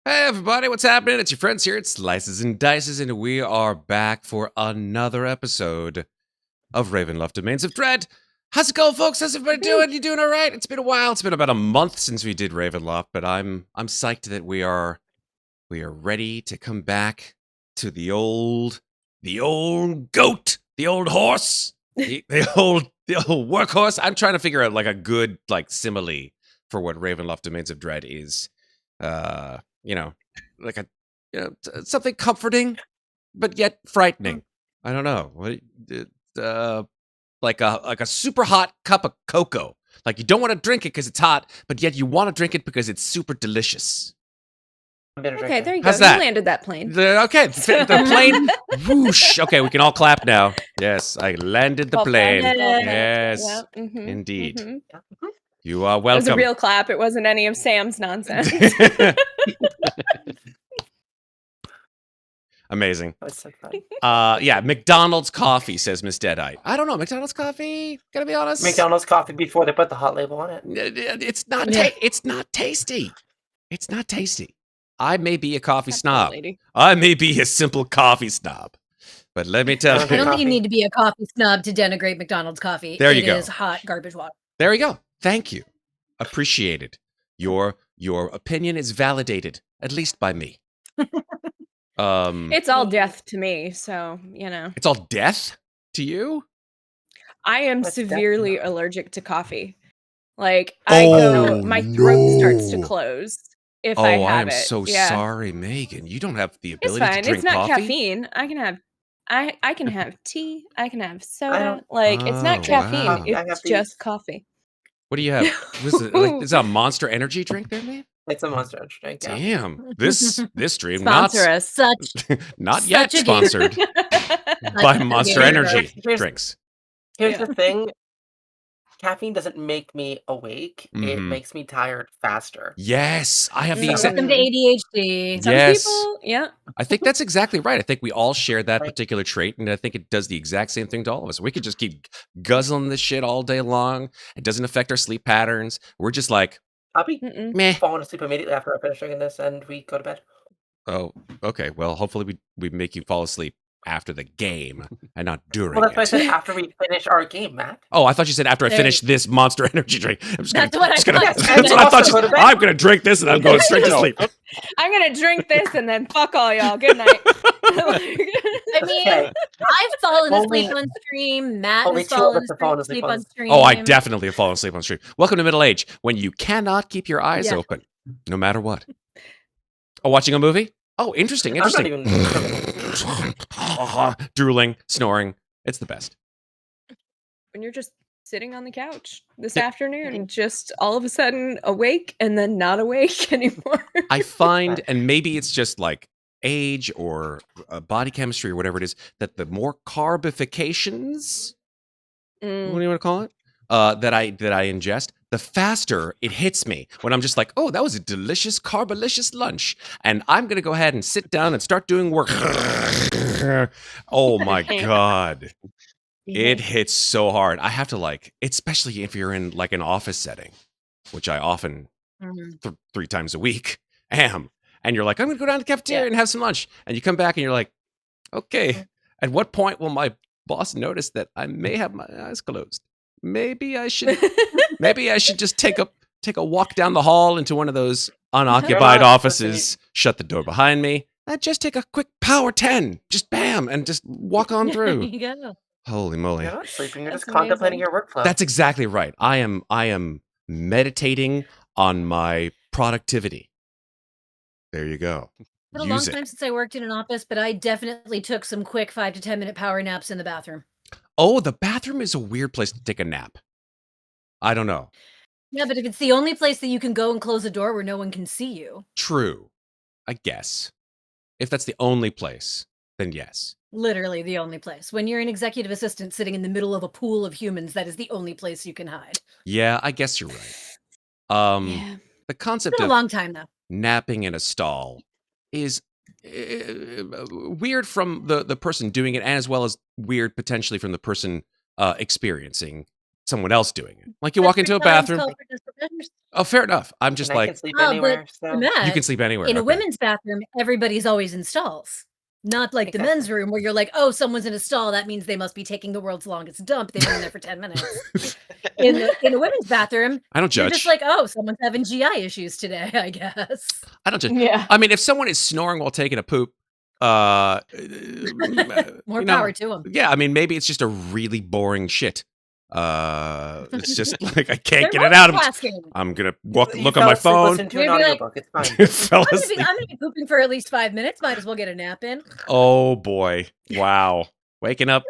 Hey everybody, what's happening? It's your friends here at Slices and Dices, and we are back for another episode of Ravenloft Domains of Dread. How's it going, folks? How's everybody doing? You doing all right? It's been a while. It's been about a month since we did Ravenloft, but I'm psyched that we are ready to come back to the old goat, the old horse, the old workhorse. I'm trying to figure out like a good simile for what Ravenloft Domains of Dread is. Like something comforting, but yet frightening. I don't know. Like a super hot cup of cocoa. Like you don't want to drink it because it's hot, but yet you want to drink it because it's super delicious. Okay, there you How's go. that? You landed that plane. The plane. Whoosh. Okay, we can all clap now. Yes, I landed the plane. Yes, yeah. Indeed. Mm-hmm. You are welcome. It was a real clap. It wasn't any of Sam's nonsense. Amazing. That was so funny. Yeah, McDonald's coffee, says Miss Deadeye. I don't know, McDonald's coffee, gotta be honest. McDonald's coffee before they put the hot label on it. It's not it's not tasty. It's not tasty. I may be a coffee snob. I may be a simple coffee snob. But let me tell you. I don't think you need to be a coffee snob to denigrate McDonald's coffee. There you go. It is hot garbage water. There you go. Thank you. Appreciated. Your opinion is validated, at least by me. It's all death to me, so It's all death to you? I am That's severely definitely- allergic to coffee. Like my throat starts to close if I have I am it. so sorry, Megan. You don't have the It's ability fine. to drink It's not coffee? caffeine. I can have tea. I can have I soda. don't- Like it's not Oh, caffeine. wow. I have It's these. just coffee. What do you have? Is that a Monster Energy drink there, man? It's a Monster Energy drink. Yeah. Damn. This stream Sponsor us. not yet such a sponsored by Monster game. Energy Here's- drinks. Here's the thing. Caffeine doesn't make me awake. It Mhm. makes me tired faster. Yes, I have the Mm. exact. Welcome to ADHD. Some Yes. people, yeah. I think that's exactly right. I think we all share that Right. particular trait, and I think it does the exact same thing to all of us. We could just keep guzzling this shit all day long. It doesn't affect our sleep patterns. We're just like, I'll be Mm-mm. meh. falling asleep immediately after I finish drinking this, and we go to bed. Oh, okay. Well, hopefully we make you fall asleep after the game and not during Well, that's why I it. said after we finish our game, Matt. Oh, I thought you said after I There finish this Monster Energy drink. I'm just That's gonna, what I just gonna, thought. that's what I thought. Also go to bed. I'm gonna drink this and I'm going straight to sleep. I'm gonna drink this and then fuck all y'all. Good night. I mean, Okay. I've fallen Only- asleep on stream. Matt only has two of fallen us have fallen asleep asleep on on stream. Oh, I definitely have fallen asleep on stream. Welcome to middle age, when you cannot keep your eyes Yeah. open, no matter what. Oh, watching a movie? Oh, interesting. I'm not Interesting. Drooling, snoring. It's the best. When you're just sitting on the couch this afternoon, just all of a sudden awake and then not awake anymore. I find, and maybe it's just like age or body chemistry or whatever it is, that the more carbifications, what do you want to call it, that I ingest, the faster it hits me when I'm just like, oh, that was a delicious carbolicious lunch, and I'm gonna go ahead and sit down and start doing work. Oh my god, it hits so hard. I have to especially if you're in like an office setting, which I often Mhm. 3 times a week am, and you're like, I'm gonna go down to the cafeteria and have some lunch, and you come back and you're like, okay, at what point will my boss notice that I may have my eyes closed? Maybe I should just take a walk down the hall into one of those unoccupied offices, shut the door behind me, and just take a quick power 10, just bam, and just walk on There through. you go. Holy moly. You're not sleeping. You're That's just contemplating amazing. your workflow. That's exactly right. I am meditating on my productivity. There you go. It's been a long Use it. time since I worked in an office, but I definitely took some quick 5 to 10 minute power naps in the bathroom. Oh, the bathroom is a weird place to take a nap. I don't know. Yeah, but if it's the only place that you can go and close a door where no one can see you, True. I guess. If that's the only place, then yes. literally the only place. When you're an executive assistant sitting in the middle of a pool of humans, that is the only place you can hide. Yeah, I guess you're right. Yeah. The It's concept been a of long time though. napping in a stall is weird from the person doing it, as well as weird potentially from the person experiencing someone else doing it. Like you walk into a Desperate times bathroom. call for desperate measures. Oh, fair enough. I'm just And I like, can sleep Oh, anywhere. but So Matt, you can sleep anywhere. in a okay. women's bathroom, everybody's always in stalls. Not like the Exactly. men's room where you're like, oh, someone's in a stall. That means they must be taking the world's longest dump. They've been in there for 10 minutes. In a women's bathroom, I don't you're judge. just like, oh, someone's having GI issues today, I guess. I don't judge. Yeah. I mean, if someone is snoring while taking a poop, More you know, power to them. yeah, I mean, maybe it's just a really boring shit. It's just like I can't They're get it out of. multitasking. I'm gonna You look on fell my asleep phone. listening to an You'd be like- audiobook. It's fine. Fell I'm asleep. gonna be pooping for at least 5 minutes. Might as well get a nap in. Oh boy! Wow, waking up.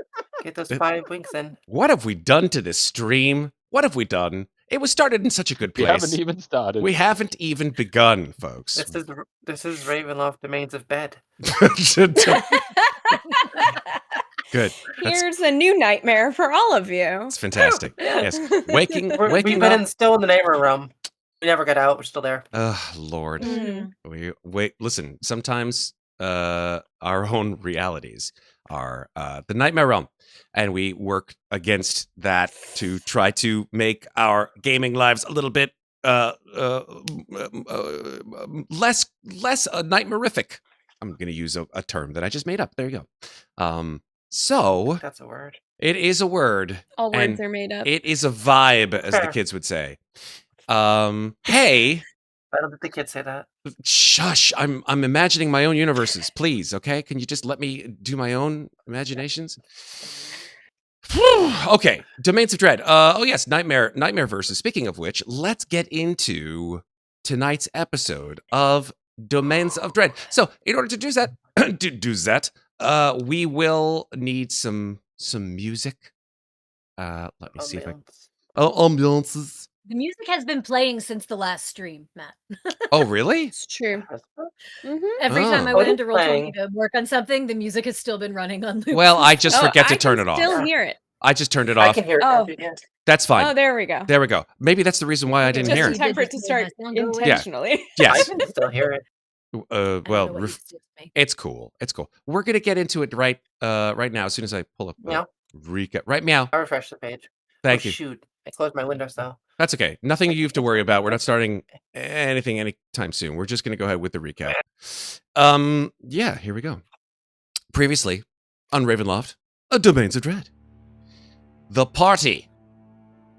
Get those 5 winks in. What have we done to this stream? What have we done? It was started in such a good We place. haven't even started. We haven't even begun, folks. This is Ravenloft Domains of Bed. Good. Here's a new nightmare for all of you. That's fantastic. Yes, waking We've waking been up. still in the neighbor room. We never got out. We're still there. Lord. Mm. We wait. Listen. Sometimes our own realities are the nightmare realm, and we work against that to try to make our gaming lives a little bit less nightmarific. I'm going to use a term that I just made up. There you go. So That's a word. it is a word. All And words are made up. It is a vibe, as the Fair. kids would say. Hey. I don't think the kids say that. Shush! I'm imagining my own universes. Please, okay? Can you just let me do my own imaginations? Okay, Domains of Dread. Oh yes, Nightmare verses. Speaking of which, let's get into tonight's episode of Domains of Dread. So, in order to do that, we will need some music. Let me see if I. Ambiances. The music has been playing since the last stream, Matt. Oh, really? It's true. Mm-hmm. Every time I Oh. went What into is Roll20 playing? to work on something, the music has still been running on loop. Well, I just forget to turn it off. Still hear it. I just turned it I off. can hear it. Oh. Yeah. That's fine. Oh, there we go. There we go. Maybe that's the reason why I didn't Just hear in it. time for it to Just start made my sound go away. intentionally. I Yes. can still hear it. I don't know Well, what used to me. it's cool. It's cool. We're gonna get into it right now. As soon as I pull up Meow. recap. Right, meow. I refreshed the page. Thank Oh, you. Shoot. I closed my windows though. That's okay. Nothing you have to worry about. We're not starting anything anytime soon. We're just gonna go ahead with the recap. Yeah. Here we go. Previously on Ravenloft, Domains of Dread. The party.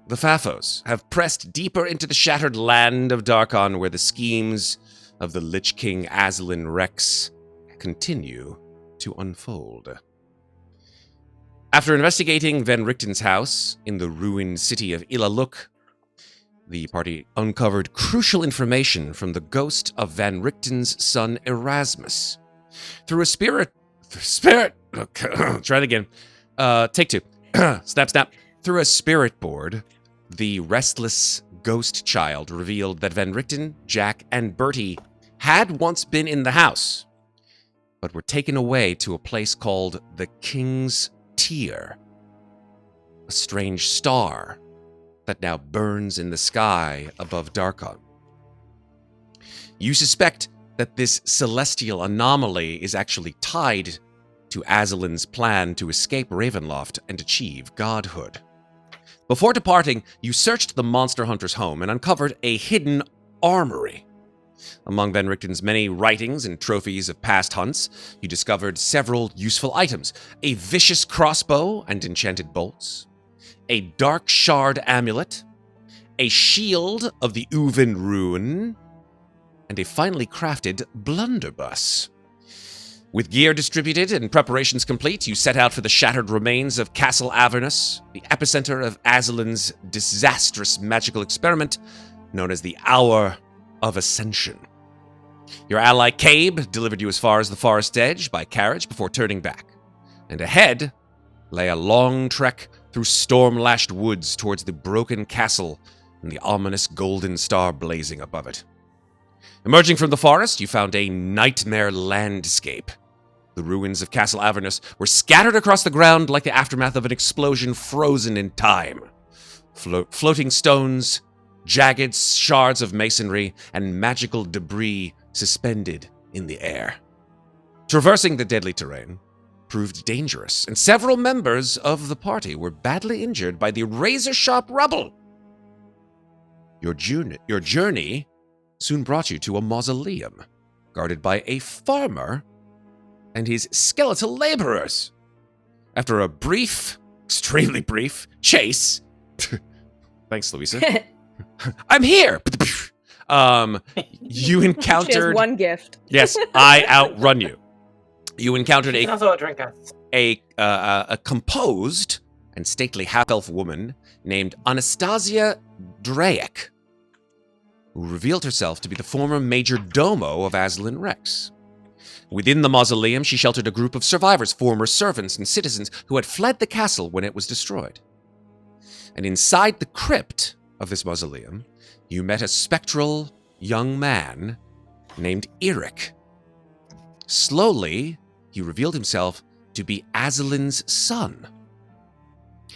The Fafos have pressed deeper into the shattered land of Darkon, where the schemes of the Lich King Aslan Rex continue to unfold. After investigating Van Richten's house in the ruined city of Ilaluk, the party uncovered crucial information from the ghost of Van Richten's son Erasmus. Through a spirit, okay, try it again. Take two. Snap. Through a spirit board, the restless ghost child revealed that Van Richten, Jack, and Bertie had once been in the house, but were taken away to a place called the King's Tear, a strange star that now burns in the sky above Darkon. You suspect that this celestial anomaly is actually tied to Aslan's plan to escape Ravenloft and achieve godhood. Before departing, you searched the monster hunter's home and uncovered a hidden armory. Among Van Richten's many writings and trophies of past hunts, you discovered several useful items: a vicious crossbow and enchanted bolts, a dark shard amulet, a shield of the Uven rune, and a finely crafted blunderbuss. With gear distributed and preparations complete, you set out for the shattered remains of Castle Avernus, the epicenter of Aslan's disastrous magical experiment known as the Hour of Ascension. Your ally Cabe delivered you as far as the forest edge by carriage before turning back. And ahead lay a long trek through storm-lashed woods towards the broken castle and the ominous golden star blazing above it. Emerging from the forest, you found a nightmare landscape. The ruins of Castle Avernus were scattered across the ground like the aftermath of an explosion frozen in time. Floating stones, jagged shards of masonry, and magical debris suspended in the air. Traversing the deadly terrain, proved dangerous, and several members of the party were badly injured by the razor-sharp rubble. Your journey soon brought you to a mausoleum, guarded by a farmer and his skeletal laborers. After a brief, extremely brief, chase... Thanks, Louisa. I'm here! You She encountered... has one gift. Yes, I outrun you. You encountered You can also drink us. a composed and stately half-elf woman named Anastasia Draic, who revealed herself to be the former major domo of Aslan Rex. Within the mausoleum, she sheltered a group of survivors, former servants and citizens who had fled the castle when it was destroyed. And inside the crypt of this mausoleum, you met a spectral young man named Eric. Slowly, he revealed himself to be Aslan's son.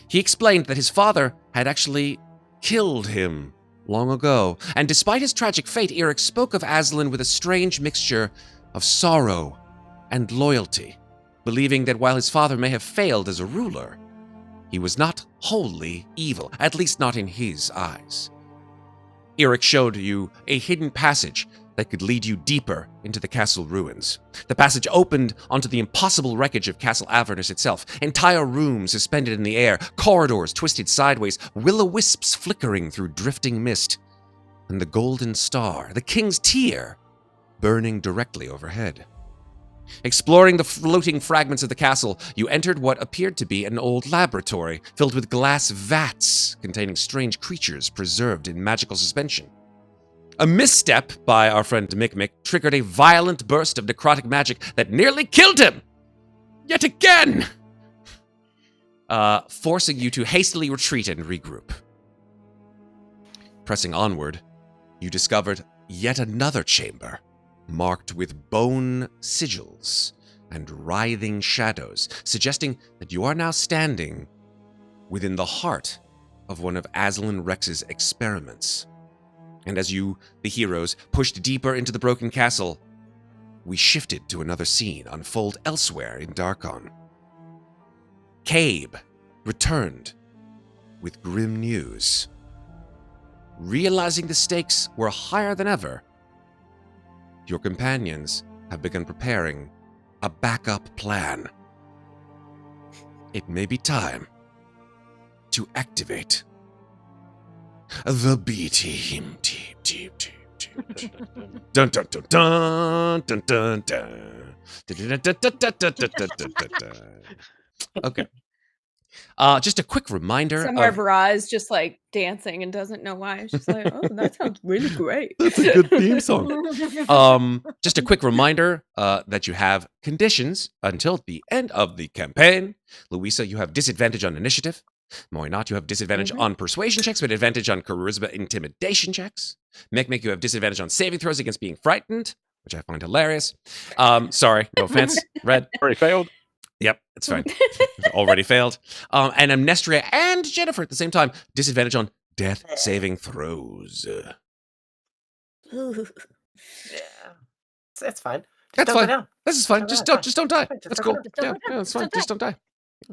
He explained that his father had actually killed him long ago, and despite his tragic fate, Eric spoke of Aslan with a strange mixture of sorrow and loyalty, believing that while his father may have failed as a ruler, he was not wholly evil, at least not in his eyes. Eric showed you a hidden passage that could lead you deeper into the castle ruins. The passage opened onto the impossible wreckage of Castle Avernus itself, entire rooms suspended in the air, corridors twisted sideways, will-o'-wisps flickering through drifting mist, and the golden star, the king's tear, burning directly overhead. Exploring the floating fragments of the castle, you entered what appeared to be an old laboratory filled with glass vats containing strange creatures preserved in magical suspension. A misstep by our friend Mikmick triggered a violent burst of necrotic magic that nearly killed him! Yet again! Forcing you to hastily retreat and regroup. Pressing onward, you discovered yet another chamber, marked with bone sigils and writhing shadows, suggesting that you are now standing within the heart of one of Aslan Rex's experiments. And as you, the heroes, pushed deeper into the broken castle, we shifted to another scene unfold elsewhere in Darkon. Cabe returned with grim news. Realizing the stakes were higher than ever, your companions have begun preparing a backup plan. It may be time to activate the B team. Dun dun dun dun dun dun dun. Okay. Just a quick reminder. Somewhere Varaz just like dancing and doesn't know why. It's just like, oh, that sounds really great. That's a good theme song. Just a quick reminder that you have conditions until the end of the campaign. Louisa, you have disadvantage on initiative. Moynat, you have disadvantage on persuasion checks, but advantage on charisma intimidation checks. Mikmick, you have disadvantage on saving throws against being frightened, which I find hilarious. Sorry, no offense. Red. Already failed. Yep, it's fine. Already failed. And Amnestria and Ginnifer at the same time, disadvantage on death saving throws. Yeah. It's fine. That's Don't go fine. down. This is fine. Don't Just die. don't die. Just That's don't cool. die. Yeah, that's fine. Just don't die.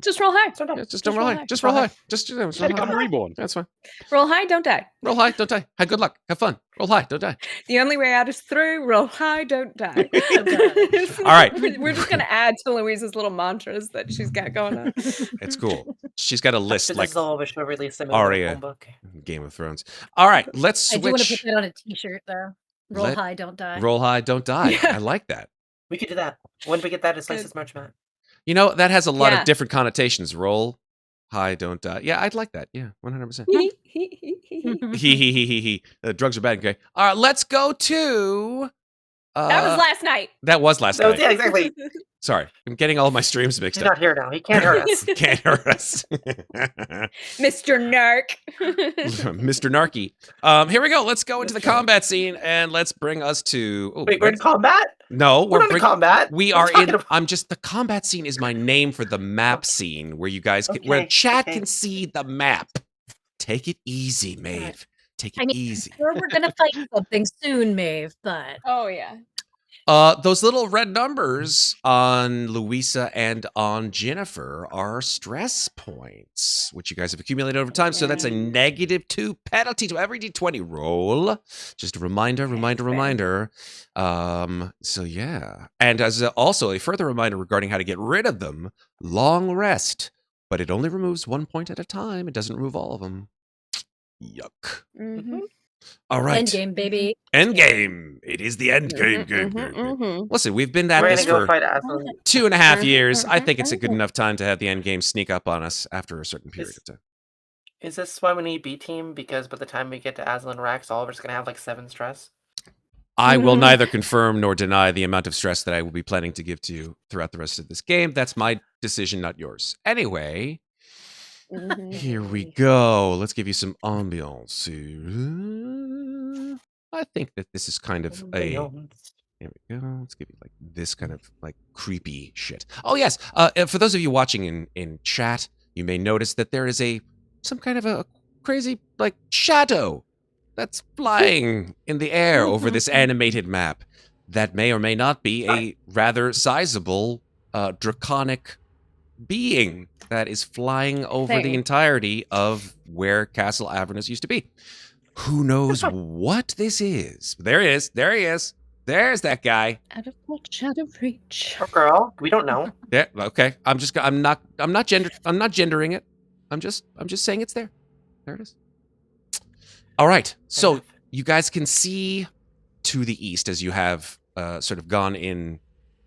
Just roll high. Don't die. Yeah, just don't roll high. Just roll high. Just roll Become high. reborn. That's fine. Roll high, don't die. Roll high, don't die. Have good luck. Have fun. Roll high, don't die. The only way out is through. Roll high, don't die. All right. We're just gonna add to Louisa's little mantras that she's got going on. It's cool. She's got a list This like is all we should release the Arya. book. Game of Thrones. All right, let's I do want to switch. put that on a t-shirt though. Roll Let- high, don't die. Roll high, don't die. Yeah. I like that. We could do that. When do we get that as Slice's merch, Matt? You know, that has a lot Yeah. of different connotations. Roll high, don't die. Yeah, I'd like that. Yeah, 100%. He. Drugs are bad. Okay. All right, let's go to. That was last night. That was last So, night. yeah, exactly. Sorry, I'm getting all my streams mixed He's up. not here now. He can't hurt us. Can't hurt us. Mr. Narc. Mr. Narky. Here we go. Let's go into the combat scene and let's bring us to. Oh, Wait, we're in combat? No, We're not in combat. We What are you in. talking about? I'm just the combat scene is my name for the map scene where you guys, where Okay, chat okay. can see the map. Take it easy, Maeve. Take it I mean, easy. We're gonna fight something soon, Maeve, but Oh yeah. Those little red numbers on Louisa and on Ginnifer are stress points, which you guys have accumulated over time. So that's a -2 penalty to every d20 roll. Just a reminder. So yeah. And as also a further reminder regarding how to get rid of them, long rest. But it only removes 1 point at a time. It doesn't remove all of them. Yuck. Mm-hmm. All right. End game, baby. End game. It is the end game. Listen, we've been at We're this gonna go for fight Aslan. 2.5 years. I think it's a good enough time to have the end game sneak up on us after a certain period of time. Is this why we need B team? Because by the time we get to Aslan Rax, all of us are gonna have like 7 stress. I will neither confirm nor deny the amount of stress that I will be planning to give to you throughout the rest of this game. That's my decision, not yours. Anyway, here we go. Let's give you some ambiance. I think that this is kind of a... Here we go. Let's give you like this kind of like creepy shit. Oh yes. For those of you watching in chat, you may notice that there is some kind of a crazy like shadow that's flying in the air over this animated map. That may or may not be a rather sizable draconic being that is flying over the entirety of where Castle Avernus used to be. Who knows what this is? There he is. There's that guy. Out of touch, out of reach. Or girl, we don't know. Yeah, okay. I'm not gendering it. I'm just saying it's there. There it is. All right. So you guys can see to the east as you have sort of gone in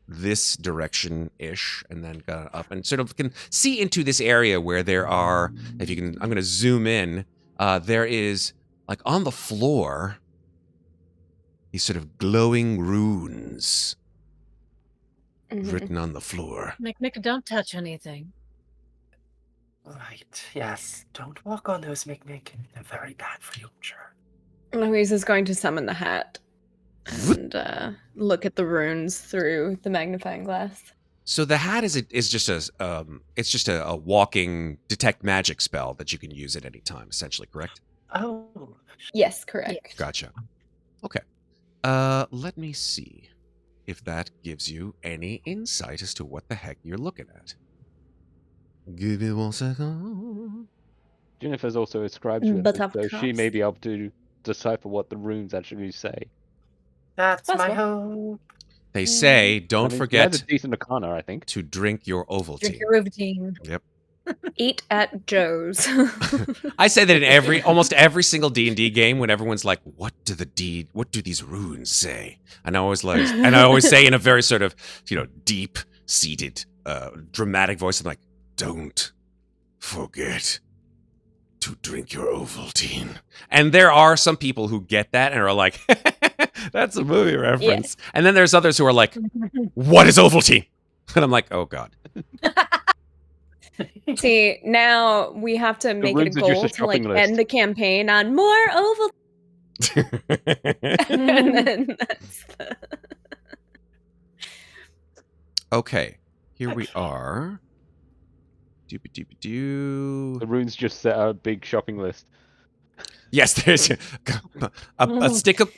this direction-ish and then gone up and sort of can see into this area where there are, if you can, I'm going to zoom in. There is like on the floor, these sort of glowing runes written on the floor. Mikmick, don't touch anything. Right, yes. Don't walk on those, Mikmick. They're very bad for you, I'm sure. Louise is going to summon the hat and look at the runes through the magnifying glass. So the hat is just a walking detect magic spell that you can use at any time, essentially, correct? Oh. Yes, correct. Yeah. Gotcha. Okay. Let me see if that gives you any insight as to what the heck you're looking at. Give me 1 second. Ginnifer's also a scribe, so she may be able to decipher what the runes actually say. That's my hope. They say, don't forget That's a decent arcana, I think. to drink your Drink Ovaltine. your Ovaltine. Yep. Eat at Joe's. I say that in almost every single D&D game when everyone's like, what do these runes say? And I always say in a very sort of, deep-seated, dramatic voice, I'm like, don't forget to drink your Ovaltine. And there are some people who get that and are like, that's a movie reference. Yeah. And then there's others who are like, what is Ovaltine? And I'm like, oh God. See, now we have to make it a goal to end the campaign on more Ovaltine. And then that's Okay, here we are. The runes just set a big shopping list. Yes, there's a stick of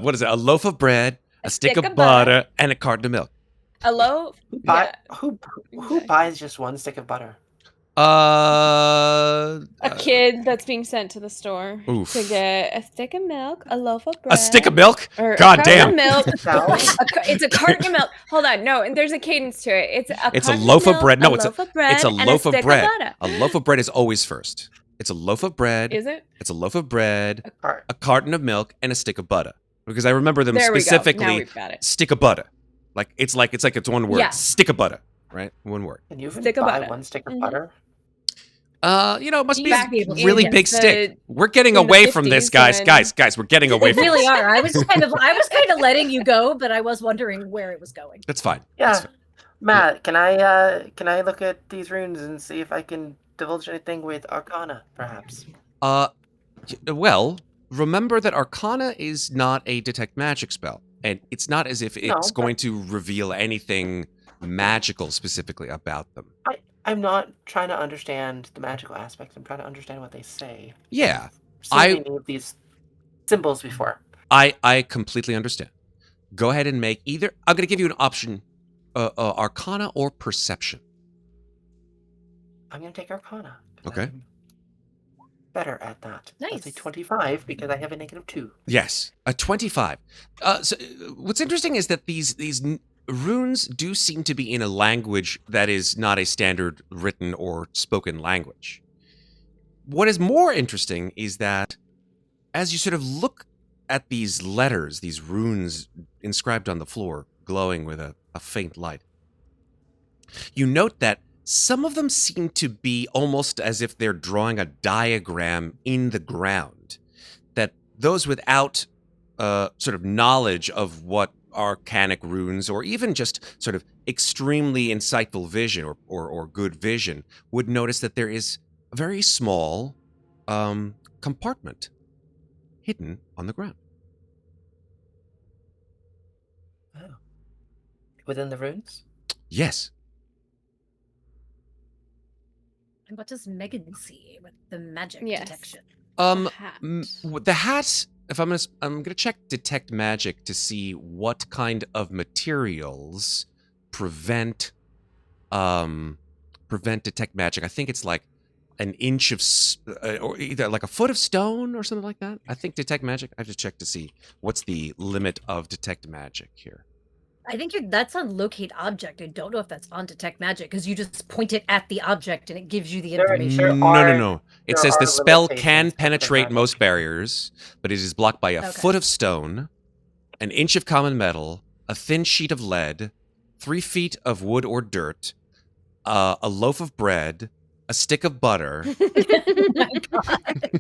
what is it? A loaf of bread, a stick of butter, and a carton of milk. A loaf? Who buys just 1 stick of butter? A kid that's being sent to the store to get a stick of milk, a loaf of bread. A stick of milk? God damn. Milk. It's a carton of milk. Hold on, no, and there's a cadence to it. It's a loaf of bread. No, it's a loaf of bread. Of a loaf of bread is always first. It's a loaf of bread. Is it? It's a loaf of bread, a carton of milk, and a stick of butter. Because I remember them there specifically. Now we've got it. Stick of butter. It's like it's one word. Yeah. Stick of butter. Right? One word. Can you buy 1 stick of butter? It must be a really big stick. We're getting away from this, guys. Guys, we're getting away from this. We really are. I was kind of letting you go, but I was wondering where it was going. That's fine. Yeah. That's fine. Matt, can I look at these runes and see if I can divulge anything with Arcana, perhaps? Well, remember that Arcana is not a detect magic spell, and it's not as if it's going to reveal anything magical specifically about them. I'm not trying to understand the magical aspects. I'm trying to understand what they say. Yeah. I've seen any of these symbols before. I completely understand. go ahead and make either. I'm going to give you an option: Arcana or Perception. I'm gonna take Arcana. Okay. I'm better at that. Nice. That's a 25 because I have a -2. Yes, a 25. So what's interesting is that these runes do seem to be in a language that is not a standard written or spoken language. What is more interesting is that as you sort of look at these letters, these runes inscribed on the floor, glowing with a faint light, you note that some of them seem to be almost as if they're drawing a diagram in the ground. That those without sort of knowledge of what arcanic runes, or even just sort of extremely insightful vision or good vision, would notice that there is a very small compartment hidden on the ground. Oh. Within the runes? Yes. And what does Megan see with the magic Yes. detection? The hat. The hat. If I'm gonna check detect magic to see what kind of materials prevent detect magic. I think it's like an inch of or either like a foot of stone or something like that. I think detect magic. I have to check to see what's the limit of detect magic here. I think that's on locate object. I don't know if that's on detect magic because you just point it at the object and it gives you the information. No. It there says the are spell can limitations to penetrate magic. most barriers, but it is blocked by a Okay. foot of stone, an inch of common metal, a thin sheet of lead, 3 feet of wood or dirt, a loaf of bread, a stick of butter. Oh my god.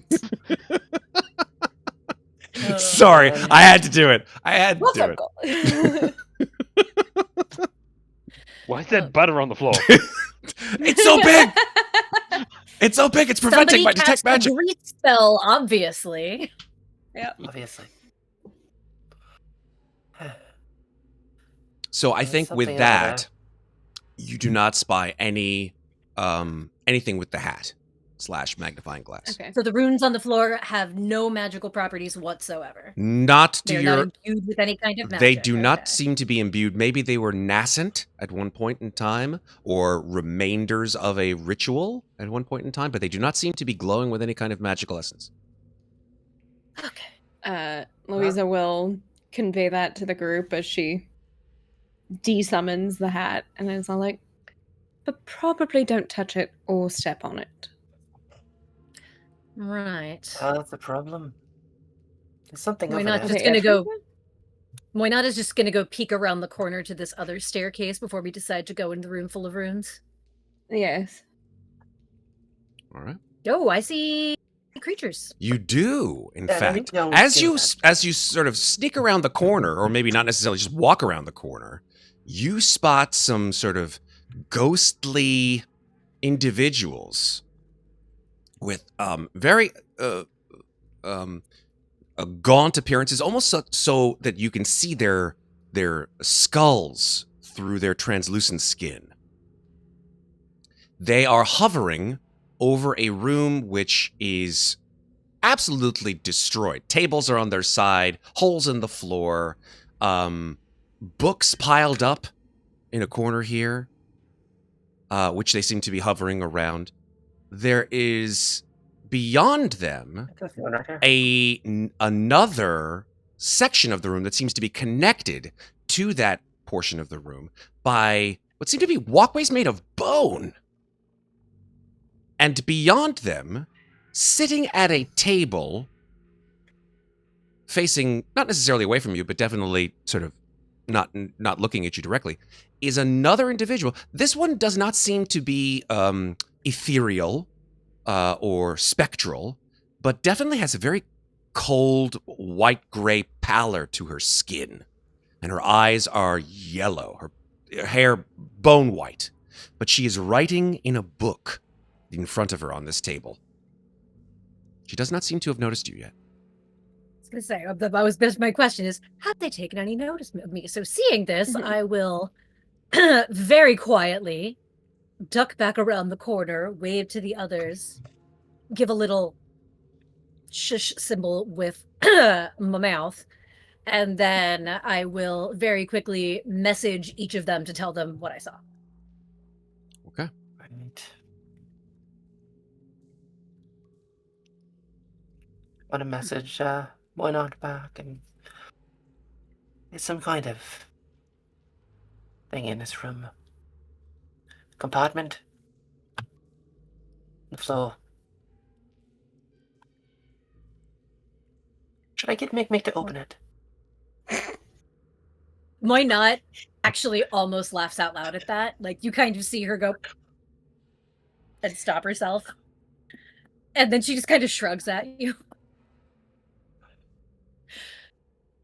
Sorry, man. I had to do it. I had to What's do up, it. girl? Why is that butter on the floor? It's so big. It's so big. It's preventing Somebody my detect cast a magic. grease spell, obviously. Obviously. So I There's think with something over that, you do not spy any anything with the hat / magnifying glass. Okay. So the runes on the floor have no magical properties whatsoever. Not to They're your. not imbued with any kind of magic. They do not Okay. seem to be imbued. Maybe they were nascent at one point in time, or remainders of a ritual at one point in time, but they do not seem to be glowing with any kind of magical essence. Okay. Louisa will convey that to the group as she desummons the hat, and it's all like, but probably don't touch it or step on it. Right. That's the problem. There's something Why over not there. just gonna go? Moinat is just gonna go peek around the corner to this other staircase before we decide to go in the room full of runes. Yes. All right. Oh, I see creatures. You do, in Yeah, fact. no, we As don't you do that. as you sort of sneak around the corner, or maybe not necessarily just walk around the corner, you spot some sort of ghostly individuals with very gaunt appearances, almost so that you can see their skulls through their translucent skin. They are hovering over a room which is absolutely destroyed. Tables are on their side, holes in the floor, books piled up in a corner here, which they seem to be hovering around. There is, beyond them, That's one right here. another section of the room that seems to be connected to that portion of the room by what seem to be walkways made of bone. And beyond them, sitting at a table, facing not necessarily away from you, but definitely sort of not looking at you directly, is another individual. This one does not seem to be ethereal or spectral, but definitely has a very cold white-gray pallor to her skin. And her eyes are yellow, her hair bone white. But she is writing in a book in front of her on this table. She does not seem to have noticed you yet. I was gonna say, my question is, have they taken any notice of me? So seeing this, I will very quietly duck back around the corner, wave to the others, give a little shush symbol with my mouth, And then I will very quickly message each of them to tell them what I saw. Okay. Right. Want to message Muadnhait back and there's some kind of thing in this room. Compartment. The floor. Should I get Mikmick to open it? Why not? Actually almost laughs out loud at that. Like, you kind of see her go and stop herself. And then she just kind of shrugs at you.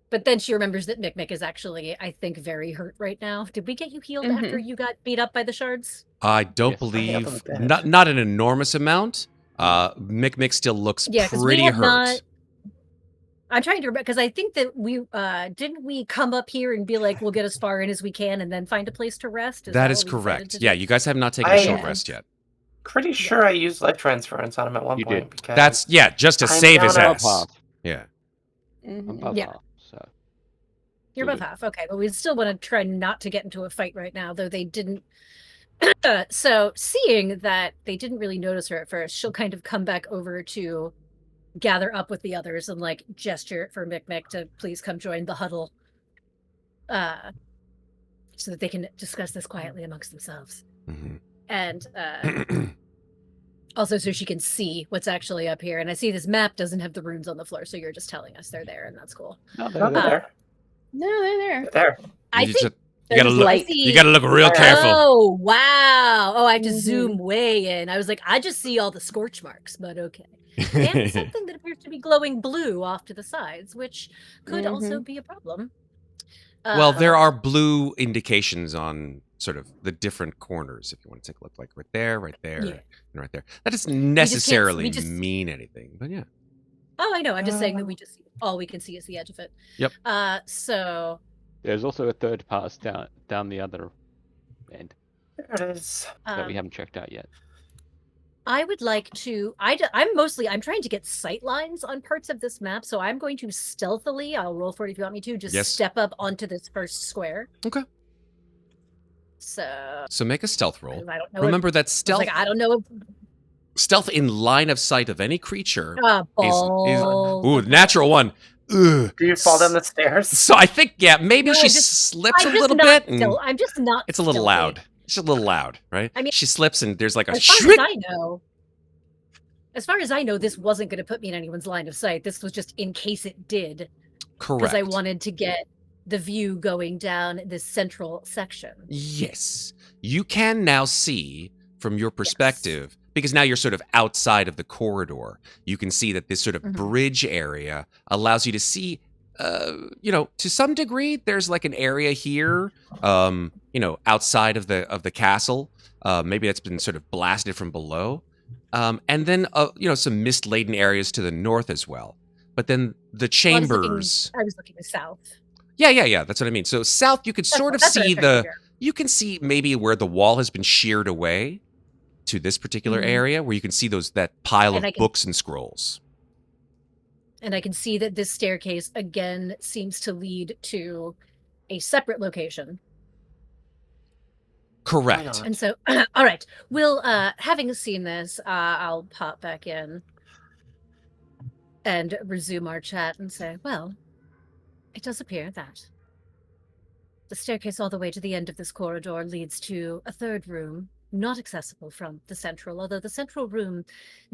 But then she remembers that Mikmick is actually, I think, very hurt right now. Did we get you healed after you got beat up by the shards? I don't Yes. believe not an enormous amount. Mikmick still looks pretty hurt. I'm trying to remember because I think that we didn't we come up here and be like, we'll get as far in as we can and then find a place to rest. That is correct. Yeah, you guys have not taken a short rest yet. Pretty sure I used life transference on him at one point. Because that's just to save his ass. Yeah. Above Yeah. half, so. You're above half. Okay, but we still want to try not to get into a fight right now, though they didn't. So seeing that they didn't really notice her at first, she'll kind of come back over to gather up with the others and like gesture for Mikmick to please come join the huddle, so that they can discuss this quietly amongst themselves. Mm-hmm. And also so she can see what's actually up here. And I see this map doesn't have the runes on the floor, so you're just telling us they're there, and that's cool. No, they're there. No, they're there. They're there. I think you gotta look. You gotta look real careful. Oh wow! Oh, I have to zoom way in. I was like, I just see all the scorch marks, but okay. And something that appears to be glowing blue off to the sides, which could also be a problem. Well, there are blue indications on sort of the different corners, if you want to take a look, like right there, and right there. That doesn't necessarily mean anything, but yeah. Oh, I know. I'm just saying that all we can see is the edge of it. Yep. So there's also a third pass down the other end. There it is. That we haven't checked out yet. I would like to. I'm trying to get sight lines on parts of this map, so I'm going to stealthily. I'll roll for it if you want me to. Just step up onto this first square. Okay. So make a stealth roll. I don't know. Remember that stealth. I don't know. Stealth in line of sight of any creature is natural one. Ugh. Do you fall down the stairs? So I think maybe she slips a little bit. I'm just not. It's a little loud. It's a little loud, right? I mean, she slips and there's like a shriek. As far as I know, this wasn't going to put me in anyone's line of sight. This was just in case it did. Correct. Because I wanted to get the view going down this central section. Yes. You can now see from your perspective, because now you're sort of outside of the corridor. You can see that this sort of bridge area allows you to see, to some degree, there's like an area here, outside of the castle. Maybe that's been sort of blasted from below. And then, some mist-laden areas to the north as well. But then the chambers... I was looking south. Yeah. That's what I mean. So south, you could sort of see you can see maybe where the wall has been sheared away to this particular area, where you can see that pile of books and scrolls. And I can see that this staircase, again, seems to lead to a separate location. Correct. And so, all right, we'll, having seen this, I'll pop back in and resume our chat and say, well, it does appear that the staircase all the way to the end of this corridor leads to a third room, not accessible from the central, although the central room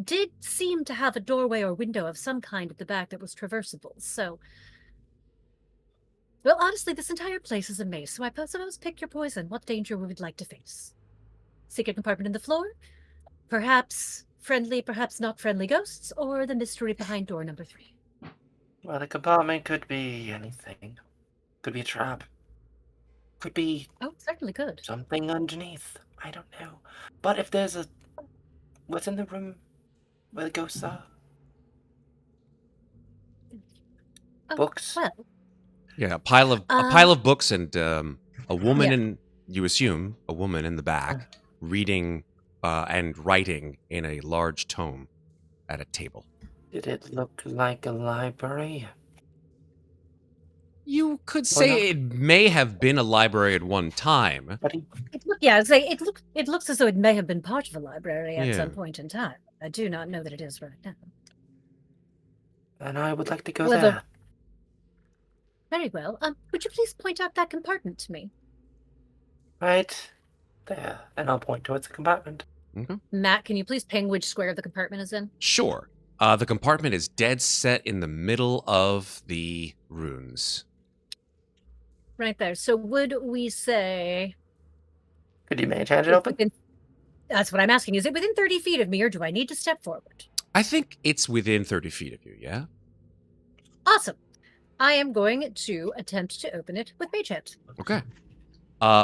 did seem to have a doorway or window of some kind at the back that was traversable. So, well, honestly, this entire place is a maze, so I suppose pick your poison. What danger we would like to face? Secret compartment in the floor? Perhaps friendly, perhaps not friendly ghosts, or the mystery behind door number 3? Well, the compartment could be anything. Could be a trap. Could be... Oh, it certainly could. Something underneath. I don't know. But if there's a... What's in the room where the ghosts are? Books? Well... Yeah, a pile of books and a woman you assume, a woman in the back, reading and writing in a large tome at a table. Did it look like a library? You could say it may have been a library at one time. But it looks as though it may have been part of a library at Yeah. some point in time. I do not know that it is right now. and I would like to go Well, there. Very well. Would you please point out that compartment to me? Right there. And I'll point towards the compartment. Okay. Matt, can you please ping which square the compartment is in? Sure. The compartment is dead set in the middle of the runes. Right there. So would we say... Could you mage hand it open? That's what I'm asking. Is it within 30 feet of me, or do I need to step forward? I think it's within 30 feet of you, yeah? Awesome. I am going to attempt to open it with Mage Hand. Okay.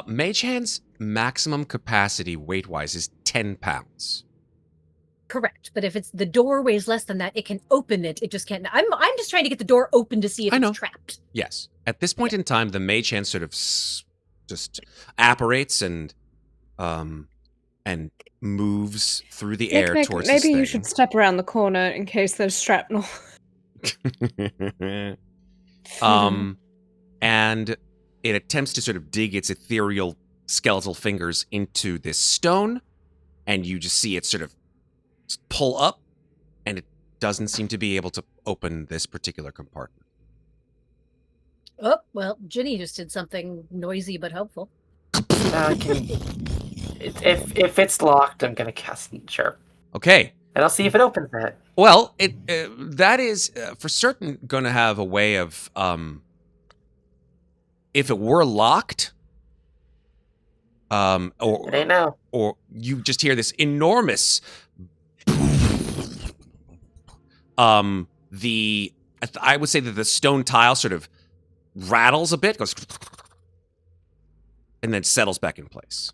Mage Hand's maximum capacity weight-wise is 10 pounds. Correct. But if it's the door weighs less than that, it can open it. It just can't. I'm just trying to get the door open to see if I know. it's trapped. Yes. At this point in time, the Mage Hand sort of just apparates and moves through the air Mikmick, towards maybe you this should step around the corner in case there's shrapnel. thing. And it attempts to sort of dig its ethereal skeletal fingers into this stone, and you just see it sort of pull up, and it doesn't seem to be able to open this particular compartment. Oh, well, Ginny just did something noisy but helpful. If it's locked, I'm gonna cast Nature, Okay. and I'll see if it opens it. Well, that is for certain going to have a way of if it were locked, It ain't now. or you just hear this enormous I would say that the stone tile sort of rattles a bit, goes and then settles back in place.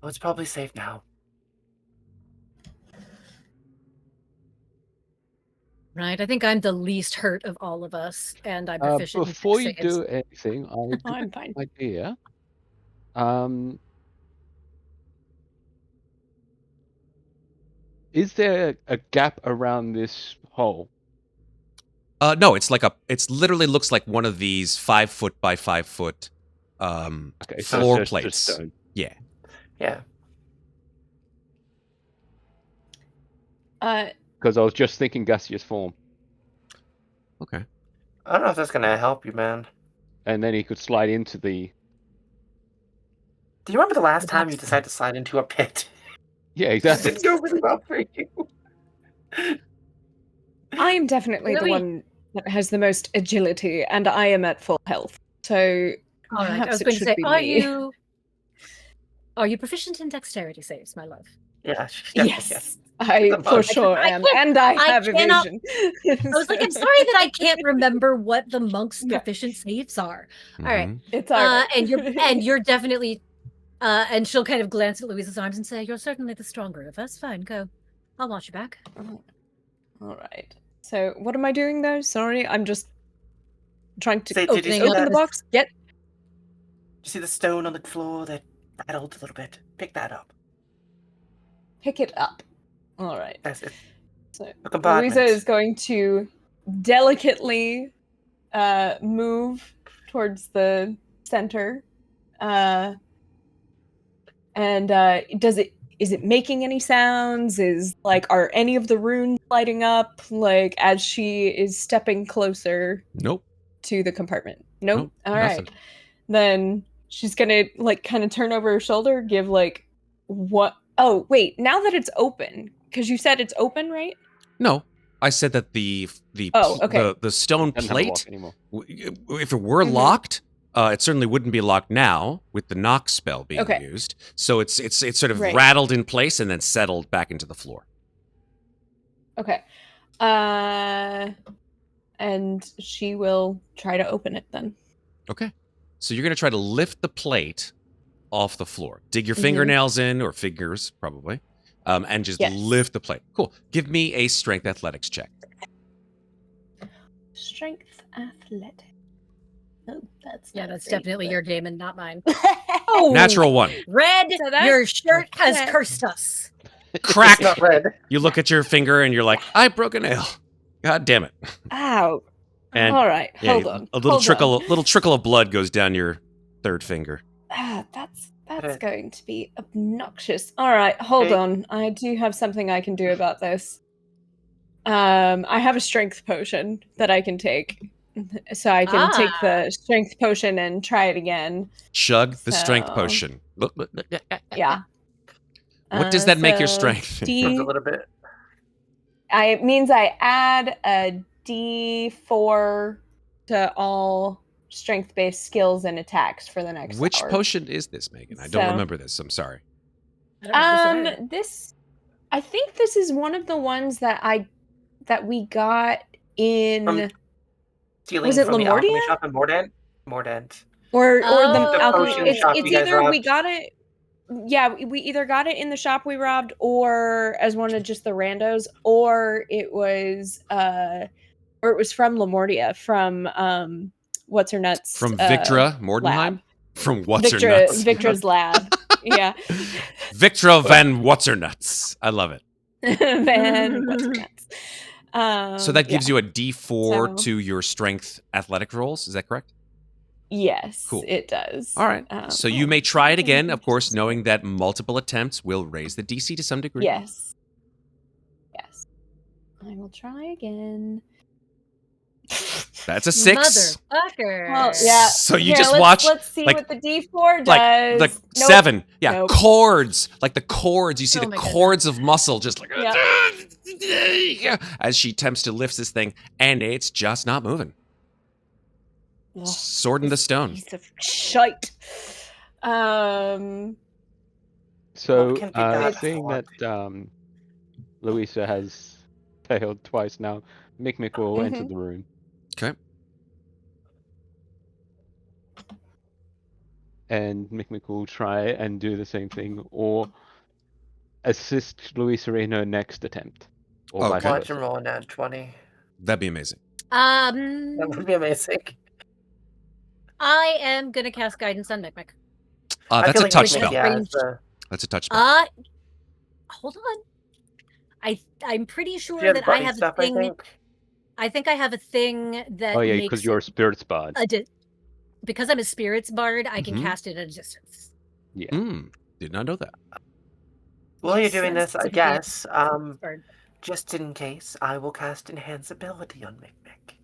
Oh, it's probably safe now. Right. I think I'm the least hurt of all of us, and I'm proficient. Before you in saves. do anything, I I'm fine. idea. Is there a gap around this hole? No, it's literally looks like one of these 5 foot by 5 foot Okay, so floor it's just plates. stone. Yeah. Yeah. Because I was just thinking gaseous form, Okay. I don't know if that's gonna help you, man. and then he could slide into the. Do you remember the last time you decided to slide into a pit? Yeah, It exactly. didn't go really well for you. I am definitely the Really? one that has the most agility, and I am at full health. So All right. I perhaps was it going to should say, be are me. you proficient in dexterity saves, my love? Yeah, she definitely Yes, is. I The for bug. sure I am, can't- and I I have cannot- evasion. I was like, I'm sorry that I can't remember what the monk's Yeah. proficient saves are. All right. Mhm. It's all right. And you're definitely and she'll kind of glance at Louisa's arms and say, "You're certainly the stronger of us. Fine, go. I'll watch you back." All right. So what am I doing though? Sorry, I'm just trying to Say, did you opening see open that? the box. Get Did you see the stone on the floor that rattled a little bit? Pick that up. pick it up. All right. That's it. So A compartment. Louisa is going to delicately move towards the center. Is it making any sounds? Are any of the runes lighting up like as she is stepping closer Nope. to the compartment? Nope. All nothing. right. Then she's gonna kind of turn over her shoulder, give what? Oh wait, now that it's open, because you said it's open, right? No, I said that the Oh, okay. the stone Doesn't have a lock plate, anymore. if it were Mhm. locked, it certainly wouldn't be locked now with the knock spell being Okay. used. So it's sort of Right. rattled in place and then settled back into the floor. Okay. And she will try to open it then. Okay. So you're going to try to lift the plate off the floor. Dig your Mhm. fingernails in, or fingers, probably, and just Yes. lift the plate. Cool. Give me a strength athletics check. Strength athletic. Oh, that's Yeah, not that's great, definitely but- your game and not mine. Oh, Natural 1. Red, So that's your shirt has okay. cursed us. Crack! It's not red. You look at your finger and you're like, I broke a nail. God damn it. Ow. And All right, yeah, hold on. a little trickle of blood goes down your third finger. That's going to be obnoxious. All right, hold on. I do have something I can do about this. I have a strength potion that I can take. So I can take the strength potion and try it again. Chug the strength potion. Yeah. What does that make your strength? A little bit. It means I add a D4 to all strength-based skills and attacks for the next Which hour. potion is this, Megan? I don't remember this. I'm sorry. I think this is one of the ones that we got in. Was it from the alchemy shop in Mordant? Or the alchemy. Potion shop It's you guys either robbed? we got it. Yeah, we either got it in the shop we robbed, or as one of just the randos, or it was from Lamortia, from what's her nuts, from Victra Mordenheim, lab. From what's her nuts, Victra's lab. Yeah, Victra Van What's Her Nuts. I love it. Van what's her nuts. So that gives you a D4 to your strength athletic rolls. Is that correct? Yes, cool. It does. All right. So you may try it again, of course, knowing that multiple attempts will raise the DC to some degree. Yes. I will try again. That's a 6. Motherfucker. Well, yeah. So you just watch. Let's see what the D4 does. Like 7. Yeah. Nope. Chords. Like the chords. You see the chords of muscle just like. Yeah. As she attempts to lift this thing, and it's just not moving. Sword in the stone. Piece of shite. So, seeing that Louisa has failed twice now, Mikmick will enter the room. Okay. And Mikmick will try and do the same thing, or assist Louisa in her next attempt. Or Watch him roll a nat 20. That'd be amazing. That would be amazing. I am gonna cast guidance on Mikmick. That's a like touch Mikmick, spell. yeah, That's a touch spell. Hold on. I'm pretty sure that I have a thing. I think I have a thing that. Oh yeah, because you're a spirits bard. Because I'm a spirits bard, I can cast it at a distance. Yeah. Did not know that. While you're doing this, I guess, just in case, I will cast Enhance Ability on Mikmick.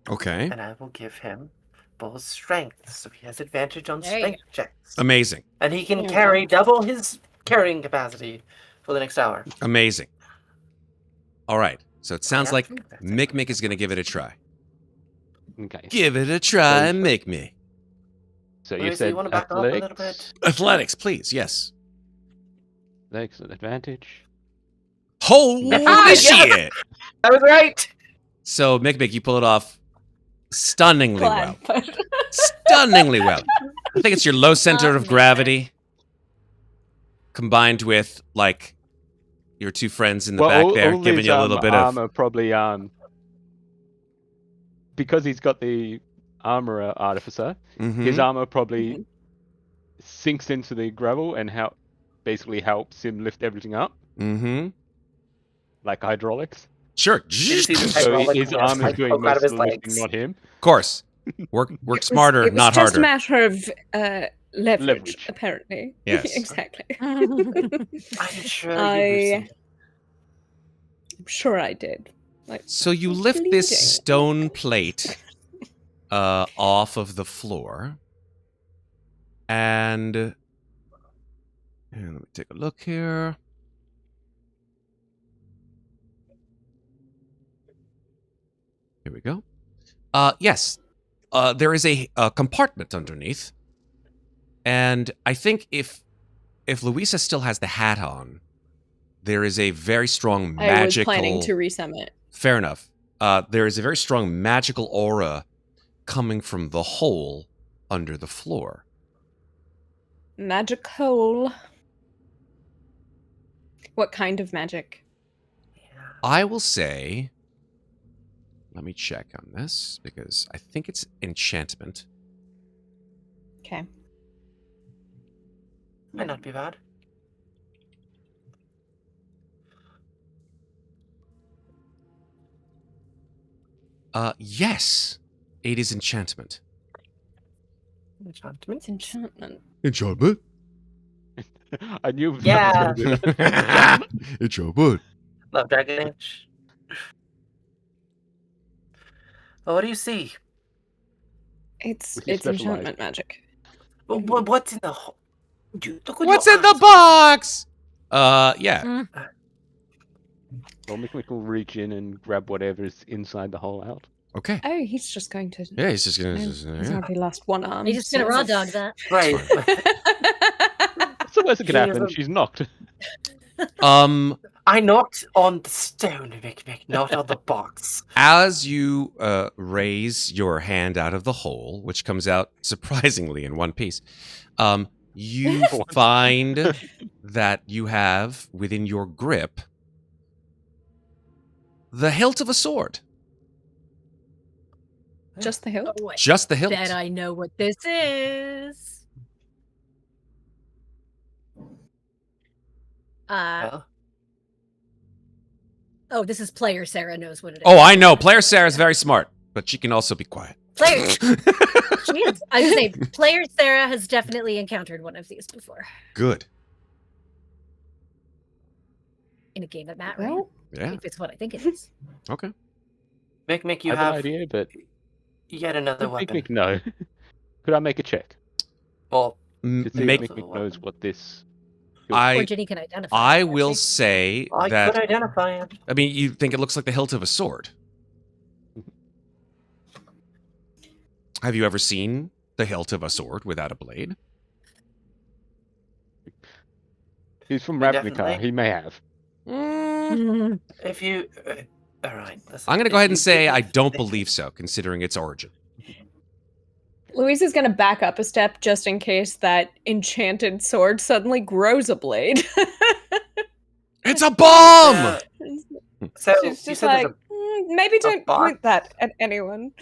Okay. And I will give him full strength, so he has advantage on strength checks. Amazing. And he can carry double his carrying capacity for the next hour. Amazing. All right. So it sounds like Mikmick is going to give it a try. Okay. Give it a try, Mikmick. So you said want to back up a little bit? Athletics, please. Yes. Excellent advantage. Holy shit! I was right. So Mikmick, you pull it off stunningly well. Stunningly well. I think it's your low center of gravity combined with like your two friends in the back there giving you a little bit of armor. Probably because he's got the armorer artificer, his armor probably sinks into the gravel and basically helps him lift everything up. Like hydraulics. Sure. So his arm is doing most of the lifting, not him. Of course. Work smarter, not harder. It's just a matter of leverage, apparently. Yes. Exactly. I'm sure I'm sure I did. So you lift this stone plate off of the floor. And let me take a look here. Here we go. Yes, there is a compartment underneath, and I think if Louisa still has the hat on, there is a very strong magical. I was planning to resummit. Fair enough. There is a very strong magical aura coming from the hole under the floor. Magical. What kind of magic? I will say. Let me check on this, because I think it's enchantment. Okay. Might not be bad. Yes. It is enchantment. Enchantment? It's enchantment. Enchantment? I knew. Yeah. Enchantment. Love Dragon Age. Well, what do you see? It's With your it's special enchantment magic. What's in the hole? Look with What's your in the eyes. box? Yeah. Mm. Well, Mikmick will reach in and grab whatever's inside the hole out. Okay. Oh, he's just going to. Yeah, he's just gonna. He's yeah. already lost one arm. He's just gonna raw dog that. Right. What's the worst that could He happen? is a- She's knocked. I knocked on the stone, Mikmick, not on the box. As you raise your hand out of the hole, which comes out surprisingly in one piece, you find that you have within your grip the hilt of a sword. Just the hilt. Oh, wait. Just the hilt. Bet I know what this is. Well, Oh, this is player Sarah knows what it is. Oh, I know. Player Sarah's very smart, but she can also be quiet. Player. She is. I would say player Sarah has definitely encountered one of these before Good. in a game that Matt ran. Well, Yeah. If it's what I think it is. Okay. Mikmick, you I have have an idea, but yet another weapon. Mikmick, no. Could I make a check Well, to see Make. if Mikmick knows what this? Or I. Ginny can identify. I it, will actually. say I that. could identify it. I mean, you think it looks like the hilt of a sword. Have you ever seen the hilt of a sword without a blade? He's from Definitely. Ravnica. He may have. If you, all right. Listen, I'm going to if go ahead and you say give I me- don't believe so, considering its origin. Louisa's gonna back up a step just in case that enchanted sword suddenly grows a blade. It's a bomb! So She's you just said like, there's maybe don't box? point that at anyone.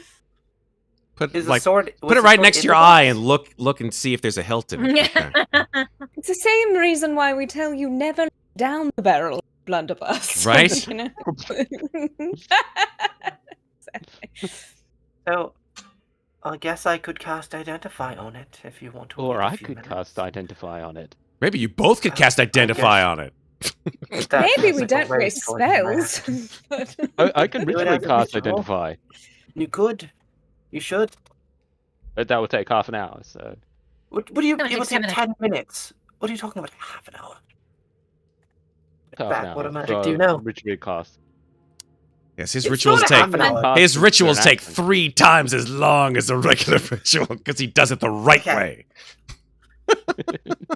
Put a, is like a sword. put it right next to your eye and look and see if there's a hilt in it. Okay. It's the same reason why we tell you never down the barrel of blunderbuss. Right? You know? So, I guess I could cast Identify on it if you want to. Or wait a I few could minutes. cast Identify on it. Maybe you both could cast Identify guess- on it. That Maybe feels we like a don't very waste short amount. spells. but- I can Do it ritually as a cast ritual. Identify, You could. You should. but that would take half an hour. So What do you? No, it It would takes 10 take minutes. 10 minutes. What are you talking about? Half an hour. half Back, an what hour a magic for do now. Ritually cast. Yes, his It's rituals not a take half an hour. his For rituals an take action. 3 times as long as a regular ritual because he does it the right Okay. way.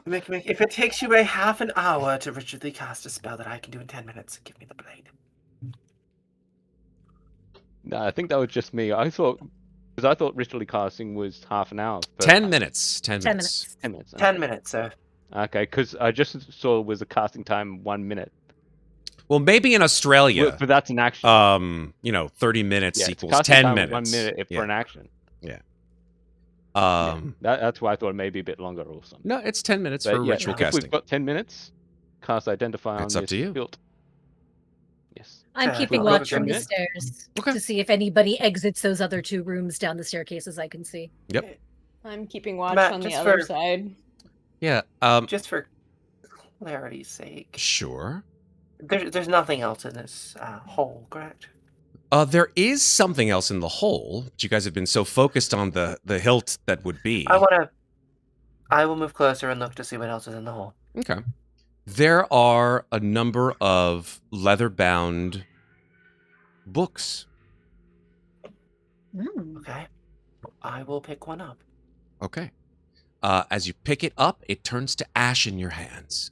Mikmick, if it takes you a half an hour to ritually cast a spell that I can do in 10 minutes, give me the blade. No, I think that was just me. I thought ritually casting was half an hour. per 10 time. minutes. 10 10 minutes. minutes. 10 minutes. 10 minutes, sir. Okay, because I just saw it was a casting time 1 minute. Well, maybe in Australia, But that's an action. 30 minutes Yeah, it's equals casting 10 time minutes. 1 minute if yeah. for an action. Um, That's why I thought it may be a bit longer or something. no, it's 10 minutes But for yeah, ritual if casting. we've got 10 minutes, cast Identify It's on up to this you. hilt. Yes. I'm Yeah, keeping well, watch from the okay. stairs Okay. to see if anybody exits those other 2 rooms down the staircases I can see. Yep. I'm keeping watch Matt, on the just other for- side. Yeah. Just for clarity's sake. Sure. There's nothing else in this hole, correct? There is something else in the hole, but you guys have been so focused on the hilt that would be. I will move closer and look to see what else is in the hole. Okay. There are a number of leather-bound books. Okay. I will pick one up. Okay. As you pick it up, it turns to ash in your hands.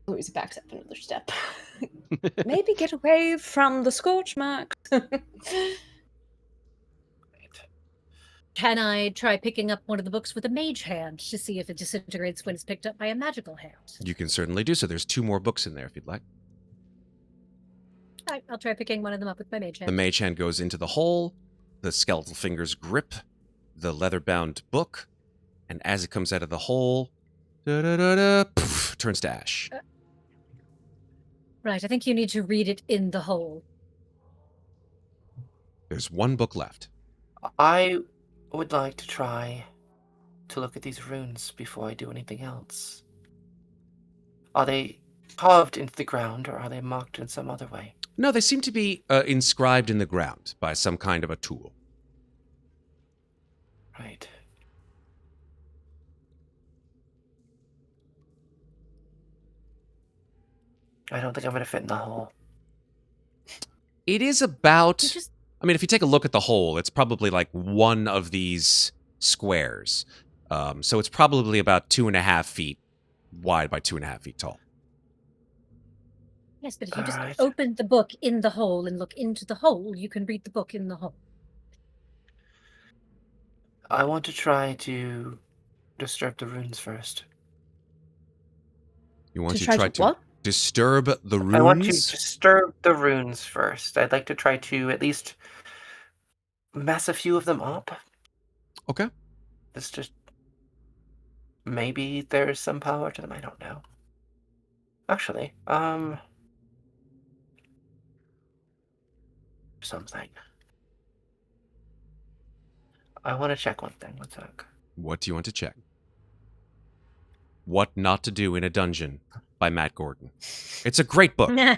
Louisa backs up another step. Maybe get away from the scorch marks. Can I try picking up one of the books with a mage hand to see if it disintegrates when it's picked up by a magical hand? You can certainly do so. There's 2 more books in there if you'd like. All right, I'll try picking one of them up with my mage hand. The mage hand goes into the hole. The skeletal fingers grip the leather-bound book, and as it comes out of the hole, poof, turns to ash. Right, I think you need to read it in the hole. There's one book left. I would like to try to look at these runes before I do anything else. Are they carved into the ground, or are they marked in some other way? No, they seem to be inscribed in the ground by some kind of a tool. Right. I don't think I'm going to fit in the hole. It is about... You just I mean, if you take a look at the hole, it's probably like one of these squares. So it's probably about 2.5 feet wide by 2.5 feet tall. Yes, but if you just Alright. open the book in the hole and look into the hole, you can read the book in the hole. I want to try to disturb the runes first. You want To to try to to what? disturb the runes? I want to disturb the runes first. I'd like to try to at least mess a few of them up. Okay. It's just... maybe there's some power to them, I don't know. Actually, something. I want to check one thing. One sec. What do you want to check? What Not to Do in a Dungeon by Matt Gordon. It's a great book. Nah.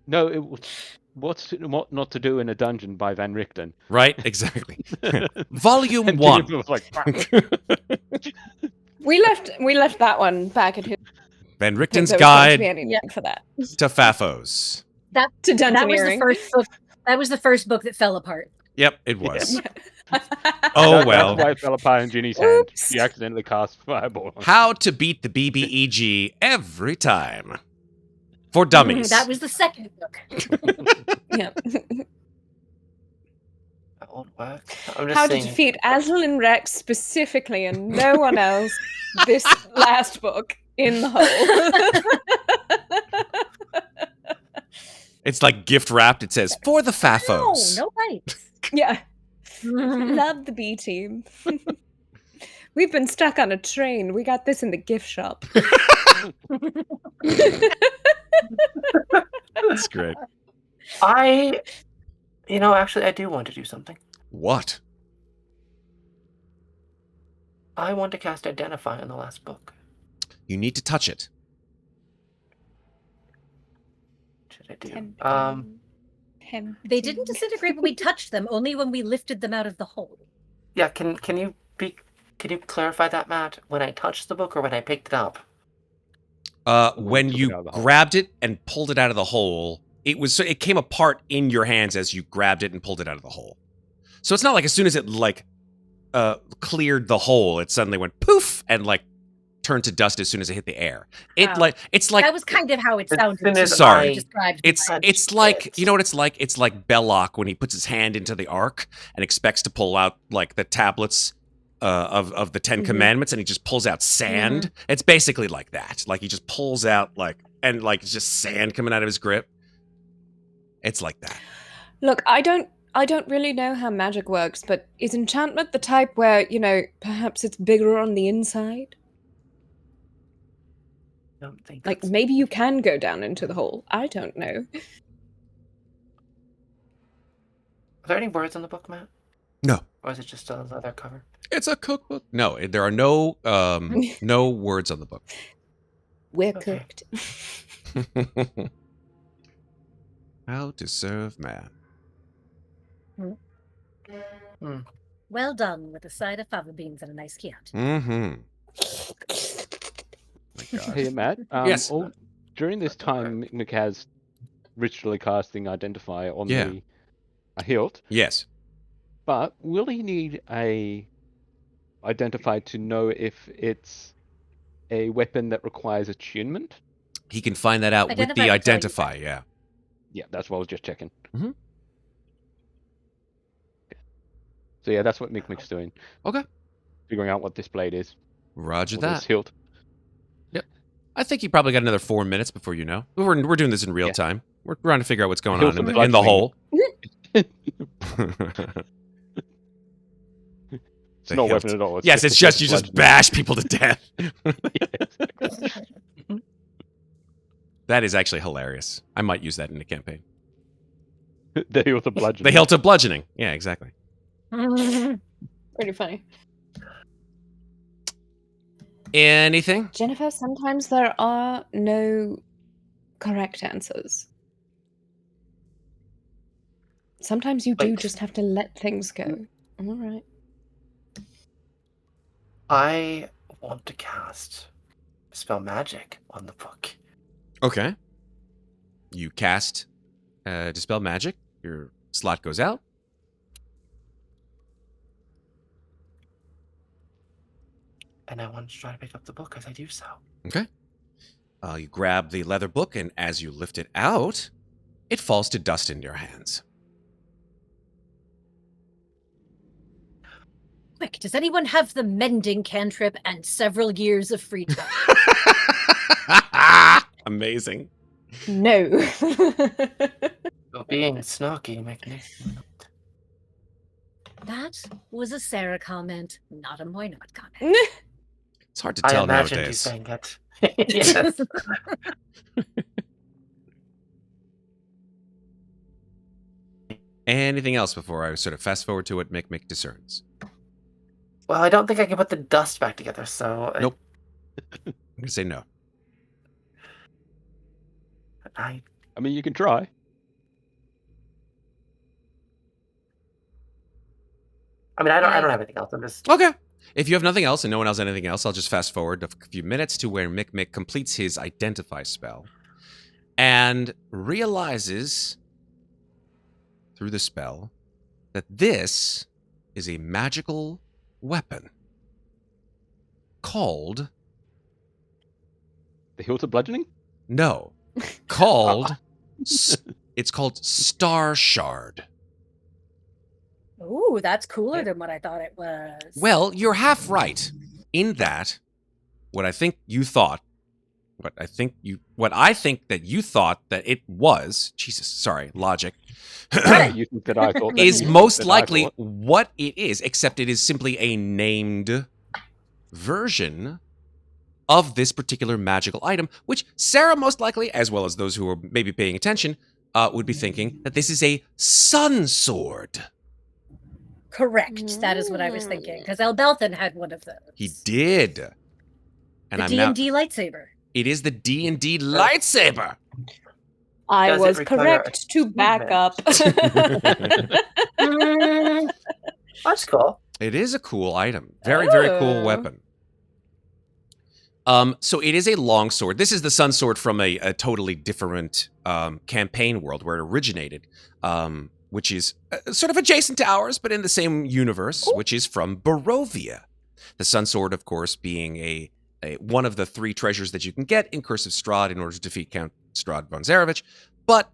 No, it was what not to do in a dungeon by Van Richten. Right? Exactly. Volume And 1. Ginnifer was like, We left that one back at his. Van There Richten's was going to be Guide any need for that. to Fafos. To That was the dungeoneering. first book. That was the first book that fell apart. Yep, it was. Oh Oh, well. That's why it fell apart in Ginny's hand. Oops. She accidentally cast Fireball. How to beat the BBEG every time. For dummies. That was the second book. Yeah. That won't work. I'm just How to saying. defeat Aslan and Rex specifically, and no one else. This last book in the hole. It's like gift wrapped. It says, for the Fafos. No bites. Yeah. Love the B team. We've been stuck on a train. We got this in the gift shop. That's great. Actually, I do want to do something. What? I want to cast Identify on the last book. You need to touch it. What should I do? They didn't disintegrate when we touched them, only when we lifted them out of the hole. Yeah, can you clarify that, Matt? When I touched the book or when I picked it up? When took it you out of the hole. grabbed it and pulled it out of the hole, it came apart in your hands as you grabbed it and pulled it out of the hole. So it's not like as soon as it cleared the hole, it suddenly went poof and turned to dust as soon as it hit the air. It's Wow. like That was kind of how it sounded. soon to as me Sorry. when you described it's it. it's like, you know what it's like? It's like Belloc when he puts his hand into the ark and expects to pull out the tablets of the 10 Commandments, and he just pulls out sand. It's basically like that. Like he just pulls out it's just sand coming out of his grip. It's like that. Look, I don't really know how magic works, but is enchantment the type where, perhaps it's bigger on the inside? I don't think Like, that's- maybe you can go down into the hole. I don't know. Are there any words on the book, Matt? No. Or is it just a leather cover? It's a cookbook. No, there are no no words on the book. We're Okay. cooked. How to serve man. Well done, with a side of fava beans and a nice Chianti. Mm-hmm. My God. Hey, Matt. Yes. During this time, Mikmick has ritually casting Identify on Yeah. the hilt, Yes. but will he need a Identify to know if it's a weapon that requires attunement? He can find that out with Identify the will tell you identify, yeah. Yeah, that's what I was just checking. Mhm. So yeah, that's what Mikmick's doing. Okay. Figuring out what this blade is. Roger Or that. this hilt. I think you probably got another 4 minutes before you know. We're doing this in real Yeah. time. We're trying to figure out what's going Hills on and in the bloodstain. hole. It's not a weapon at all. Yes, it's a just you just bludgeoning. bash people to death. That is actually hilarious. I might use that in a campaign. The hilt of bludgeoning. The hilt of bludgeoning. Yeah, exactly. Pretty funny. Anything? Ginnifer, sometimes there are no correct answers. Sometimes you do Wait. just have to let things go. All right. I want to cast spell magic on the book. Okay. You cast Dispel Magic. Your slot goes out. And I want to try to pick up the book as I do so. Okay. You grab the leather book, and as you lift it out, it falls to dust in your hands. Quick, does anyone have the mending cantrip and several years of free time? Amazing. No. You're being snarky, Mikmick. That was a Sarah comment, not a Moynard comment. It's hard to I tell imagined you nowadays. saying it. Yes. Anything else before I sort of fast forward to what Mikmick discerns? Well, I don't think I can put the dust back together, so... Nope. I'm going to say no. I mean, you can try. I don't have anything else. I'm just... Okay. If you have nothing else and no one else has anything else, I'll just fast forward a few minutes to where Mikmick completes his Identify spell and realizes through the spell that this is a magical weapon called... The hilt of bludgeoning? No. Called... It's called Star Shard. Ooh, that's cooler than what I thought it was. Well, you're half right in that what I think that you thought that it was, Jesus, sorry, logic, You think that I thought that is you most think that I likely thought. what it is, except it is simply a named version of this particular magical item, which Sarah most likely, as well as those who are maybe paying attention, would be thinking that this is a sun sword. Correct. That is what I was thinking. Because Elbelthan had one of those. He did. And The I'm now... D&D lightsaber. It is the D&D lightsaber. I Does it was require correct to back achievement? up. That's cool. It is a cool item. Very, very cool Oh. weapon. So it is a long sword. This is the sun sword from a totally different campaign world where it originated, which is sort of adjacent to ours, but in the same universe, which is from Barovia. The sun sword, of course, being a one of the 3 treasures that you can get in Curse of Strahd in order to defeat Count Strahd von Zarevich. But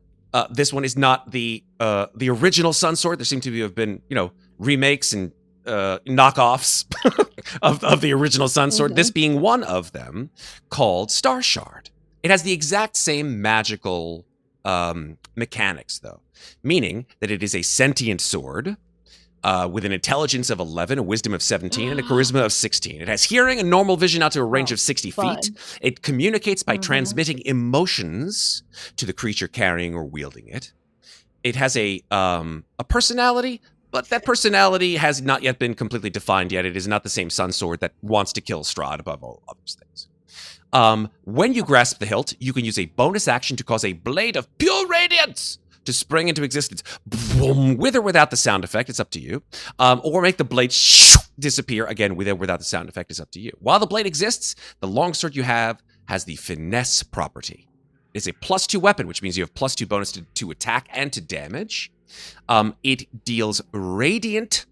this one is not the original sun sword. There seem to have been, remakes and knockoffs of the original sun sword. Mhm. This being one of them, called Star Shard. It has the exact same magical mechanics, though, meaning that it is a sentient sword with an intelligence of 11, a wisdom of 17, and a charisma of 16. It has hearing and normal vision out to a range of 60 fun. feet. It communicates by transmitting emotions to the creature carrying or wielding it. It has a personality, but that personality has not yet been completely defined yet. It is not the same sun sword that wants to kill Strahd above all other things. When you grasp the hilt, you can use a bonus action to cause a blade of pure radiance to spring into existence. Boom, with or without the sound effect, it's up to you. Or make the blade disappear, again, with or without the sound effect, it's up to you. While the blade exists, the longsword you have has the finesse property. It's a +2 weapon, which means you have +2 bonus to attack and to damage. It deals radiant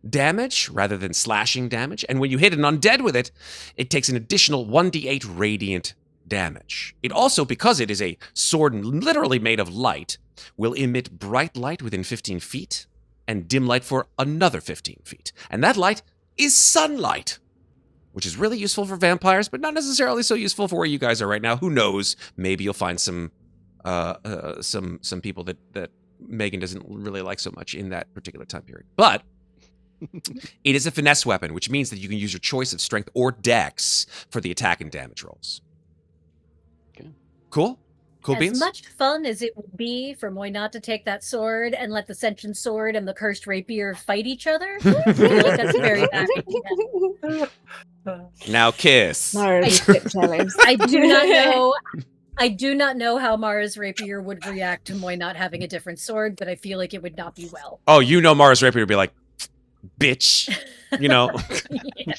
damage rather than slashing damage. And when you hit an undead with it, it takes an additional 1d8 radiant damage. It also, because it is a sword literally made of light, will emit bright light within 15 feet and dim light for another 15 feet. And that light is sunlight, which is really useful for vampires, but not necessarily so useful for where you guys are right now. Who knows? Maybe you'll find some people that Megan doesn't really like so much in that particular time period. But it is a finesse weapon, which means that you can use your choice of strength or dex for the attack and damage rolls. Okay. Cool? Cool as beans? much fun as it would be for Muadnhait to take that sword and let the sentient sword and the cursed rapier fight each other, I feel like that's a very bad idea. Now kiss. Mars bit jealous. I do not know. I do not know how Mara's rapier would react to Muadnhait having a different sword, but I feel like it would not be well. Oh, you know Mara's rapier would be like, bitch. You know? Yeah.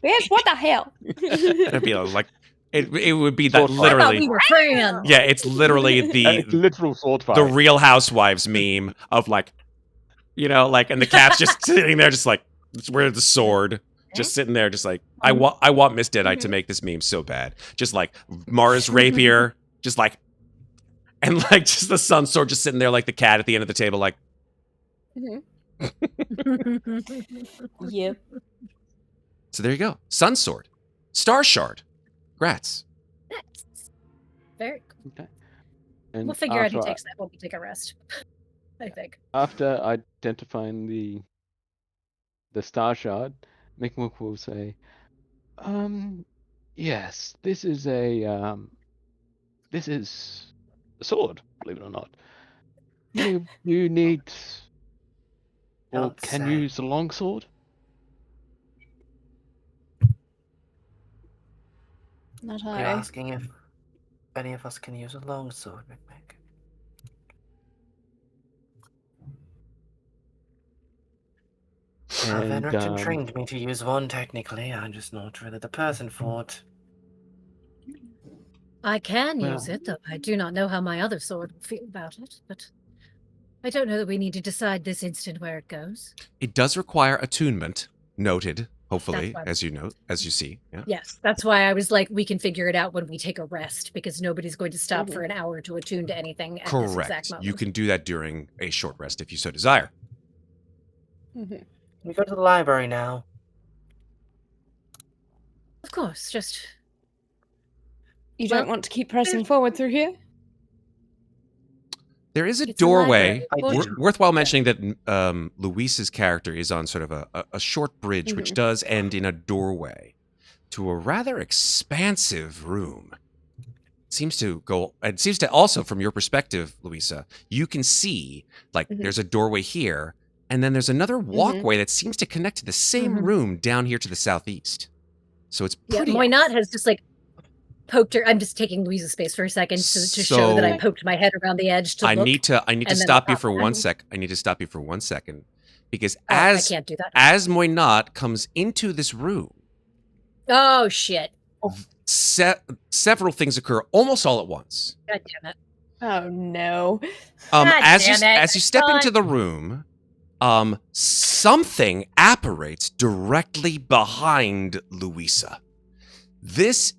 Bitch, what the hell? It'd be like, it would be that Sword fight. I thought literally. we were friends. Yeah, it's literally It's literal sword fight. the Real Housewives meme of like, you know, like, and the cat's just sitting there, just like, where's the sword? Just sitting there, just like, I want Miss Deadite to make this meme so bad. Just like Mara's rapier, just like, and like just the sun sword just sitting there like the cat at the end of the table, like. Yep. So there you go. Sun sword, star shard, grats. Very cool. Okay. And We'll figure out who after takes that when we take a rest. I think. After identifying the star shard, Mikmick will say, yes, this is a sword, believe it or not. You need or Don't can say. use a long sword? Not Are you I. asking if any of us can use a longsword, Mikmick? And Venrickton trained me to use one technically, I'm just not really the person for it. I can use Well- it, though I do not know how my other sword will feel about it, but I don't know that we need to decide this instant where it goes. It does require attunement, noted, hopefully, That's why- as you know, as you see. Yeah. Yes, that's why I was like, we can figure it out when we take a rest, because nobody's going to stop for an hour to attune to anything at this exact Correct. moment. You can do that during a short rest if you so desire. We go to the library now. Of course, just You don't Well, want to keep pressing forward through here? There is a It's a doorway. library. I do. Worthwhile mentioning that Louisa's character is on sort of a short bridge, which does end in a doorway to a rather expansive room. It seems to also, from your perspective, Louisa, you can see like there's a doorway here, and then there's another walkway that seems to connect to the same room down here to the southeast. So it's pretty. Muadnhait has just like poked her. I'm just taking Louisa's space for a second to show that I So- poked my head around the edge to I look. need to and then stop you pop for back. 1 sec. I need to stop you for 1 second because I can't do that. as Muadnhait comes into this room, Oh shit! several things occur almost all at once. God damn it! Oh no. God As you damn it. as you step Son. into the room, something apparates directly behind Louisa. This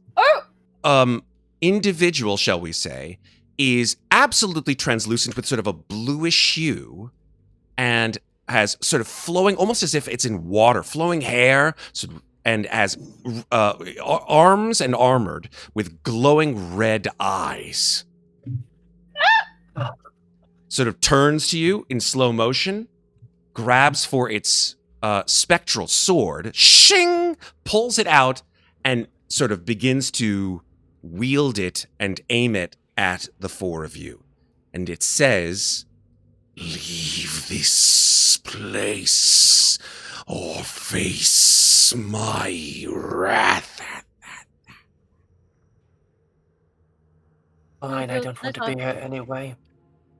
individual, shall we say, is absolutely translucent with sort of a bluish hue and has sort of flowing, almost as if it's in water, flowing hair, and has arms and armored with glowing red eyes. Sort of turns to you in slow motion, grabs for its spectral sword, shing, pulls it out, and sort of begins to wield it and aim it at the four of you. And it says, "Leave this place or face my wrath." Fine, I Well, don't want to let be here anyway.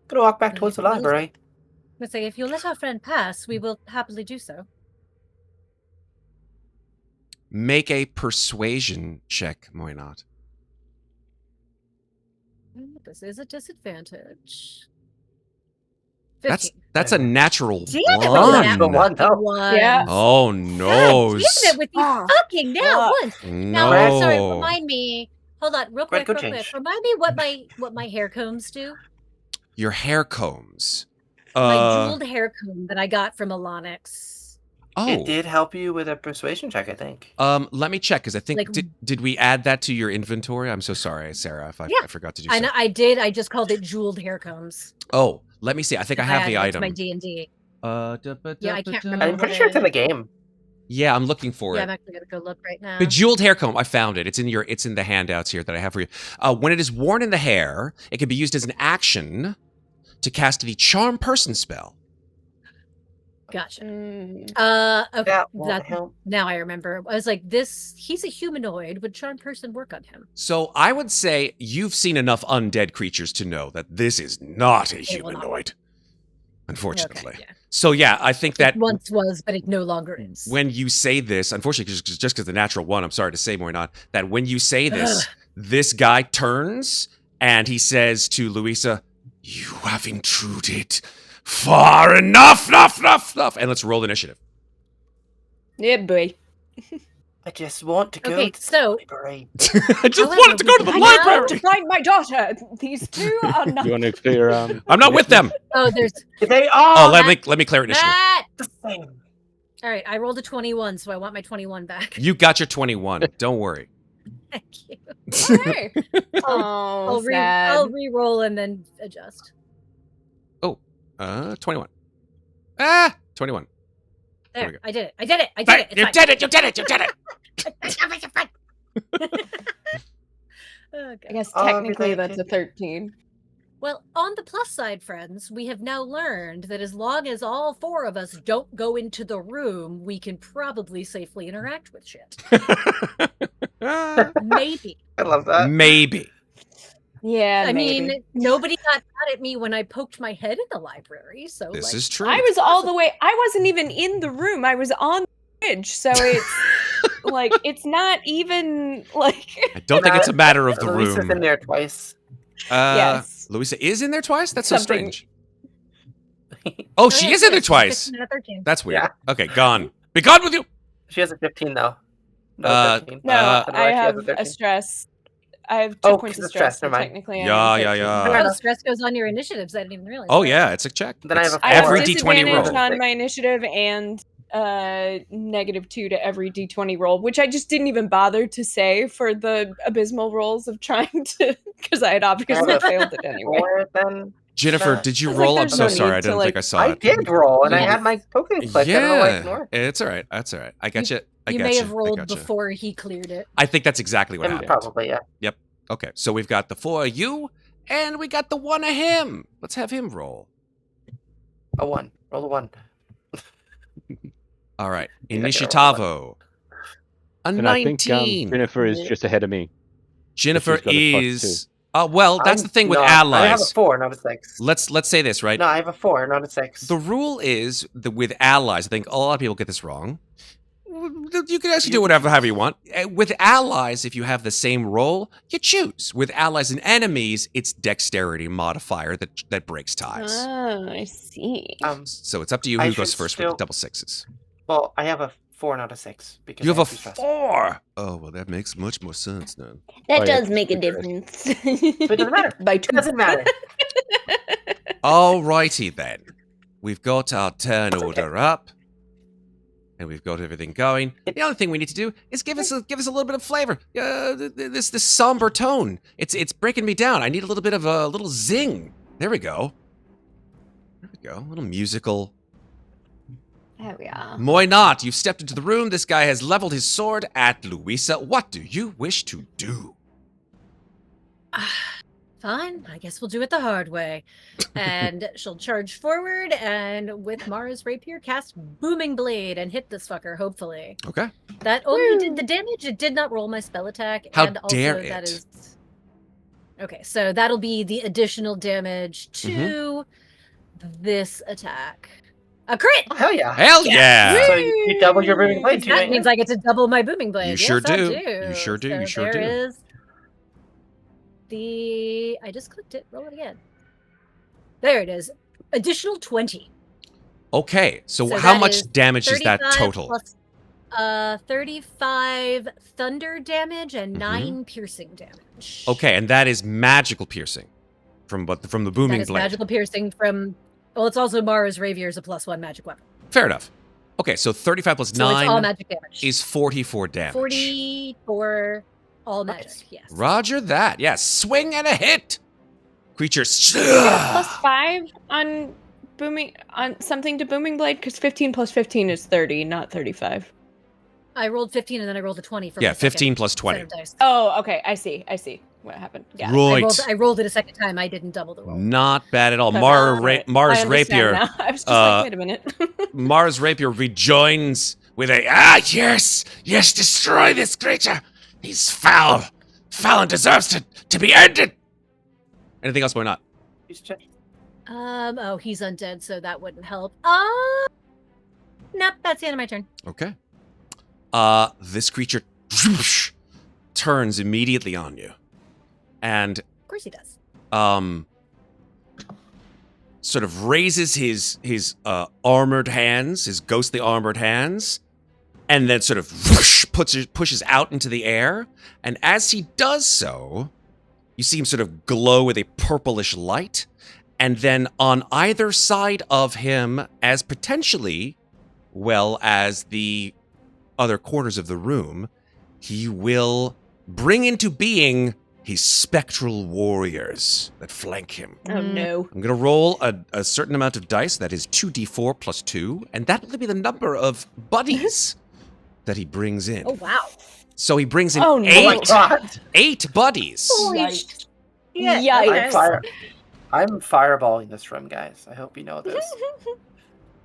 Gonna walk back towards the library. Let's say if you let our friend pass, we will happily do so. Make a persuasion check, Muadnhait. This is a disadvantage. That's 15. a natural Damn it, one. Natural one, though. One. Yeah. Oh no! God damn it with you Ah, fucking now once. No. Now, sorry, remind me. Hold on, real quick, Go real quick. change. Remind me what my hair combs do. Your hair combs. My jeweled hair comb that I got from Alonix. Oh. It did help you with a persuasion check, I think. Let me check because I think Like- did we add that to your inventory? I'm so sorry, Sarah, if I forgot to do so. I know I did. I just called it jeweled hair combs. Oh, let me see. I think I have the added it item. to my D&D. Yeah, I can't I'm remember. pretty sure it's in the game. Yeah, I'm looking for Yeah, it. I'm actually gonna go look right now. Bejeweled hair comb. I found it. It's in the handouts here that I have for you. When it is worn in the hair, it can be used as an action to cast the Charm Person spell. Gotcha. Mm. Okay. That won't help. Now I remember. I was like, he's a humanoid. Would Charm Person work on him? So I would say you've seen enough undead creatures to know that this is not a It will not. humanoid. Unfortunately. Okay, yeah. So yeah, I think that It once was, but it no longer is. when you say this, unfortunately, just because the natural one, I'm sorry to say, Moynat, that when you say this, this guy turns and he says to Louisa, "You have intruded far enough, enough. And let's roll initiative. Yeah, boy. I just want to go Okay, to so- the library. I just However, wanted to go to the I I library. want to find my daughter. These two are not. You want to clear? I'm not with them. Oh, there's They Oh, are let me clear initiative. Matt. the same. All right, I rolled a 21, so I want my 21 back. You got your 21. Don't worry. Thank you. Hey. Oh, sad. I'll re-roll and then adjust. 21. 21. There we There, go. I did it. I did it. I did it. It's You fine. did it. You did it. You did it. Okay. I guess Oh, technically related. that's a 13. Well, on the plus side, friends, we have now learned that as long as all four of us don't go into the room, we can probably safely interact with shit. Maybe. I love that. Maybe. Yeah, I maybe. mean, nobody got mad at me when I poked my head in the library, so This like, is true. I was all the way. I wasn't even in the room. I was on the bridge, so it's like it's not even like. I don't think it's a matter of the Louisa's in room. there twice. Yes. Louisa is in there twice? That's so Something. strange. Oh, she yeah, is in there she's twice. 15 and a 13. That's weird. Yeah. Okay, gone. Be gone with you. She has a 15 though. No, Uh, 13. No, Uh, don't know I why she has have a a 13. stress. I have 2 Oh, points 'cause of of stress, stress, so never mind. technically Yeah, I am yeah, 13. yeah. Fair Oh, enough. stress goes on your initiatives. I didn't even realize. Oh that. yeah, it's a check. Then I have It's a I have every four. D20 disadvantage roll. on my initiative and -2 to every D20 roll, which I just didn't even bother to say for the abysmal rolls of trying to, because I had obviously Yeah. failed it anyway. Four, then Jennifer, did you It's like roll? I'm there's so no sorry. I need to, don't think like- I saw I it. did roll, and I Yes. had my token clicked. I don't know why I Yeah, ignored. it's all right. That's all right. I got you. I You got may you. have rolled I got you. before he cleared it. I think that's exactly what happened. Probably, yeah. Okay, so we've got the 4 of you, and we got the 1 of him. Let's have him roll. A 1. Roll a 1. All right, You got your Initiatavo. A And I think 19. Ginnifer is just ahead of me. Jennifer she's got a +2. is. Well, that's the thing with I have a allies. 4, not a 6. Let's say this right. No, I have a 4, not a 6. The rule is that with allies, I think a lot of people get this wrong. You can actually do however you want. With allies, if you have the same roll, you choose. With allies and enemies, it's dexterity modifier that breaks ties. Oh, I see. So it's up to you I who goes should first with still- the double sixes. Well, I have a 4, not a 6. Because You have I a two stress. 4. Oh, well, that makes much more sense then. That Oh, yeah, does make a that's difference. But it doesn't matter. By It 2. doesn't matter. Alrighty then. We've got our turn That's order up. And we've got everything going. The other thing we need to do is give us a little bit of flavor. This somber tone. It's breaking me down. I need a little bit of a little zing. There we go. There we go. A little musical. There we are. Moynat, you've stepped into the room. This guy has leveled his sword at Louisa. What do you wish to do? Fine, I guess we'll do it the hard way. And she'll charge forward and with Mara's rapier cast Booming Blade and hit this fucker, hopefully. Okay. That only did the damage. It did not roll my spell attack. How and also dare that it. is okay, so that'll be the additional damage to this attack. A crit! Oh, hell yeah. Hell yeah! So you double your booming blade too, That don't means you? I get to double my booming blade. You Yes, sure I do. do. You sure do. So You sure there do. is I just clicked it. Roll it again. There it is. Additional 20. Okay, so So how that much is damage is that 35 total? plus, 35 thunder damage and Mhm. 9 piercing damage. Okay, and that is magical piercing from the That booming is blade. magical piercing from. Well, it's also Mara's rapier is a +1 magic weapon. Fair enough. Okay, so 35 plus So it's all 9 magic damage. is 44 damage. 44 all magic. Yes. Roger that. Yeah, swing and a hit. Creature. +5 on booming on something to booming blade because 15 plus 15 is 30, not 35. I rolled 15 and then I rolled a 20 for Yeah, my second 15 plus set 20. of dice. Oh, okay. I see what happened. Yeah. Right. I rolled it a second time. I didn't double the roll. Not bad at all. But, Mars I understand Rapier. now. I was just like, wait a minute. Mars Rapier rejoins with a yes, destroy this creature. He's foul and deserves to be ended. Anything else, not? He's check. Oh, he's undead, so that wouldn't help. Nope, that's the end of my turn. Okay. This creature turns immediately on you, and Of course he does. sort of raises his armored hands, his ghostly armored hands, and then sort of pushes out into the air. And as he does so, you see him sort of glow with a purplish light. And then on either side of him, as potentially well as the other corners of the room, he will bring into being his spectral warriors that flank him. Oh no. I'm going to roll a certain amount of dice. That is 2d4 plus 2. And that will be the number of buddies that he brings in. Oh, wow. So he brings in Oh, no. Oh my god! 8 buddies. Yikes. Yeah. Yikes. I'm fireballing this room, guys. I hope you know this.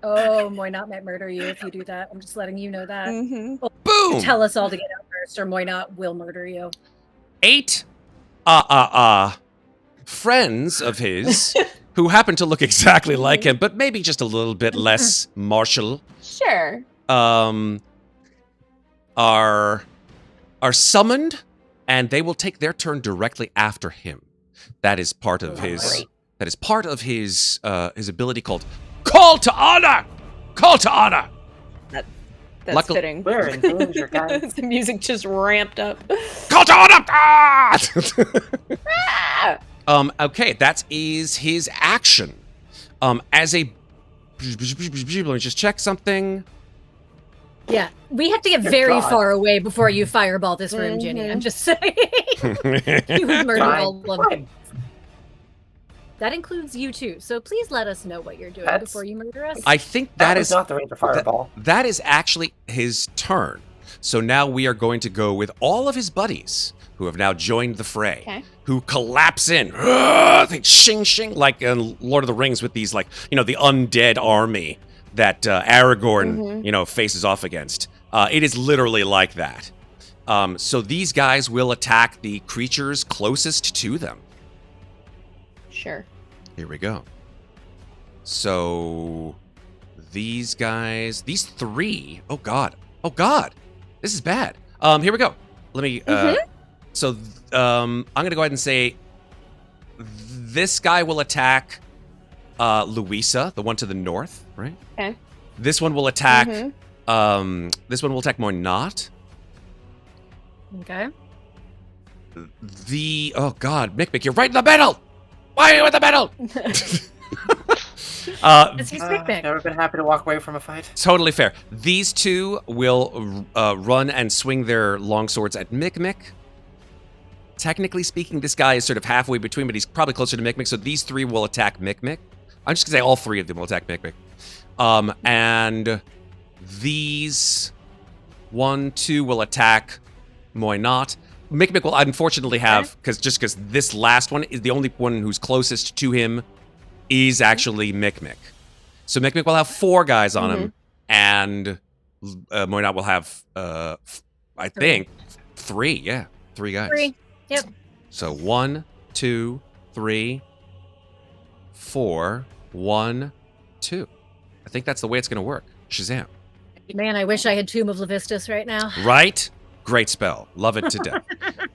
Oh, Moynot might murder you if you do that. I'm just letting you know that. Mhm. Boom! Tell us all to get out first, or Moynot will murder you. 8 friends of his who happen to look exactly like him, but maybe just a little bit less martial, Sure. are summoned, and they will take their turn directly after him. That is part of his. Great. That is part of his ability called Call to Honor. Call to Honor. That's Luckily- fitting. We're in danger, guys. The music just ramped up. Call to Honor. Ah! Ah! Okay, that is his action. As a. Let me just check something. Yeah, we have to get Dear very God. far away before you fireball this room, Ginny. I'm just saying. You would murder all of them. Fine. That includes you too. So please let us know what you're doing That's- before you murder us. I think That that is is not the range of fireball. that is actually his turn. So now we are going to go with all of his buddies who have now joined the fray, Okay. who collapse in, they shing shing, like in Lord of the Rings with these, like, you know, the undead army that Aragorn, faces off against. It is literally like that. So these guys will attack the creatures closest to them. Sure. Here we go. So these guys, these 3, oh god, this is bad. Here we go. Let me. So I'm gonna go ahead and say this guy will attack Louisa, the one to the north, right? Okay. This one will attack. This one will attack Muadnhait. Okay. Oh god, Mikmick, you're right in the middle. Why are you in the middle? It's his Mikmick. Never been happy to walk away from a fight. Totally fair. These 2 will run and swing their longswords at Mikmick. Technically speaking, this guy is sort of halfway between, but he's probably closer to Mikmick, so these 3 will attack Mikmick. I'm just going to say all 3 of them will attack Mikmick. And these 1, 2 will attack Muadnhait. Mikmick will unfortunately have, because this last one is the only one who's closest to him is actually Mikmick. So Mikmick will have 4 guys on him, and Muadnhait will have, I think, 3. Yeah, 3 guys. 3. Yep. So 1, 2, 3, 4, 1, 2. I think that's the way it's going to work. Shazam. Man, I wish I had Tomb of Levistus right now. Right? Great spell. Love it to death.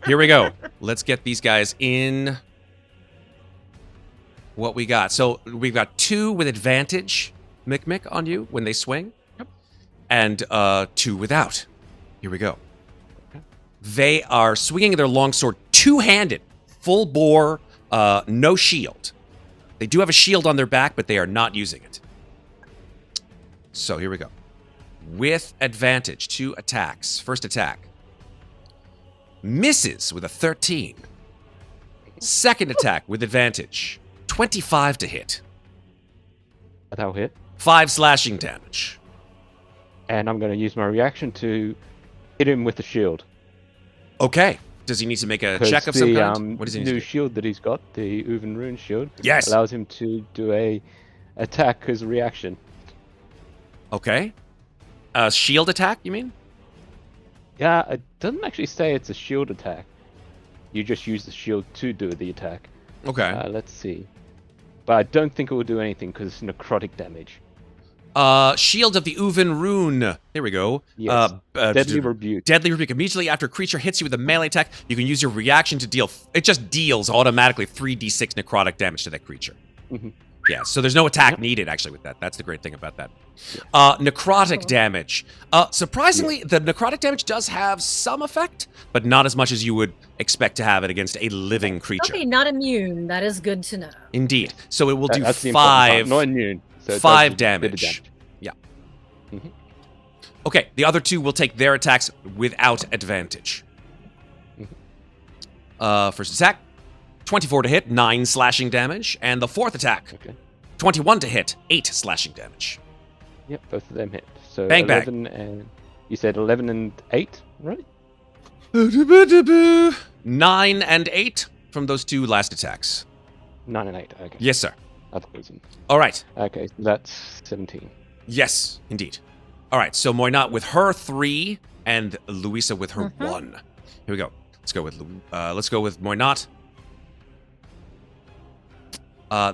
Here we go. Let's get these guys in. What we got. So we've got 2 with advantage, Mikmick, on you when they swing. Yep. And 2 without. Here we go. They are swinging their longsword 2-handed, full bore, no shield. They do have a shield on their back, but they are not using it. So here we go. With advantage, 2 attacks. First attack. Misses with a 13. Second attack with advantage. 25 to hit. That'll hit. 5 slashing damage. And I'm going to use my reaction to hit him with the shield. Okay. Does he need to make a 'Cause check of some the, kind? What does he need to new do? shield that he's got, the Uven Rune shield, Yes. allows him to do a attack as a reaction. Okay. Shield attack, you mean? Yeah, it doesn't actually say it's a shield attack. You just use the shield to do the attack. Okay. Let's see. But I don't think it will do anything because it's necrotic damage. Shield of the Uven Rune. There we go. Yes. Deadly Rebuke. Deadly Rebuke. Immediately after a creature hits you with a melee attack, you can use your reaction to deal... It just deals automatically 3d6 necrotic damage to that creature. Mm-hmm. Yeah, so there's no attack needed, actually, with that. That's the great thing about that. Necrotic damage. Surprisingly, the necrotic damage does have some effect, but not as much as you would expect to have it against a living creature. Okay, not immune. That is good to know. Indeed. So it will do That's the important part. 5... Not immune. So it 5 does a bit of damage. Yeah. Mhm. Okay, the other two will take their attacks without advantage. First attack, 24 to hit, 9 slashing damage. And the fourth attack, Okay. 21 to hit, 8 slashing damage. Yep, both of them hit. So Bang, bang. 11 and... You said 11 and 8, right? 9 and 8 from those two last attacks. 9 and 8, okay. Yes, sir. That's closing. All right. Okay, so that's 17. Yes, indeed. All right, so Moynat with her 3 and Louisa with her 1. Here we go. Let's go with Moynat.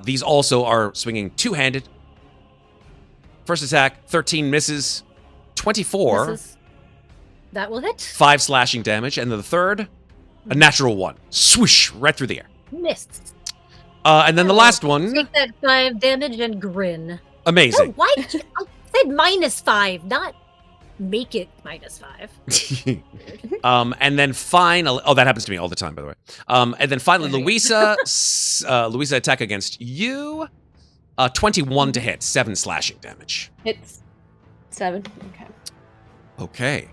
These also are swinging two-handed. First attack, 13 misses. 24. Misses. That will hit. 5 slashing damage. And then the third, a natural 1. Swoosh, right through the air. Missed. And then the last one, Take that 5 damage and grin. No, amazing. why? I said -5, not make it -5. And then final. Oh, that happens to me all the time, by the way. And then finally, Right. Louisa. Louisa attack against you. 21 to hit, 7 slashing damage. It's 7. Okay. Okay.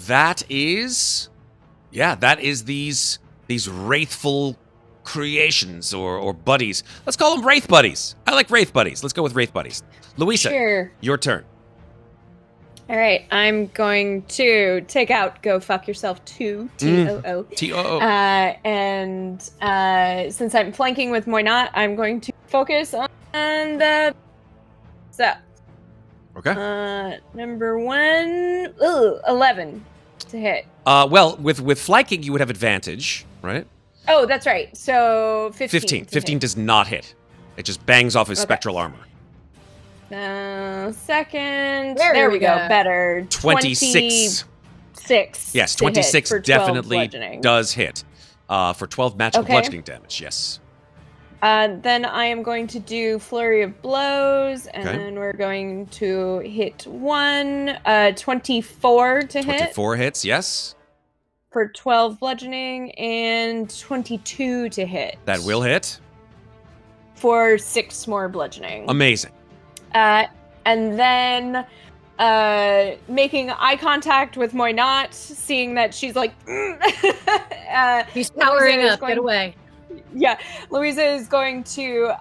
That is these wraithful creations or buddies. Let's call them Wraith Buddies. I like Wraith Buddies. Let's go with Wraith Buddies. Louisa, Sure. your turn. All right. I'm going to take out Go Fuck Yourself 2, T-O-O. T-O-O. And since I'm flanking with Moynat, I'm going to focus on the... So, Okay. number 1, 11 to hit. Well, with flanking, you would have advantage, right? Oh, that's right. So 15. 15. to 15 hit. does not hit. It just bangs off his Okay. spectral armor. Second. There There we we go. go. Better. 26. 26. Yes, to hit 26 for 12 definitely bludgeoning. does hit. For 12 magical Okay. bludgeoning damage, yes. Then I am going to do Flurry of Blows, and Okay. then we're going to hit 24 to hit 24 hits, yes. for 12 bludgeoning, and 22 to hit. That will hit. For 6 more bludgeoning. Amazing. And then making eye contact with Moynat, seeing that she's like... He's powering Louisa is up. going- Get away. Yeah, Louisa is going to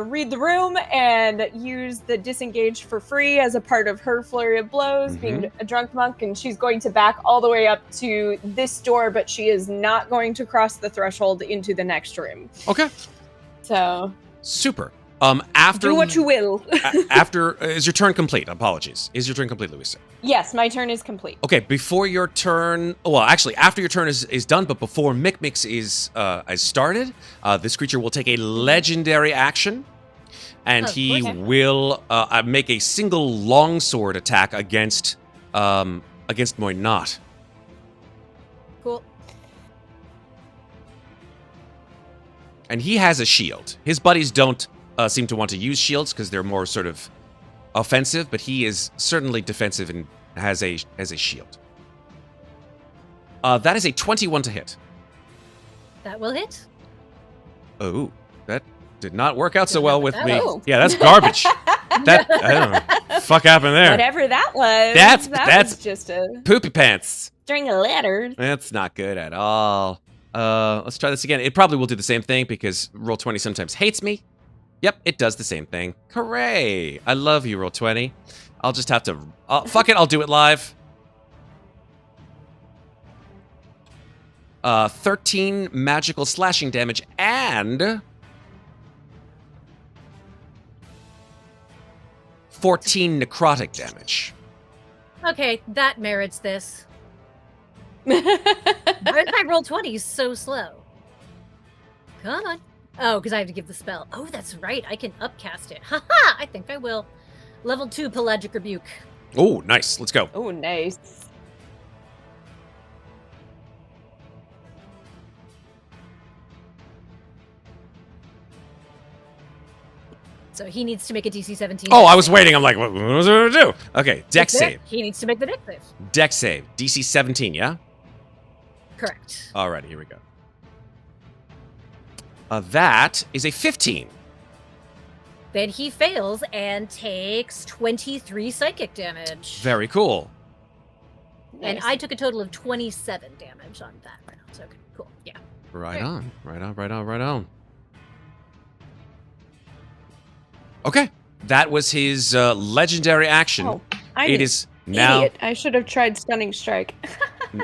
read the room and use the disengage for free as a part of her flurry of blows, being a drunk monk, and she's going to back all the way up to this door, but she is not going to cross the threshold into the next room. Okay. So Super. After do what you will. after is your turn complete? Apologies. Is your turn complete, Louisa? Yes, my turn is complete. Okay, before your turn, well, actually, after your turn is done, but before Mikmick is started, this creature will take a legendary action, and Of he course. will make a single longsword attack against Moynat. Cool. And he has a shield. His buddies don't seem to want to use shields because they're more sort of offensive, but he is certainly defensive and has a shield. That is a 21 to hit. That will hit. Oh, that did not work out so Don't well know with what me. that was. Yeah, that's garbage. That I don't know. Fuck happened there. Whatever that was. That's was just a poopy pants. string of letters. That's not good at all. Let's try this again. It probably will do the same thing because Roll20 sometimes hates me. Yep, it does the same thing. Hooray! I love you, Roll20. I'll just have to... fuck it, I'll do it live. 13 magical slashing damage and 14 necrotic damage. Okay, that merits this. Why did my roll 20 so slow? Come on. Oh, because I have to give the spell. Oh, that's right. I can upcast it. Haha! I think I will. Level 2 Pelagic Rebuke. Oh, nice. Let's go. Oh, nice. So he needs to make a DC 17. Oh, I was waiting. I'm like, what was I going to do? Okay, dex save. He needs to make the dex save. Dex save. DC 17, yeah? Correct. Alrighty, here we go. That is a 15. Then he fails and takes 23 psychic damage. Very cool. And Nice. I took a total of 27 damage on that round. So, okay, cool. Yeah. Right on. Right on, right on, right on. Okay. That was his legendary action. Oh, I It did- is now Idiot. I should have tried Stunning Strike.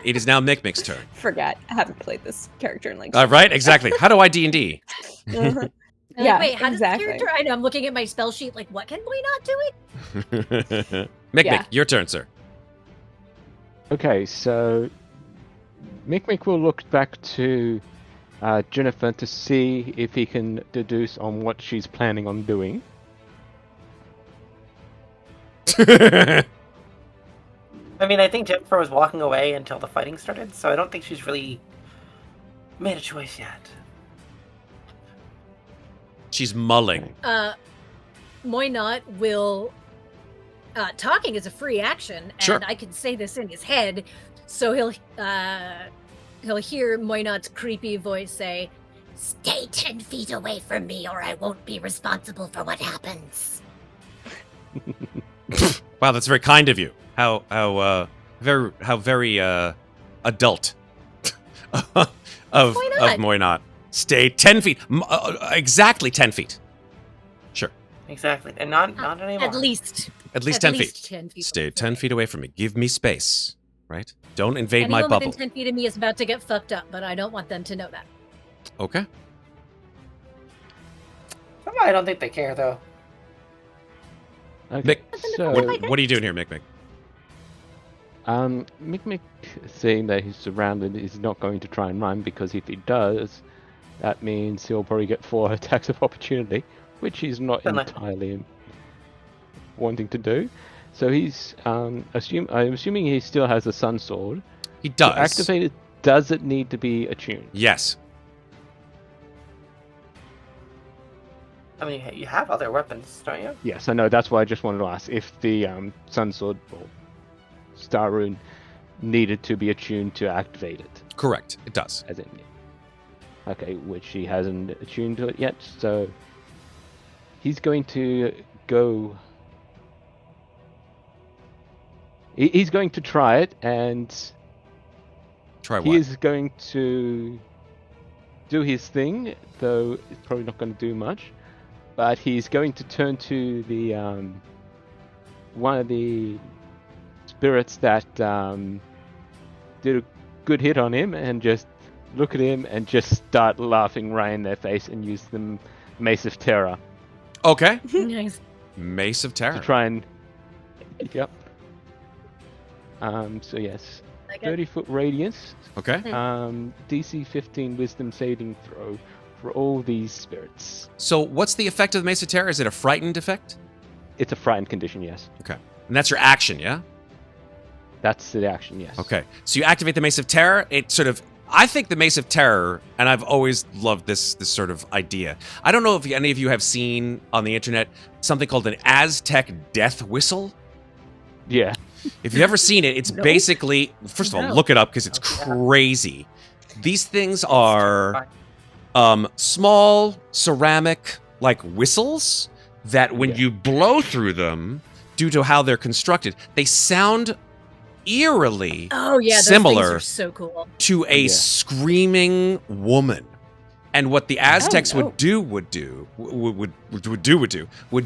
it is now Mikmick's turn. Forgot. I haven't played this character in like. Right? Exactly. How do I D&D? Uh-huh. I'm Yeah, like, wait, how exactly. does the character? I know, I'm looking at my spell sheet, like, what can we not do it? Mikmick, Yeah. your turn, sir. Okay, so Mikmick will look back to Ginnifer to see if he can deduce on what she's planning on doing. I mean, I think Ginnifer was walking away until the fighting started, so I don't think she's really made a choice yet. She's mulling. Moynot will. Talking is a free action, and Sure. I can say this in his head, so he'll hear Moynot's creepy voice say, "Stay 10 feet away from me, or I won't be responsible for what happens." Wow, that's very kind of you. How very adult of Moynot. Stay 10 feet. Exactly 10 feet. Sure. Exactly, and not anymore. At least. At least 10 feet. 10 feet. Stay 10 feet away from me. Give me space. Right? Don't invade my Anyone bubble. within 10 feet of me is about to get fucked up, but I don't want them to know that. Okay. I don't think they care, though. Okay, Mick, so what are you doing here, Mikmick? Mikmick, seeing that he's surrounded, is not going to try and run, because if he does, that means he'll probably get 4 attacks of opportunity, which he's not Certainly. entirely wanting to do. So he's I'm assuming he still has the Sun Sword. He does. To activate it, does it need to be attuned? Yes. I mean, you have other weapons, don't you? Yes, I know. That's why I just wanted to ask if the Sun Sword or Star Rune needed to be attuned to activate it. Correct. It does. As in, okay, which he hasn't attuned to it yet, so he's going to go. He's going to try it, and Try he what? is going to do his thing, though it's probably not going to do much. But he's going to turn to the one of the spirits that did a good hit on him, and just look at him and just start laughing right in their face and use the Mace of Terror Okay. Nice. Mace of Terror. to try and. Yep. So yes, Like a- 30-foot radius. Okay. DC 15 Wisdom saving throw for all these spirits. So what's the effect of the Mace of Terror? Is it a frightened effect? It's a frightened condition, yes. Okay. And that's your action, yeah? That's the action, yes. Okay. So you activate the Mace of Terror. It sort of, I think the Mace of Terror, and I've always loved this sort of idea. I don't know if any of you have seen on the internet something called an Aztec death whistle. Yeah. If you've ever seen it, it's No. basically, first of all, No. look it up because it's Oh, yeah. crazy. These things are small ceramic like whistles that when Yeah. you blow through them, due to how they're constructed, they sound eerily Oh yeah, those similar things are so cool. to a Yeah. screaming woman. And what the Aztecs no. would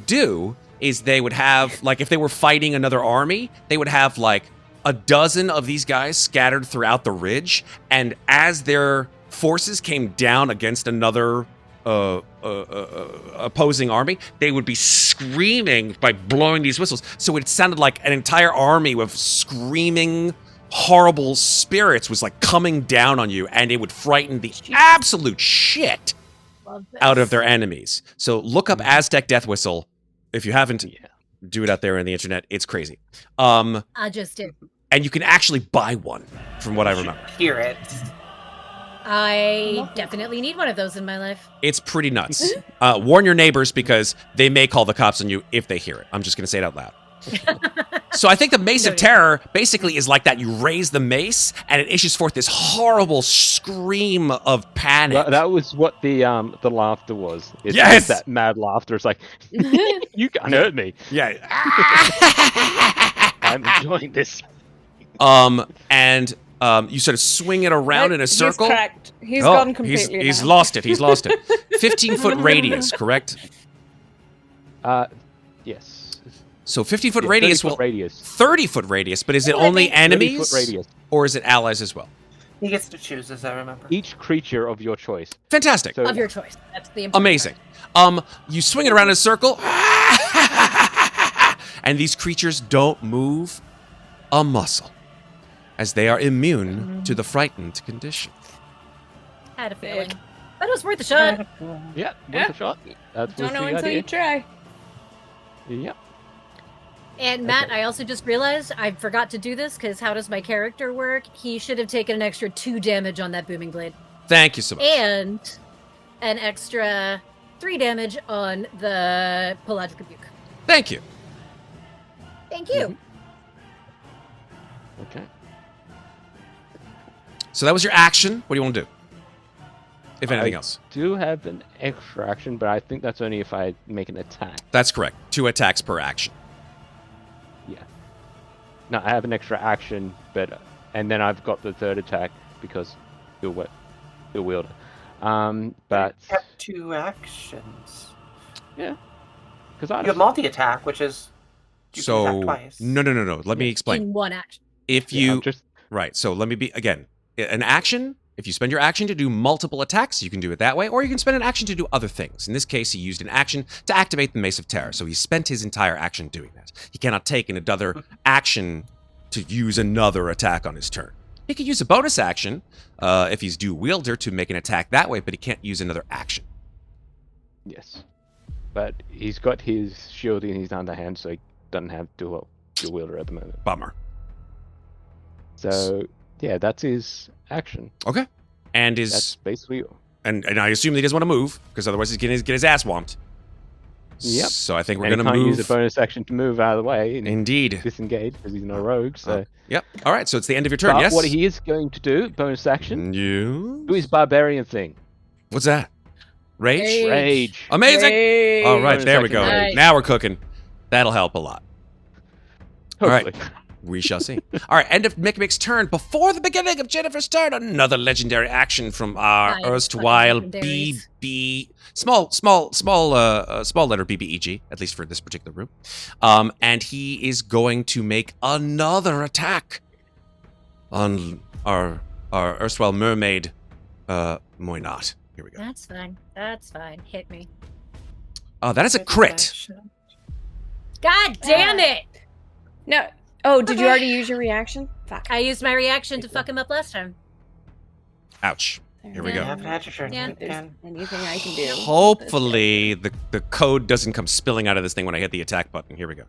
do is they would have, like, if they were fighting another army, they would have like a dozen of these guys scattered throughout the ridge, and as their forces came down against another opposing army, they would be screaming by blowing these whistles. So it sounded like an entire army with screaming, horrible spirits was like coming down on you, and it would frighten the absolute shit out of their enemies. So look up Aztec Death Whistle if you haven't. Do it out there on the internet. It's crazy. I just did. And you can actually buy one, from what I remember. Hear it. I definitely need one of those in my life. It's pretty nuts. Warn your neighbors because they may call the cops on you if they hear it. I'm just going to say it out loud. So I think the Mace of Terror basically is like that. You raise the mace and it issues forth this horrible scream of panic. That was what the laughter was. It's Yes! that mad laughter. It's like, you can't hurt me. Yeah. I'm enjoying this. And you sort of swing it around in a circle. He's cracked. He's gone completely. He's now. lost it. He's lost it. 15-foot radius, correct? Yes. So 15-foot Yeah, radius 30-foot will radius. 30-foot radius, but is it only 30-foot enemies radius. or is it allies as well? He gets to choose, as I remember. Each creature of your choice. Fantastic. So, Of your choice. That's the important Amazing. part. You swing it around in a circle, and these creatures don't move a muscle, as they are immune to the frightened condition. Had a feeling. But it was worth a shot. yeah, worth Yeah. a shot. That Don't was know the until idea. you try. Yep. And Matt, Okay. I also just realized I forgot to do this because how does my character work? He should have taken an extra 2 damage on that booming blade. Thank you so much. And an extra 3 damage on the Pelagic Rebuke. Thank you. Thank you. Okay. So that was your action. What do you want to do? If anything else. Do have an extra action, but I think that's only if I make an attack. That's correct. 2 attacks per action. Yeah. No, I have an extra action, but and then I've got the third attack because you're wielder. But You have 2 actions. yeah, because I You have multi-attack, which is... You can attack So twice. no. Let me explain. In one action. If yeah, you just right, so let me be again. An action. If you spend your action to do multiple attacks, you can do it that way, or you can spend an action to do other things. In this case, he used an action to activate the Mace of Terror, so he spent his entire action doing that. He cannot take another action to use another attack on his turn. He could use a bonus action if he's dual wielder to make an attack that way, but he can't use another action. yes, but he's got his shield in his underhand, so he doesn't have dual wielder at the moment. Bummer. So yeah, that's his action. Okay. And That's basically and I assume that he doesn't want to move, because otherwise he's going to get his ass whomped. Yep. So I think we're and he going to can't move. use a bonus action to move out of the way and Indeed. disengage because he's not a rogue. So Yep. All right, so it's the end of your turn, but yes? what he is going to do, bonus action, You? do his barbarian thing. What's that? Rage? Rage. Amazing. Yay. All right, Bonus there we action go. rage. Now we're cooking. That'll help a lot. All right. Hopefully. We shall see. All right, end of Mikmick's turn. Before the beginning of Ginnifer's turn, another legendary action from our Nice. erstwhile Fucking legendaries. BB, small letter BBEG, at least for this particular room. And he is going to make another attack on our erstwhile mermaid, Moynat. Here we go. That's fine. That's fine. Hit me. That is a crit. God damn it! No. Oh, did you already use your reaction? Fuck. I used my reaction to fuck him up last time. Ouch. Here we You go. haven't had your turn. Yeah. You If there's can. anything I can do. Hopefully the code doesn't come spilling out of this thing when I hit the attack button. Here we go.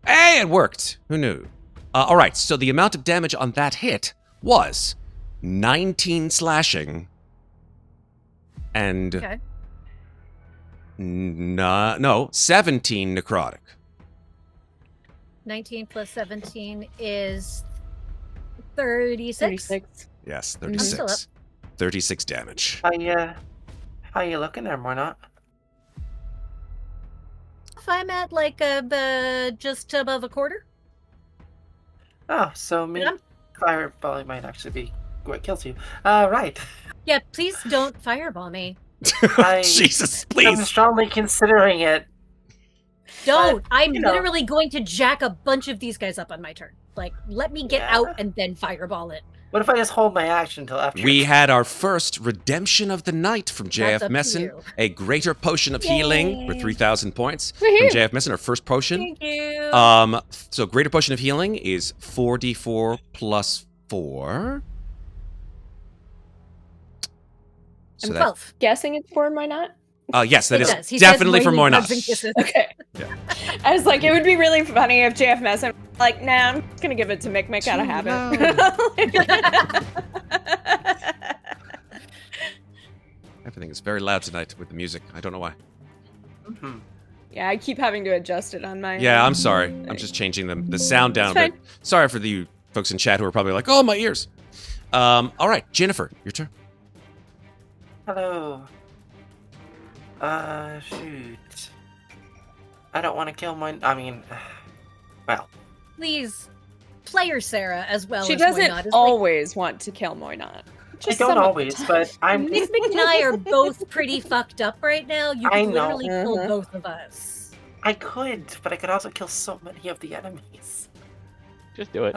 Hey, it worked. Who knew? All right, so the amount of damage on that hit was 19 slashing and Okay. no, 17 necrotic. 19 plus 17 is 36. 36. Yes, Mhm. I'm 36. still up. 36 damage. How you looking there, Mornot? If I'm at like just above a quarter. Oh, so me Yeah. fireball might actually be what kills you. Right. Yeah, please don't fireball me. Jesus, I'm please. strongly considering it. Don't. I'm you know. literally going to jack a bunch of these guys up on my turn. Like, let me get Yeah. out and then fireball it. What if I just hold my action until after? We had our first redemption of the night from That's JF up to Messin. you. A greater potion of healing for Yay. 3,000 points Woohoo. from JF Messin, our first potion. Thank you. So greater potion of healing is 4d4 plus 4. So I'm that, 12. Guessing it's for why not? yes, that It is does. He definitely says for raining Moynat. hugs and kisses. Okay. Yeah. I was like, it would be really funny if JF Messin like, nah, I'm just gonna give it to Mikmick out of habit. Everything is very loud tonight with the music. I don't know why. Mhm. Yeah, I keep having to adjust it on my Yeah, I'm sorry. I'm just changing the sound down a It's bit. Sorry for the folks in chat who are probably like, oh, my ears. All right, Ginnifer, your turn. Hello. Shoot. I don't want to kill my. I mean, well, Please, player Sarah as well She as doesn't Moynat is always want to kill Moynat. I don't always, but I'm. Like, Mikmick and I are both pretty fucked up right now. You I could know. literally kill Uh-huh. both of us. I could, but I could also kill so many of the enemies. Just do it.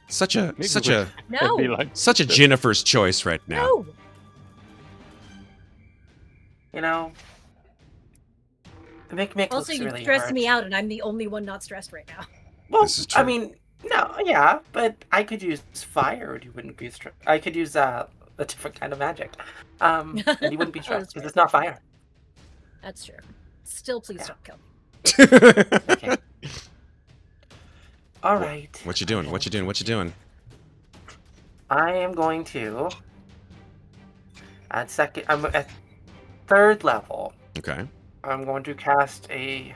Such a Maybe such we- a No, Be like, such a Ginnifer's choice right now. no. You know, the Mikmick Also, looks you really stressed hard. me out, and I'm the only one not stressed right now. Well, This is I true. mean, no, yeah, but I could use fire, and you wouldn't be stressed. I could use a different kind of magic, and you wouldn't be stressed because it's not fire. That's true. Still, please Yeah. don't kill me. Okay. All right. What you doing? What you doing? What you doing? I am going to I'm at third level. Okay. I'm going to cast a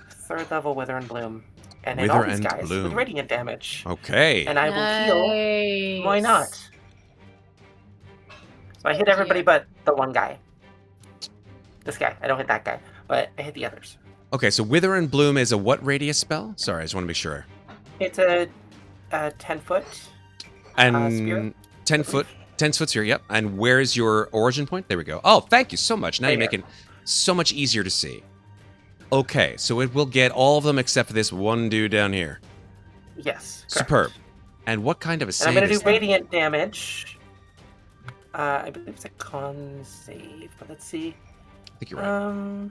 third level Wither and Bloom, and hit Wither all these and guys Bloom. with radiant damage, Okay. and I will heal. Why not? So I hit everybody but the one guy. This guy. I don't hit that guy, but I hit the others. Okay, so Wither and Bloom is a what radius spell? Sorry, I just want to make sure. It's a 10-foot. And Spear? 10 foot sphere, yep. And where is your origin point? There we go. Oh, thank you so much. Now Right you're here. making so much easier to see. Okay, so it will get all of them except for this one dude down here. Yes. correct. Superb. And what kind of a And save I'm going to is do that? radiant damage. I believe it's a con save, but let's see. I think you're right.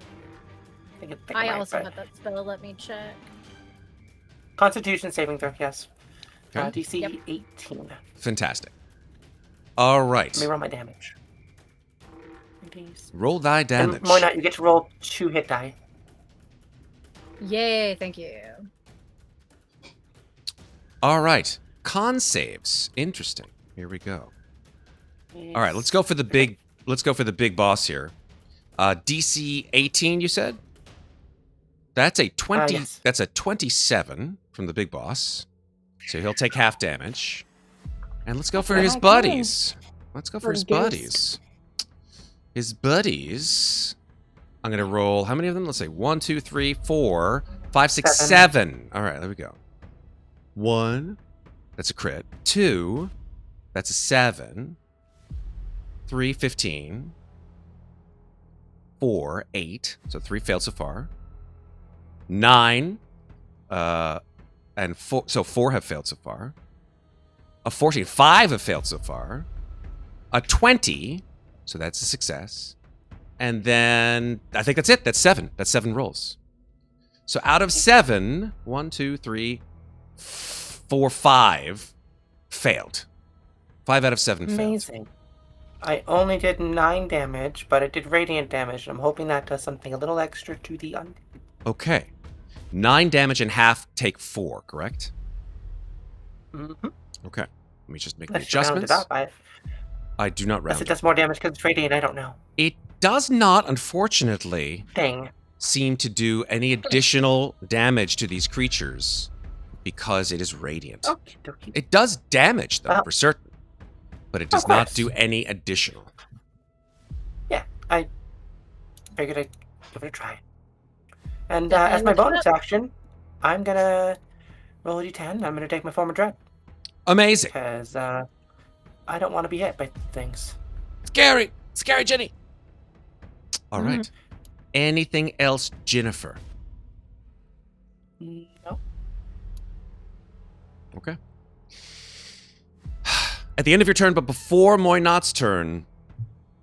think I I'm right, also but- have that spell. Let me check. Constitution saving throw, yes. Okay. DC Yep. 18. Fantastic. All right. Let me roll my damage. Roll thy damage. And Moynat, you get to roll 2 hit die. Yay! Thank you. All right. Con saves. Interesting. Here we go. All right, let's go for the big. Let's go for the big boss here. DC 18, you said. That's a 20. Yes. That's a 27 from the big boss. So he'll take half damage. And let's go for That's his not good. buddies. Let's go for For his Ghost. buddies. His buddies. I'm gonna roll. How many of them? Let's say 1, 2, 3, 4, 5, 6, 7. All right, there we go. 1. That's a crit. 2. That's a 7. 3, 15. 4, 8. So 3 failed so far. 9. And 4. So 4 have failed so far. A 14. 5 have failed so far. A 20. So that's a success. And then I think that's it. That's 7. That's 7 rolls. So out of 7, 1, 2, 3, 4, 5 failed. 5 out of 7 failed. Amazing. I only did 9 damage, but it did radiant damage. I'm hoping that does something a little extra to the undead. Okay. 9 damage and half take 4, correct? Mm-hmm. Okay. Let me just make the Let's round it adjustments. up. I do not Unless round it it. does more damage because it's radiant, I don't know. It does not, unfortunately, Dang. seem to do any additional damage to these creatures because it is radiant. Okie dokie. It does damage, though, Well, for certain. But it does of not course. do any additional. Yeah, I figured I'd give it a try. And Definitely as my look it bonus action, I'm gonna roll a d10. I'm gonna take my form of dread Amazing. because I don't want to be hit by things. Scary. Scary, Jenny. All Mm-hmm. right. Anything else, Ginnifer? No. Okay. At the end of your turn, but before Muadnhait's turn,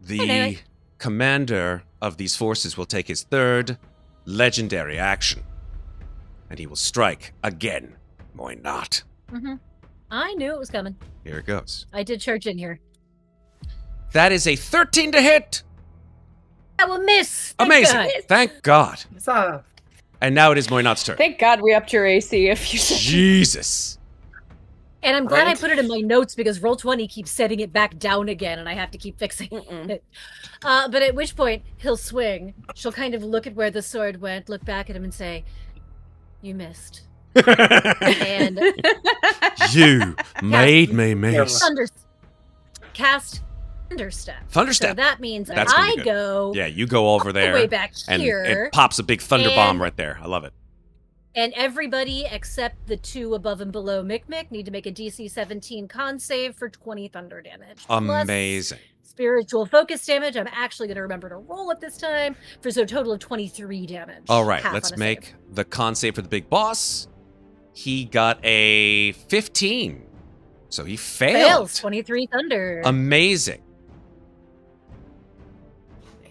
the commander of these forces will take his third legendary action. And he will strike again, Muadnhait. Mm-hmm. I knew it was coming. Here it goes. I did charge in here. That is a 13 to hit. That will miss. Thank Amazing. God. Thank God. Huzzah. And now it is Muadnhait's turn. Thank God we upped your AC a few seconds. Jesus. And I'm glad I Right. put it in my notes because Roll20 keeps setting it back down again, and I have to keep fixing it. But at which point he'll swing. She'll kind of look at where the sword went, look back at him, and say, "You missed." And You made me miss. cast Thunderstep. Thunderstep. So that means That's gonna be I good. go Yeah, you go over all there. the way back And here, it pops a big thunder bomb and- right there. I love it. and everybody except the two above and below Mikmick need to make a DC 17 con save for 20 thunder damage. Plus Amazing. spiritual focus damage. I'm actually going to remember to roll it this time for a total of 23 damage. All right, half let's on a make save. the con save for the big boss. He got a 15. So he failed. 23 thunder. Amazing.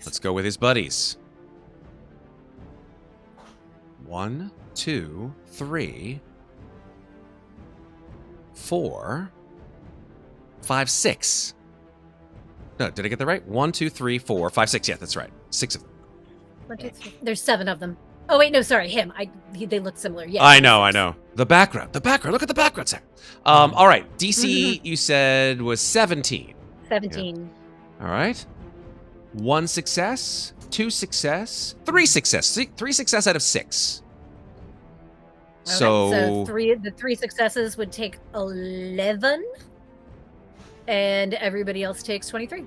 Let's go with his buddies. 1, 2, 3, 4, 5, 6. No, did I get that right? 1, 2, 3, 4, 5, 6. Yeah, that's right. 6 of them. 1, 2, 3. There's 7 of them. Oh wait, no, sorry, him. They look similar. Yeah. I know. The background. Look at the backgrounds there. All right. DC, you said was 17. 17. All right. 1 success, 2 success, 3 success. 3 success out of 6. Okay, So, the 3 successes would take 11, and everybody else takes 23.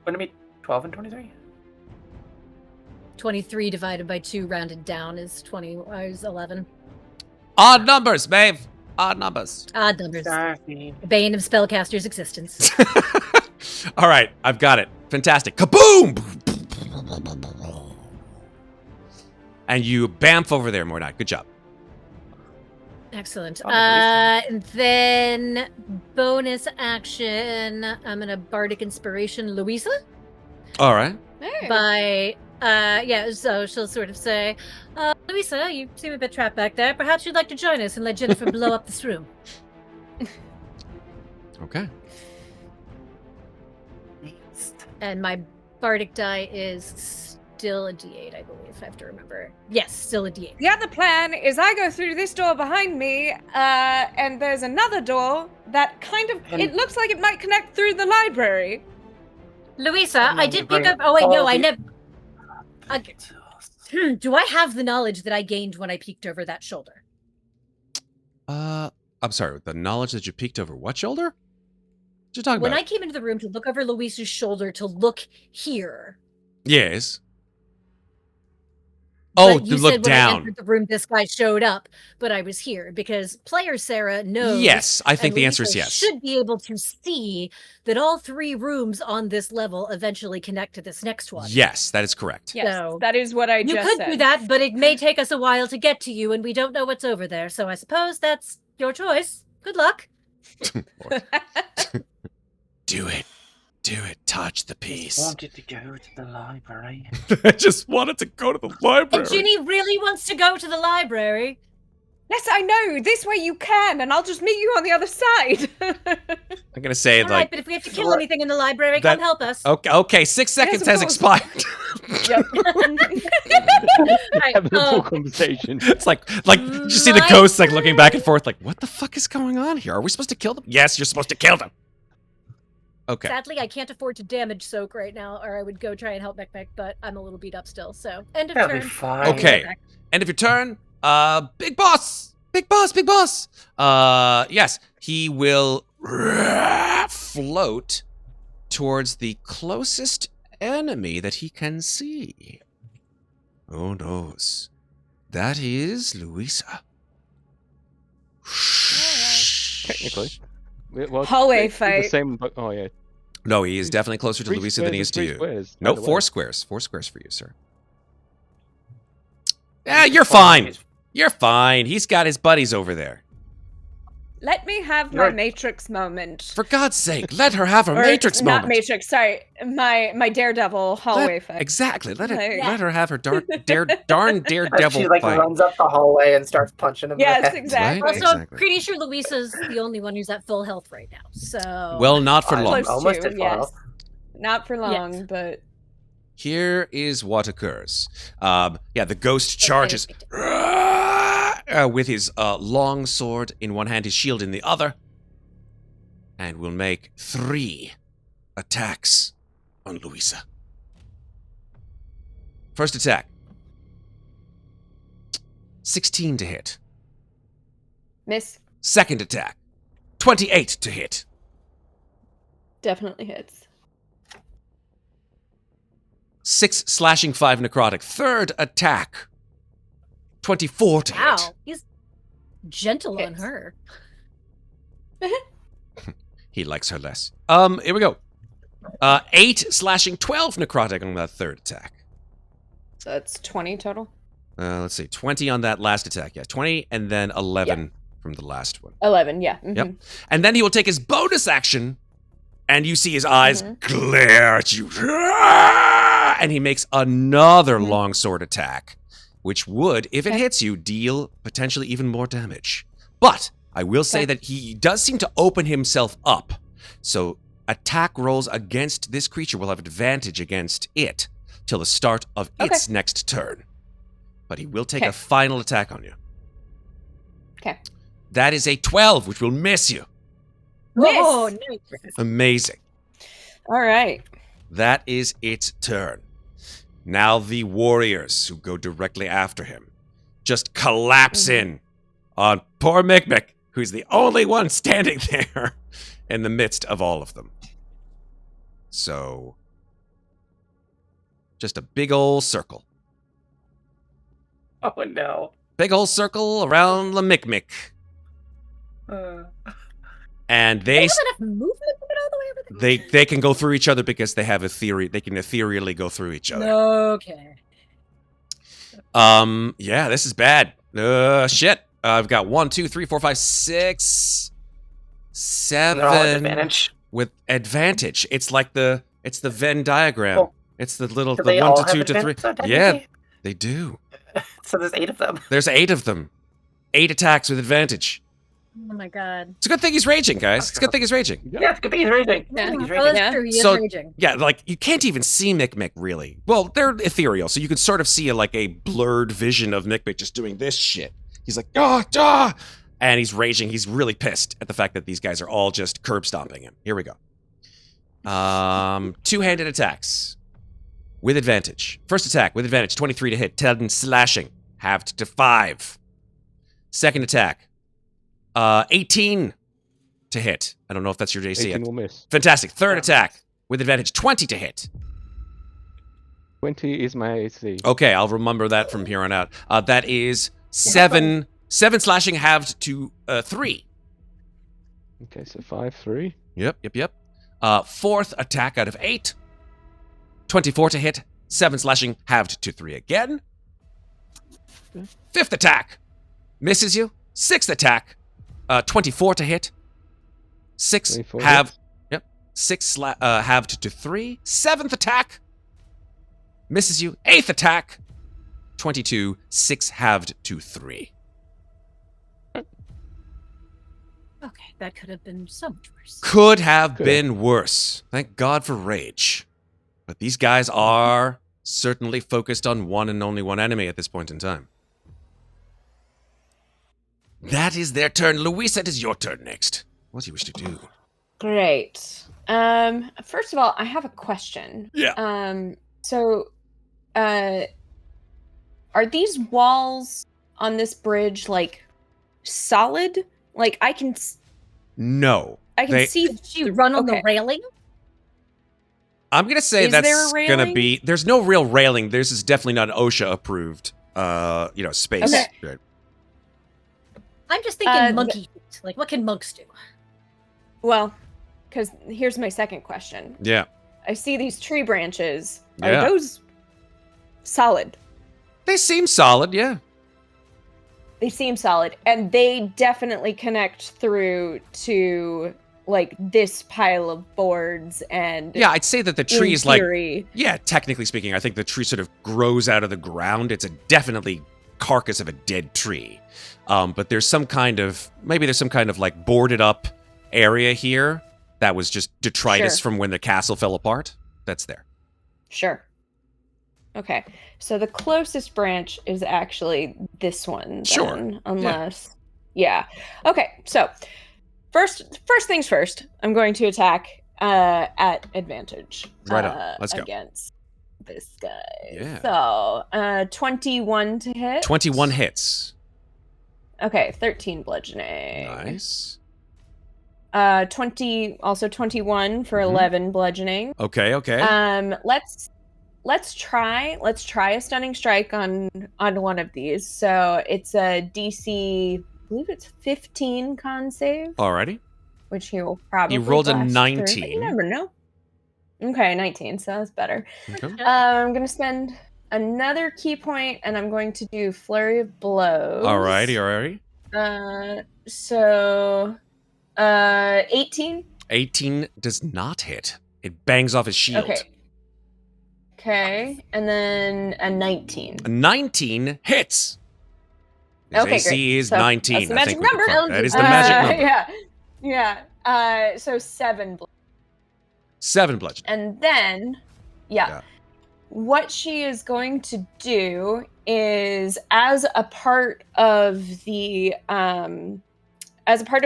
Wouldn't it be 12 and 23? 23 divided by 2 rounded down is 11. odd numbers, Maeve. Odd numbers. Odd numbers. Sorry. Bane of spellcaster's existence. All right, I've got it. Fantastic. Kaboom! And you bamf over there, Muadnhait. Good job. Excellent. Oh, nice. And then bonus action, I'm gonna bardic inspiration Louisa All right. by so she'll sort of say, Louisa, you seem a bit trapped back there. Perhaps you'd like to join us and let Ginnifer blow up this room. Okay. And my bardic die is still a D8, I believe. I have to remember. Yes, still a D8. The other plan is I go through this door behind me, and there's another door that kind of, it looks like it might connect through the library. Louisa, And I then did you bring pick up. Oh wait, no, all I the- never. Do I have the knowledge that I gained when I peeked over that shoulder? I'm sorry, the knowledge that you peeked over what shoulder? What you talking When about? I came into the room to look over Louisa's shoulder to look here. Yes. Oh, but you to look said when I down. entered the room, this guy showed up, but I was here because player Sarah knows. Yes, I think and the answer is Louisa yes. Should be able to see that all 3 rooms on this level eventually connect to this next one. Yes, that is correct. Yes, So, that is what I You just could said. do that, but it may take us a while to get to you, and we don't know what's over there. So I suppose that's your choice. Good luck. Do it. Do it. Touch the I piece. wanted to go to the library. I just wanted to go to the library. And Ginny really wants to go to the library. Yes, I know. This way you can, and I'll just meet you on the other side. I'm gonna say All right, like, but if we have to kill anything in the library, that- come help us. okay, 6 seconds of has course. expired. Yep. Right, Having a full conversation. It's like you see the My ghosts like looking back and forth, like, what the fuck is going on here? Are we supposed to kill them? Yes, you're supposed to kill them. Okay. Sadly, I can't afford to damage soak right now, or I would go try and help Mikmick, but I'm a little beat up still. So end of That'll be turn. fine. Okay. End of your turn. Big boss. Big boss. Yes, he will float towards the closest enemy that he can see. Oh noes. That is Louisa. Technically. Well, Hallway it's the fight. Same, oh yeah. No, he is definitely closer to 3 Louisa than he squares is and to 3 you. squares, No, by the 4 way. squares. 4 squares for you, sir. Yeah, you're fine. You're fine. He's got his buddies over there. Let me have my You're- Matrix moment. For God's sake, let her have her Or Matrix not moment. Matrix, sorry. My Daredevil hallway fight. Exactly. Let Like- her have her darn As daredevil she like fight. runs up the hallway and starts punching him in the Yes, head. exactly. Right? Also, Exactly. I'm pretty sure Louisa's the only one who's at full health right now. So Well, not for I'm long. Close almost to, at full yes. health. Not for long, Yes. but Here is what occurs. The ghost charges with his long sword in one hand, his shield in the other, and will make 3 attacks on Louisa. First attack. 16 to hit. miss Second attack. 28 to hit. definitely hits. 6 slashing, 5 necrotic. Third attack. 24 to wow, hit. he's gentle on Hits. her. He likes her less. Here we go. 8 slashing, 12 necrotic on that third attack. So that's 20 total. Let's see, 20 on that last attack. Yeah, 20 and then 11 from the last one. 11, yeah. Mhm. Yep. And then he will take his bonus action, and you see his eyes Mhm. glare at you. And he makes another longsword attack, which would, if it Okay. hits you, deal potentially even more damage. But I will say Okay. that he does seem to open himself up. So attack rolls against this creature will have advantage against it till the start of its next turn. But he will take a Okay. final attack on you. Okay. That is a 12, which will miss you. Oh, Miss. nice. Amazing. All right. That is its turn. Now the warriors who go directly after him just collapse in on poor Mikmick, who's the only one standing there in the midst of all of them. So, just a big old circle. Oh no. Big old circle around the Mikmick. And They they have enough movement to get all the way over there. they can go through each other because they have a theory. They can ethereally go through each other. Okay. Yeah, this is bad. Shit. I've got 1, 2, 3, 4, 5, 6, And they're all at 7 advantage. with advantage. It's like the Venn diagram. Oh. It's the little Do the they 1 all to have 2 to 3. advantage, though, Yeah, technically? they do. So there's 8 of them. There's 8 of them. 8 attacks with advantage. Oh my god. It's a good thing he's raging, guys. It's a good thing he's raging. Yeah, it's good thing he's raging. Yeah. He's Oh, raging. that's Yeah. true. He is So- raging. Yeah, like you can't even see Mikmick really. Well, they're ethereal, so you can sort of see like a blurred vision of Mikmick just doing this shit. He's like, ah, and he's raging. He's really pissed at the fact that these guys are all just curb stomping him. Here we go. 2-handed attacks with advantage. First attack with advantage, 23 to hit, 10 slashing, halved to 5. Second attack, 18 to hit. I don't know if that's your JC 18 yet. will miss. Fantastic. Third attack with advantage, 20 to hit. 20 is my AC. Okay, I'll remember that from here on out. That is 7 slashing halved to 3. Okay, so 5, 3. Yep. Fourth attack out of 8. 24 to hit. 7 slashing halved to 3 again. Fifth attack misses you. Sixth attack, 24 to hit. 6 24 halved. hits. Yep. 6 halved to 3. Seventh attack misses you. Eighth attack, 22. 6 halved to 3. Okay, that could have been so much worse. Could have Could. been worse. Thank God for rage. But these guys are certainly focused on one and only one enemy at this point in time. That is their turn. Louisa, it is your turn next. What do you wish to do? Great. First of all, I have a question. Yeah. So, are these walls on this bridge like solid? Like I can No. They- see. Did you run on the Okay. railing? I'm going to say Is there that's a going to railing? be... There's no real railing. This is definitely not an OSHA-approved, space. Okay. Right. I'm just thinking Uh, monkey feet. Like, what can monks do? Well, because here's my second question. Yeah. I see these tree branches. Yeah. Are those solid? They seem solid, yeah. They seem solid, and they definitely connect through to like this pile of boards and Yeah, I'd say that the tree in is like, theory, yeah, technically speaking, I think the tree sort of grows out of the ground. It's a definitely carcass of a dead tree. But there's some kind of, maybe there's some kind of like boarded up area here that was just detritus Sure. from when the castle fell apart. That's there. Sure. Okay, so the closest branch is actually this one. Then, Sure. unless, yeah. Okay, so first things first. I'm going to attack at advantage. Right on. Let's go. Against this guy. Yeah. So 21 to hit. 21 hits. Okay, 13 bludgeoning. Nice. 21 for 11 bludgeoning. Okay, okay. Let's try a stunning strike on one of these. So it's a DC, I believe it's 15 con save, Alrighty. which he will probably You rolled a blast through, 19. but you never know. Okay, 19, so that's better. Okay. I'm gonna spend another key point, and I'm going to do flurry of blows. Alrighty. So 18. 18 does not hit. It bangs off his shield. Okay, and then a 19. A 19 hits. His Okay, AC great. is So 19. that's the I magic think we can number. confirm. That is the magic number. Yeah. So 7. 7 bludgeoning. And then, Yeah. what she is going to do is, as a part of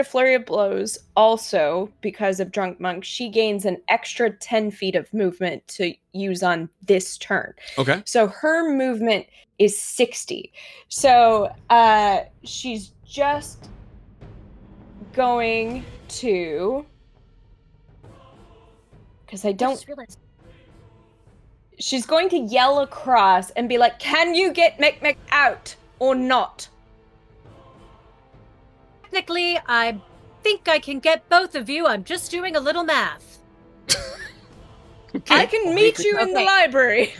Flurry of Blows, also because of Drunk Monk, she gains an extra 10 feet of movement to use on this turn. Okay. So her movement is 60. So she's just going to, because I don't, just realized. she's going to yell across and be like, "Can you get Mikmick out or not?" Technically, I think I can get both of you. I'm just doing a little math. I can meet you in the Okay. library.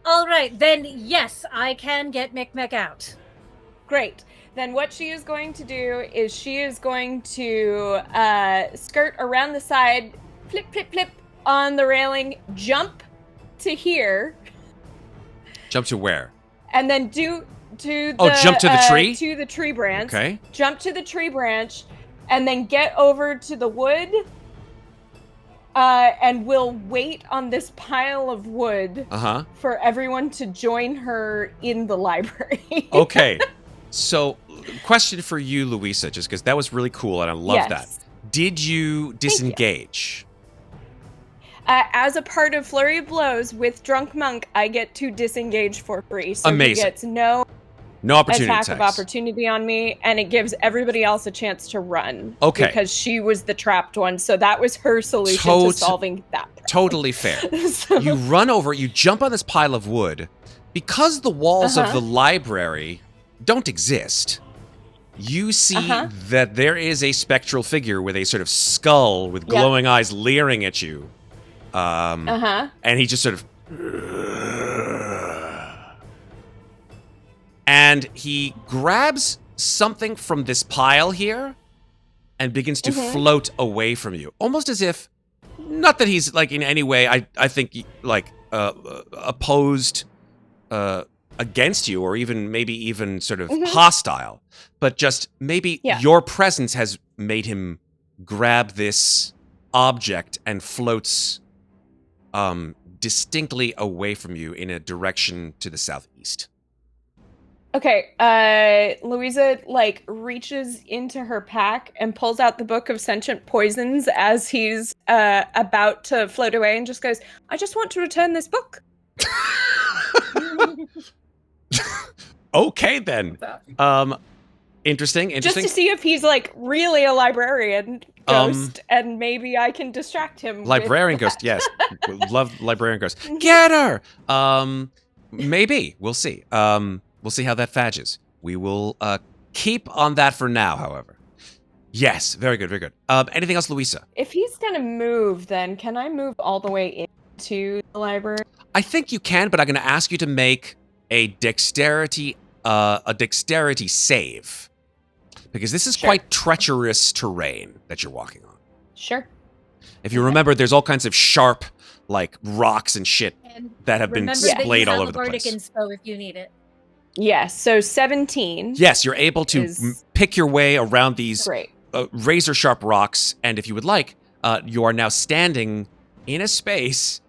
All right, then yes, I can get Mikmick out. Great. Then what she is going to do is she is going to skirt around the side, flip, flip, flip on the railing, jump to here, Jump to where? and then jump to the tree? to the tree branch. Okay. Jump to the tree branch, and then get over to the wood. And we'll wait on this pile of wood Uh-huh. for everyone to join her in the library. Okay. So, question for you, Louisa, just because that was really cool and I love Yes. that. Did you disengage? As a part of Flurry of Blows with Drunk Monk, I get to disengage for free. So Amazing. he gets no No opportunity attack of attacks. opportunity on me, and it gives everybody else a chance to run. Okay. Because she was the trapped one, so that was her solution to solving that problem. Totally fair. So- You run over, you jump on this pile of wood. Because the walls of the library don't exist, you see that there is a spectral figure with a sort of skull with glowing eyes leering at you. And he just sort of... And he grabs something from this pile here and begins to float away from you. Almost as if... Not that he's, like, in any way, I think, like, opposed against you, or even, maybe even sort of hostile. But just maybe your presence has made him grab this object and floats distinctly away from you in a direction to the southeast. Okay, Louisa, like, reaches into her pack and pulls out the book of sentient poisons as he's about to float away and just goes, "I just want to return this book." Okay, then. Interesting. Just to see if he's, like, really a librarian ghost, and maybe I can distract him. Librarian with ghost, yes. Love librarian ghost. Get her! Maybe. We'll see. We'll see how that fadges. We will keep on that for now, however. Yes, very good, very good. Anything else, Louisa? If he's gonna move, then can I move all the way into the library? I think you can, but I'm going to ask you to make a dexterity save, because this is Sure. quite treacherous terrain that you're walking on. Sure. If you remember, there's all kinds of sharp, like rocks and shit And that have been remember splayed that you all have over a the bardic place. inspo if you need it. Yes. So 17. Yes, you're able to Is- pick your way around these Great. razor sharp rocks, and if you would like, you are now standing in a space,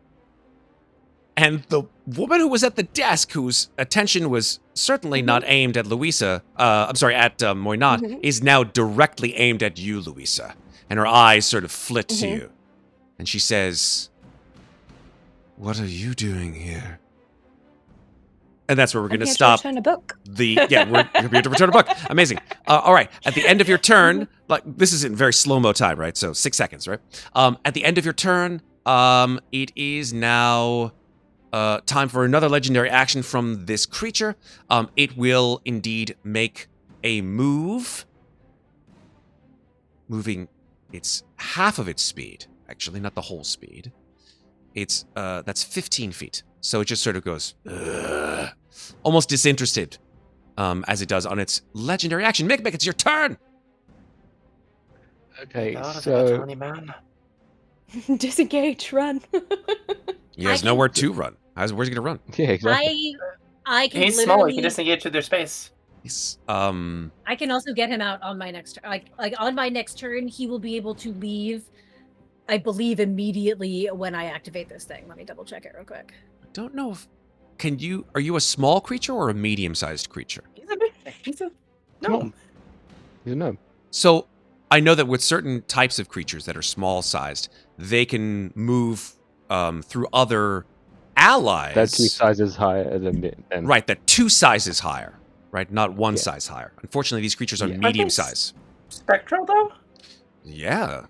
and the woman who was at the desk, whose attention was certainly not aimed at Louisa, at Muadnhait, Mhm. is now directly aimed at you, Louisa, and her eyes sort of flit to Mhm. you, and she says, "What are you doing here?" And that's where we're going to stop. Return a book. We're here to return a book. Amazing. All right. At the end of your turn, like this is in very slow-mo time, right? So 6 seconds, right? At the end of your turn, it is now time for another legendary action from this creature. It will indeed make a move, moving its half of its speed, actually, not the whole speed. It's that's 15 feet. So it just sort of goes almost disinterested as it does on its legendary action. Mikmick, it's your turn. Okay, God, it's so a tiny man. Disengage. Run. He has I can- nowhere to run. Where's he gonna run? yeah, exactly. I can He's small. literally. He can disengage to their space. He's I can also get him out on my next turn. Like on my next turn, he will be able to leave. I believe immediately when I activate this thing. Let me double check it real quick. I don't know if are you a small creature or a medium-sized creature? He's a big. He's a gnome. You know. So I know that with certain types of creatures that are small-sized, they can move through other allies. They're 2 sizes higher than me. And Right, that 2 sizes higher, right? Not 1 Yeah. size higher. Unfortunately, these creatures are Yeah. medium Are they size. Spectral though. Yeah.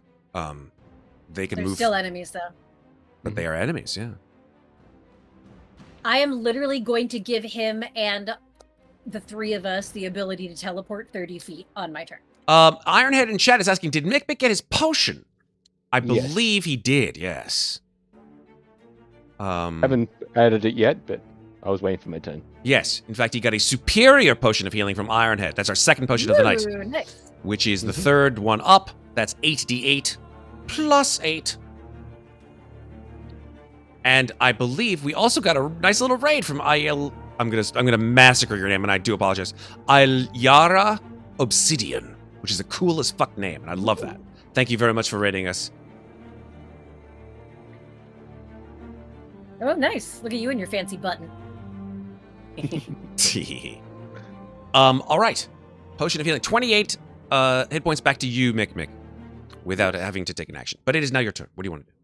They can They're move, still enemies, though. but they are enemies, yeah. I am literally going to give him and the 3 of us the ability to teleport 30 feet on my turn. Ironhead in chat is asking, did Mikmick get his potion? I Yes. believe he did, yes. haven't added it yet, but I was waiting for my turn. Yes. In fact, he got a superior potion of healing from Ironhead. That's our second potion of the night, Ooh, nice. which is the third one up. That's 8d8 plus 8. And I believe we also got a nice little raid from I'm gonna massacre your name, and I do apologize. Ilyara Obsidian, which is the coolest fuck name, and I love that. Thank you very much for raiding us. Oh, nice. Look at you and your fancy button. All right. Potion of healing. 28 hit points back to you, Mikmick, without having to take an action. But it is now your turn. What do you want to do?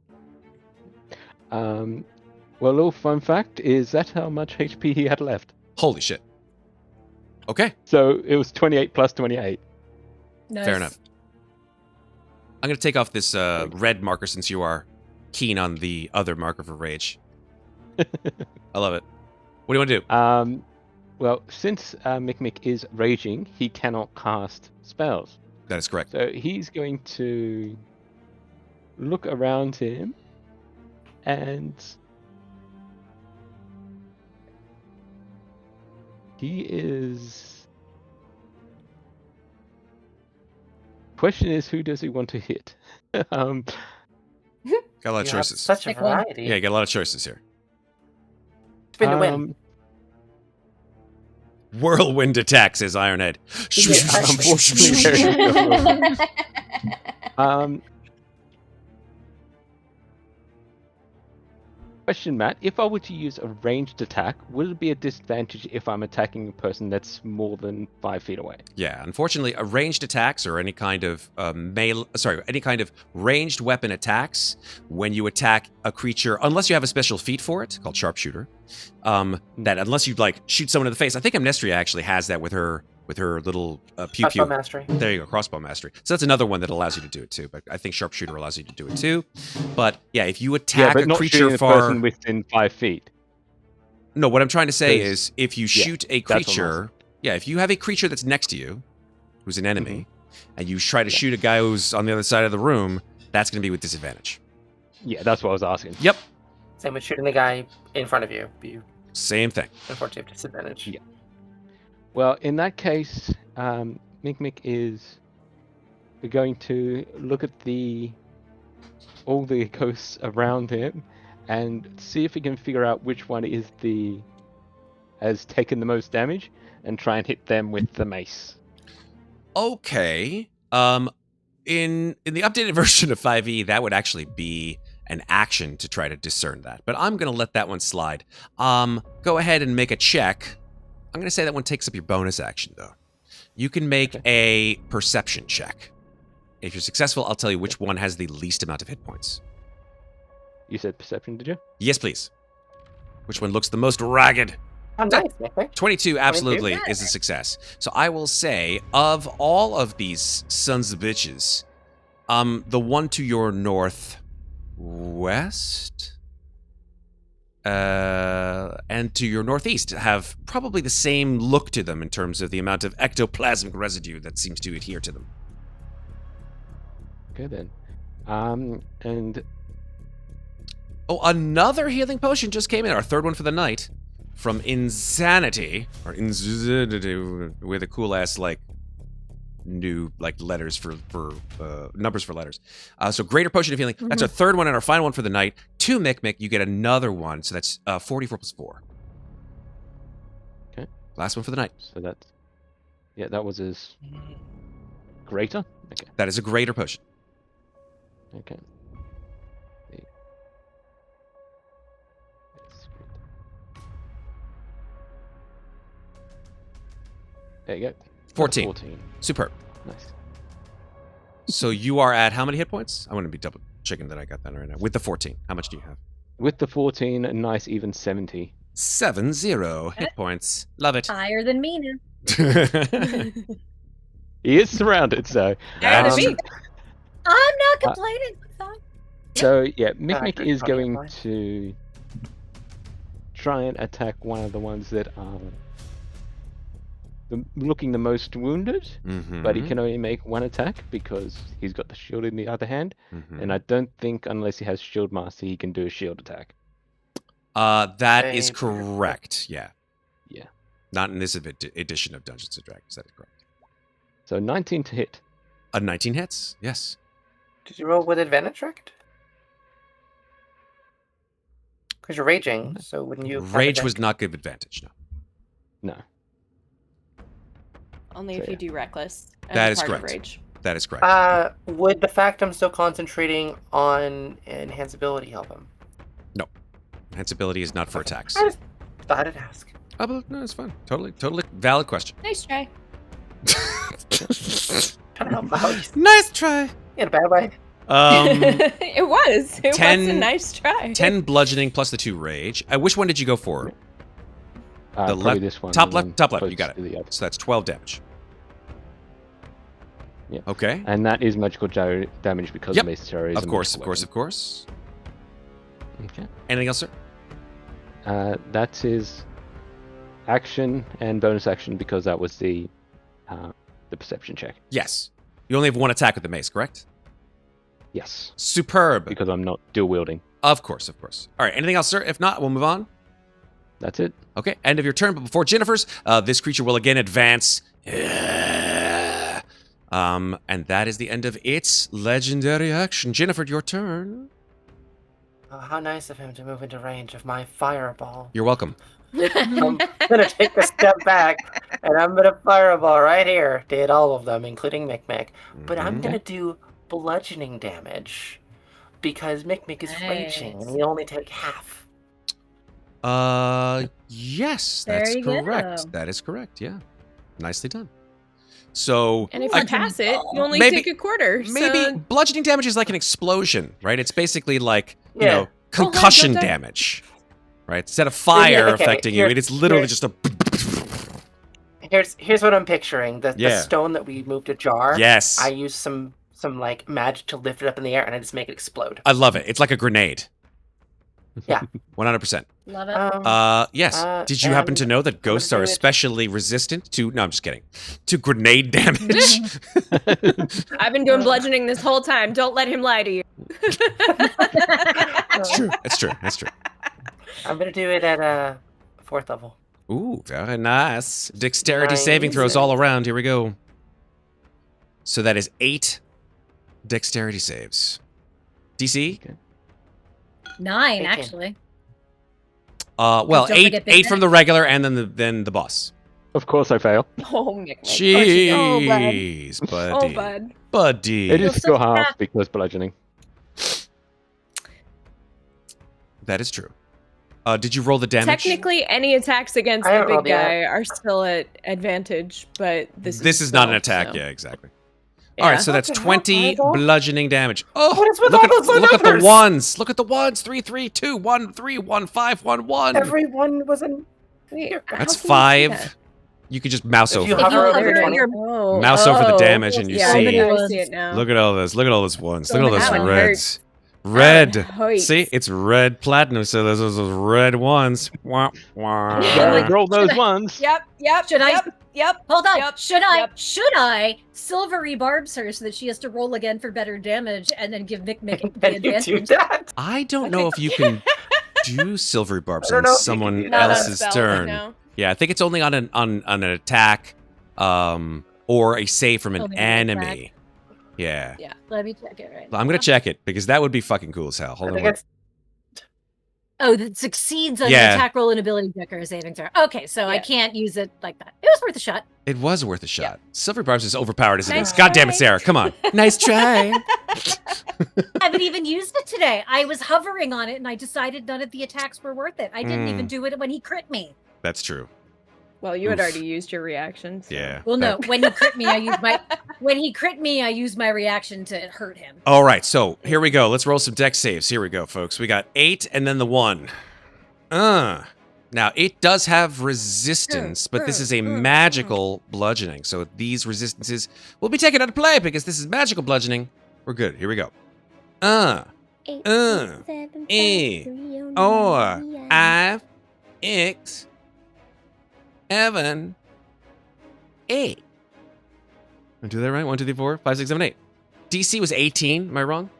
Well, a little fun fact is that how much HP he had left. Holy shit. Okay, So it was 28 plus 28. Nice. fair enough. I'm going to take off this red marker since you are keen on the other marker for rage. I love it. What do you want to do? Well, since Mikmick is raging, he cannot cast spells. That is correct. So he's going to look around him and he is... Question is, who does he want to hit? Got a lot of You have choices. Such a Pick one. variety. Yeah, you got a lot of choices here. Spin to win. Whirlwind attack, says Ironhead. Unfortunately, question, Matt. If I were to use a ranged attack, would it be a disadvantage if I'm attacking a person that's more than 5 feet away? Yeah, unfortunately, ranged attacks or any kind of any kind of ranged weapon attacks, when you attack a creature, unless you have a special feat for it called sharpshooter, that unless you like shoot someone in the face, I think Amnestria actually has that with her little pew Crossbow pew. mastery. There you go, crossbow mastery. So that's another one that allows you to do it too. But I think sharpshooter allows you to do it too. But yeah, if you attack but a not creature shooting a far, person within 5 feet. no, what I'm trying to say Because- is if you yeah, shoot a that's what I'm creature, yeah, if you have a creature that's next to you, who's an enemy, and you try to shoot a guy who's on the other side of the room, that's going to be with disadvantage. Yeah, that's what I was asking. Yep. Same with shooting the guy in front of you. You Same thing. unfortunately have disadvantage. Yeah. Well, in that case, Mikmick is going to look at all the ghosts around him and see if he can figure out which one has taken the most damage and try and hit them with the mace. Okay. In the updated version of 5e, that would actually be an action to try to discern that. But I'm going to let that one slide. Go ahead and make a check. I'm going to say that one takes up your bonus action, though. You can make a perception check. If you're successful, I'll tell you which one has the least amount of hit points. You said perception, did you? Yes, please. Which one looks the most ragged? Oh, nice, Mikmick. 22 absolutely 22? is a success. So I will say, of all of these sons of bitches, the one to your northwest and to your northeast have probably the same look to them in terms of the amount of ectoplasmic residue that seems to adhere to them. Okay, then. And Oh, another healing potion just came in, our third one for the night, from Insanity, or Insanity, with a cool ass new letters for numbers for letters. So greater potion of healing. That's our third one and our final one for the night. To Mikmick, you get another one, so that's 44 plus 4. Okay. Last one for the night. so that was his greater. Okay. That is a greater potion. Okay. There you go. 14. 14. Superb. Nice. So you are at how many hit points? I want to be double checking that I got that right now. With the 14, how much do you have? With the 14, a nice even 70. 70 hit points. Love it. Higher than me now. He is surrounded, so. Higher than Um, me. I'm not complaining. So yeah, Mikmick good is point, going fine. to try and attack one of the ones that are looking the most wounded, but he can only make one attack because he's got the shield in the other hand, and I don't think unless he has shield master he can do a shield attack. That is Maybe. correct. Yeah. Yeah. Not in this edition of Dungeons and Dragons. That is correct. So 19 to hit. A 19 hits. Yes. Did you roll with advantage, right? Because you're raging, so wouldn't you? have Rage was advantage? not give advantage. No. No. Only So, if you yeah. do reckless. as That a is part of correct. Rage. That is correct. Would the fact I'm still concentrating on enhanceability help him? Enhanceability is not for attacks. I just thought I'd ask. Oh, but no, it's fine. Totally valid question. Nice try. Trying to help out. Nice try. In a bad way. It was. It was 10 a nice try. 10 bludgeoning plus the 2 rage. Which one did you go for? The Probably left- this one. top and left, then top left, you close got to the other. So that's 12 damage. Yeah. Okay. And that is magical damage because Yep. Amnestria is Of a course, of magical course, of course. weapon. Okay. Anything else, sir? That's his action and bonus action because that was the perception check. Yes. You only have one attack with the mace, correct? Yes. Superb. Because I'm not dual wielding. Of course, of course. All right, anything else, sir? If not, we'll move on. That's it. Okay, end of your turn, but before Ginnifer's, this creature will again advance. And that is the end of its legendary action. Ginnifer, your turn. Oh, how nice of him to move into range of my fireball. You're welcome. I'm gonna take a step back, and I'm gonna fireball right here. Did all of them, including Mikmick. But I'm Mhm. gonna do bludgeoning damage because Mikmick is raging, and Nice. we only take half. Yes, There that's you correct. go. That is correct, yeah. Nicely done. So, And if I- you pass it, you only Maybe- take a quarter. maybe So bludgeoning damage is like an explosion, right? It's basically like, you Yeah. know, concussion don't die. damage, right? Instead of fire okay, affecting you, here- it is literally here- just a... Here's what I'm picturing: the Yeah. stone that we moved ajar. Yes. I use some like magic to lift it up in the air, and I just make it explode. I love it. It's like a grenade. Yeah. 100%. Love it. Yes. Did you happen to and know that ghosts are do it- especially resistant to? No, I'm just kidding. To grenade damage. I've been doing bludgeoning this whole time. Don't let him lie to you. That's true. That's true. That's true. I'm gonna do it at 4th level. Ooh, very nice. Dexterity Nice. saving throws all around. Here we go. So that is 8 dexterity saves. DC? 9, 18. actually. Well, Don't 8 forget Big 8 from the regular and then the boss. Of course I fail. Oh, Mikmick. Jeez, Oh, buddy. bud. Buddy. It is You're still such a half cat. because bludgeoning. That is true. Did you roll the damage? Technically, any attacks against I the haven't big rolled yet. guy are still at advantage, but this This is not an stealth, attack. so- Yeah, exactly. All right, so that's What the hell, 20 Michael? bludgeoning damage. Oh, What is with look all at, those look at the numbers? ones. Look at the ones. 3, 3, 2, 1, 3, 1, 5, 1, 1. Everyone was in. Wait, how That's can you see 5. You could just mouse If over. you it. If you hover over hover the 20. your Oh, Mouse over the damage and you yeah, see- I see it now. Look at all those. Look at all those ones. So Look at all those that one reds. hurts. Red. That one hurts. See, it's red platinum. So there's those red ones. Wah, wah. Yeah, like- Roll those Should I- ones. Yep, yep. Should I- Yep. Hold on. Yep, Should yep. I silvery barbs her so that she has to roll again for better damage and then give Mikmick the Can you do advantage? that? I don't know if you can do silvery barbs I don't on know if you can someone do that. Not on else's spells, turn. no. Yeah, I think it's only on an attack, or a save from an Only an attack. enemy. Yeah. Let me check it right I'm gonna check it because that would be fucking cool as hell. I Hold on. think one- it's Oh, that succeeds on Yeah. the attack roll and ability check or a saving throw. Okay, so I Yeah. can't use it like that. It was worth a shot. It was worth a shot. Silvery barbs is overpowered as it Nice is. God damn it, try. Sarah! Come on. Nice try. I haven't even used it today. I was hovering on it and I decided none of the attacks were worth it. I didn't even do it when he crit me. That's true. Well, you had Oof. already used your reaction. So. Yeah. Well, no, That- when he crit me, I used my reaction to hurt him. All right, so here we go. Let's roll some dex saves. Here we go, folks. We got 8 and then the 1. Now, it does have resistance, but this is a magical bludgeoning. So these resistances will be taken out of play because this is magical bludgeoning. We're good. Here we go. I, X, Evan, 8. I do that right? 1, 2, 3, 4, 5, 6, 7, 8. DC was 18. Am I wrong?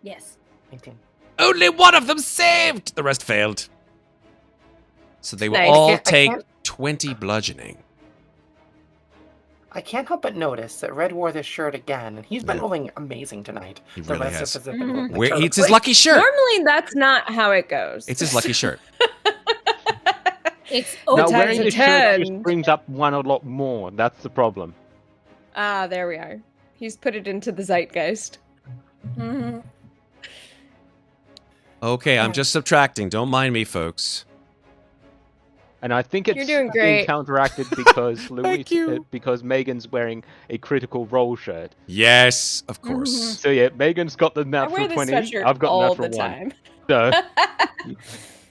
Yes. 18. Only one of them saved! The rest failed. So they will Nice. all I take can't- 20 bludgeoning. I can't help but notice that Red wore this shirt again, and he's been Yeah. rolling amazing tonight. He The really rest has. of us have been rolling Where, it's his terribly. lucky shirt. Normally, that's not how it goes. It's his lucky shirt. It's Now, times wearing a the shirt 10. just brings up one a lot more. That's the problem. Ah, there we are. He's put it into the zeitgeist. Mhm. Okay, I'm just subtracting. Don't mind me, folks. And I think You're it's doing being great. counteracted because Louis, you. because Megan's wearing a critical role shirt. Yes, of course. So yeah, Megan's got the I wear natural this 20. sweatshirt I've got all natural the 1. time. So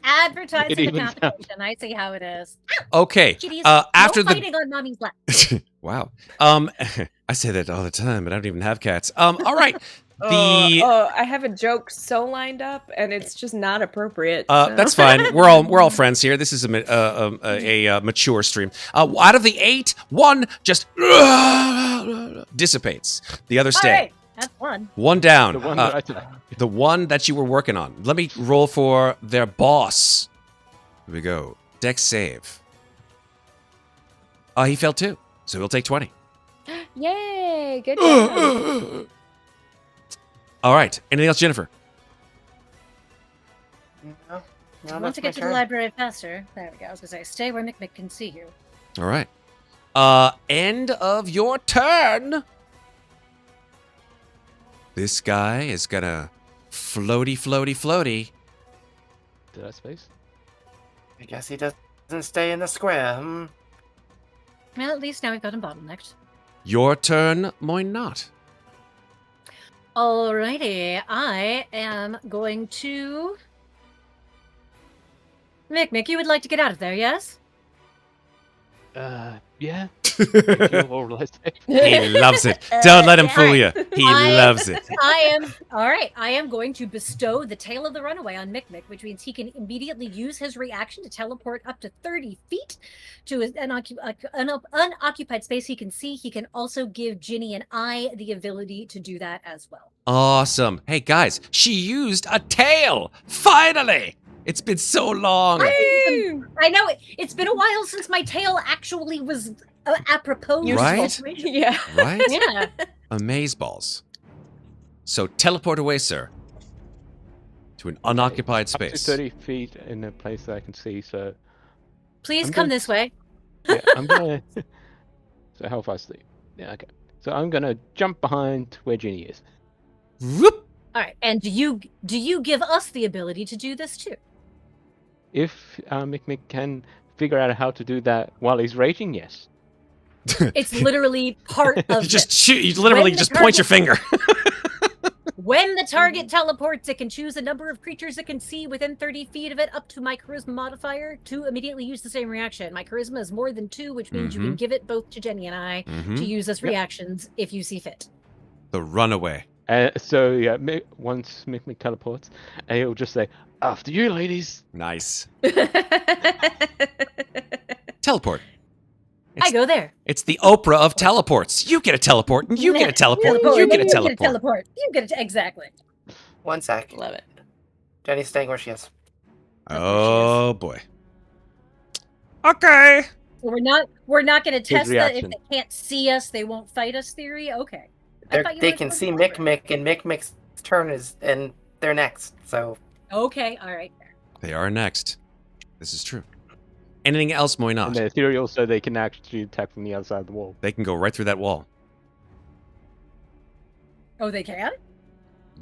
Advertising It the even sounds- competition. I see how it is. Okay, Kitties, after no the... fighting on mommy's lap. Wow. I say that all the time, but I don't even have cats. All right. I have a joke so lined up, and it's just not appropriate. so. That's fine. We're all friends here. This is a mature stream. Out of the 8, 1 just dissipates. The other All stay. right, that's one. One down. the one that I took. The one that you were working on. Let me roll for their boss. Here we go. Dex save. He failed too, so he'll take 20. Yay! Good job. All right. Anything else, Ginnifer? No, I no, want that's to my get to the turn. library faster. There we go. I was going to say, stay where Mikmick can see you. All right. End of your turn. This guy is gonna floaty. Did I space? I guess he doesn't stay in the square. Well, at least now we've got him bottlenecked. Your turn, Moynot. Alrighty, I am going to... Mikmick, you would like to get out of there, yes? Yeah. If you all realize that. He loves it. Don't let him fool you. He I- loves it. I am going to bestow the tail of the runaway on Mikmick, which means he can immediately use his reaction to teleport up to 30 feet to an unoccupied space he can see. He can also give Ginny and I the ability to do that as well. Awesome. Hey, guys, she used a tail. Finally. It's been so long. I know it's been a while since my tail actually was apropos. to the Right? situation. Yeah. Right? Yeah. Amazeballs. So teleport away, sir. To an unoccupied Up to space. 30 feet in a place that I can see, so... Please I'm come going- this way. Yeah, I'm gonna... So how fast are you? Yeah, okay. So I'm gonna jump behind where Ginny is. Whoop. All right. And do you give us the ability to do this too? If Mikmick can figure out how to do that while he's raging, yes. It's literally part of You just this. shoot. You literally When the just point your finger. When the target teleports, it can choose a number of creatures it can see within 30 feet of it, up to my charisma modifier, to immediately use the same reaction. My charisma is more than 2, which means you can give it both to Jenny and I to use as reactions if you see fit. The runaway. So yeah, once Mikmick teleports, he'll just say, "After you, ladies." Nice. Teleport. I go there. It's the Oprah of teleports. You get a teleport, and you get a teleport, and you get a teleport. You get it exactly. 1 sec. Love it. Jenny's staying where she is. Oh boy. Okay. We're not going to test that if reaction. they can't see us, they won't fight us theory. Okay. I thought you They were can supposed see to go for it. Mikmick, and Mikmick's turn is, and they're next. So Okay, all right. They are next. This is true. Anything else, And Moynot? the theory also they can actually attack from the other side of the wall. They can go right through that wall. Oh, they can?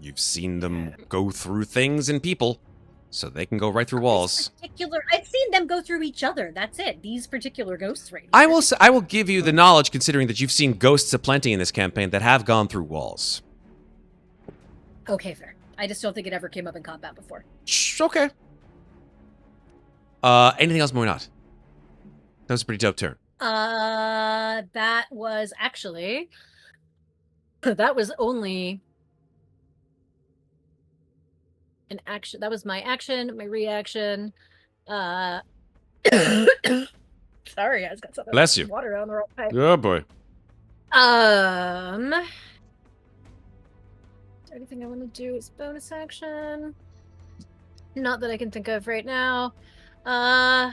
You've seen them go through things and people, so they can go right through walls. I've seen them go through each other. That's it. These particular ghosts right here. I will give you the knowledge, considering that you've seen ghosts aplenty in this campaign that have gone through walls. Okay, fair. I just don't think it ever came up in combat before. Okay. Anything else, Moynot? That was a pretty dope turn. That was actually... That was only... an action. That was my action, my reaction. Sorry, I just got something. Bless you. Water on the wrong pipe. Oh boy. Anything I want to do is bonus action. Not that I can think of right now. I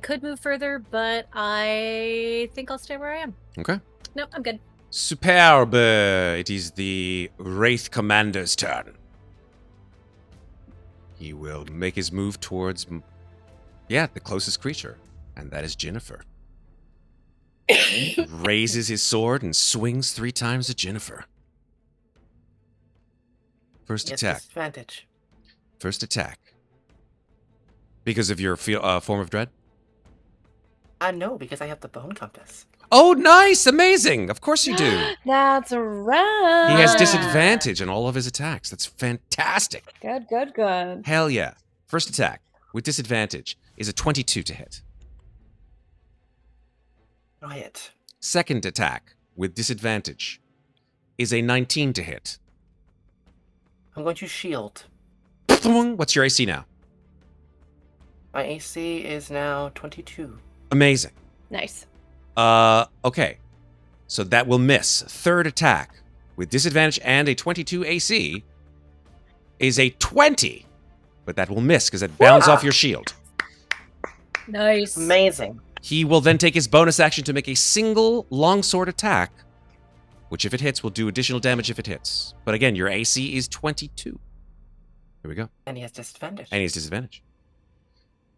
could move further, but I think I'll stay where I am. Okay. Nope, I'm good. Superb. It is the Wraith Commander's turn. He will make his move towards, the closest creature, and that is Ginnifer. Raises his sword and swings 3 times at Ginnifer. First yes, attack. disadvantage. First attack. Because of your form of dread? No, because I have the bone compass. Oh, nice! Amazing! Of course you do. That's right. He has disadvantage on all of his attacks. That's fantastic. Good, good, good. Hell yeah. First attack with disadvantage is a 22 to hit. Try it. Second attack with disadvantage is a 19 to hit. I'm going to shield. What's your AC now? My AC is now 22. Amazing. Nice. Okay. So that will miss. Third attack with disadvantage and a 22 AC is a 20. But that will miss because it bounds off your shield. Nice. Amazing. He will then take his bonus action to make a single longsword attack, which if it hits will do additional damage if it hits. But again, your AC is 22. Here we go. And he has disadvantage. And he has disadvantage.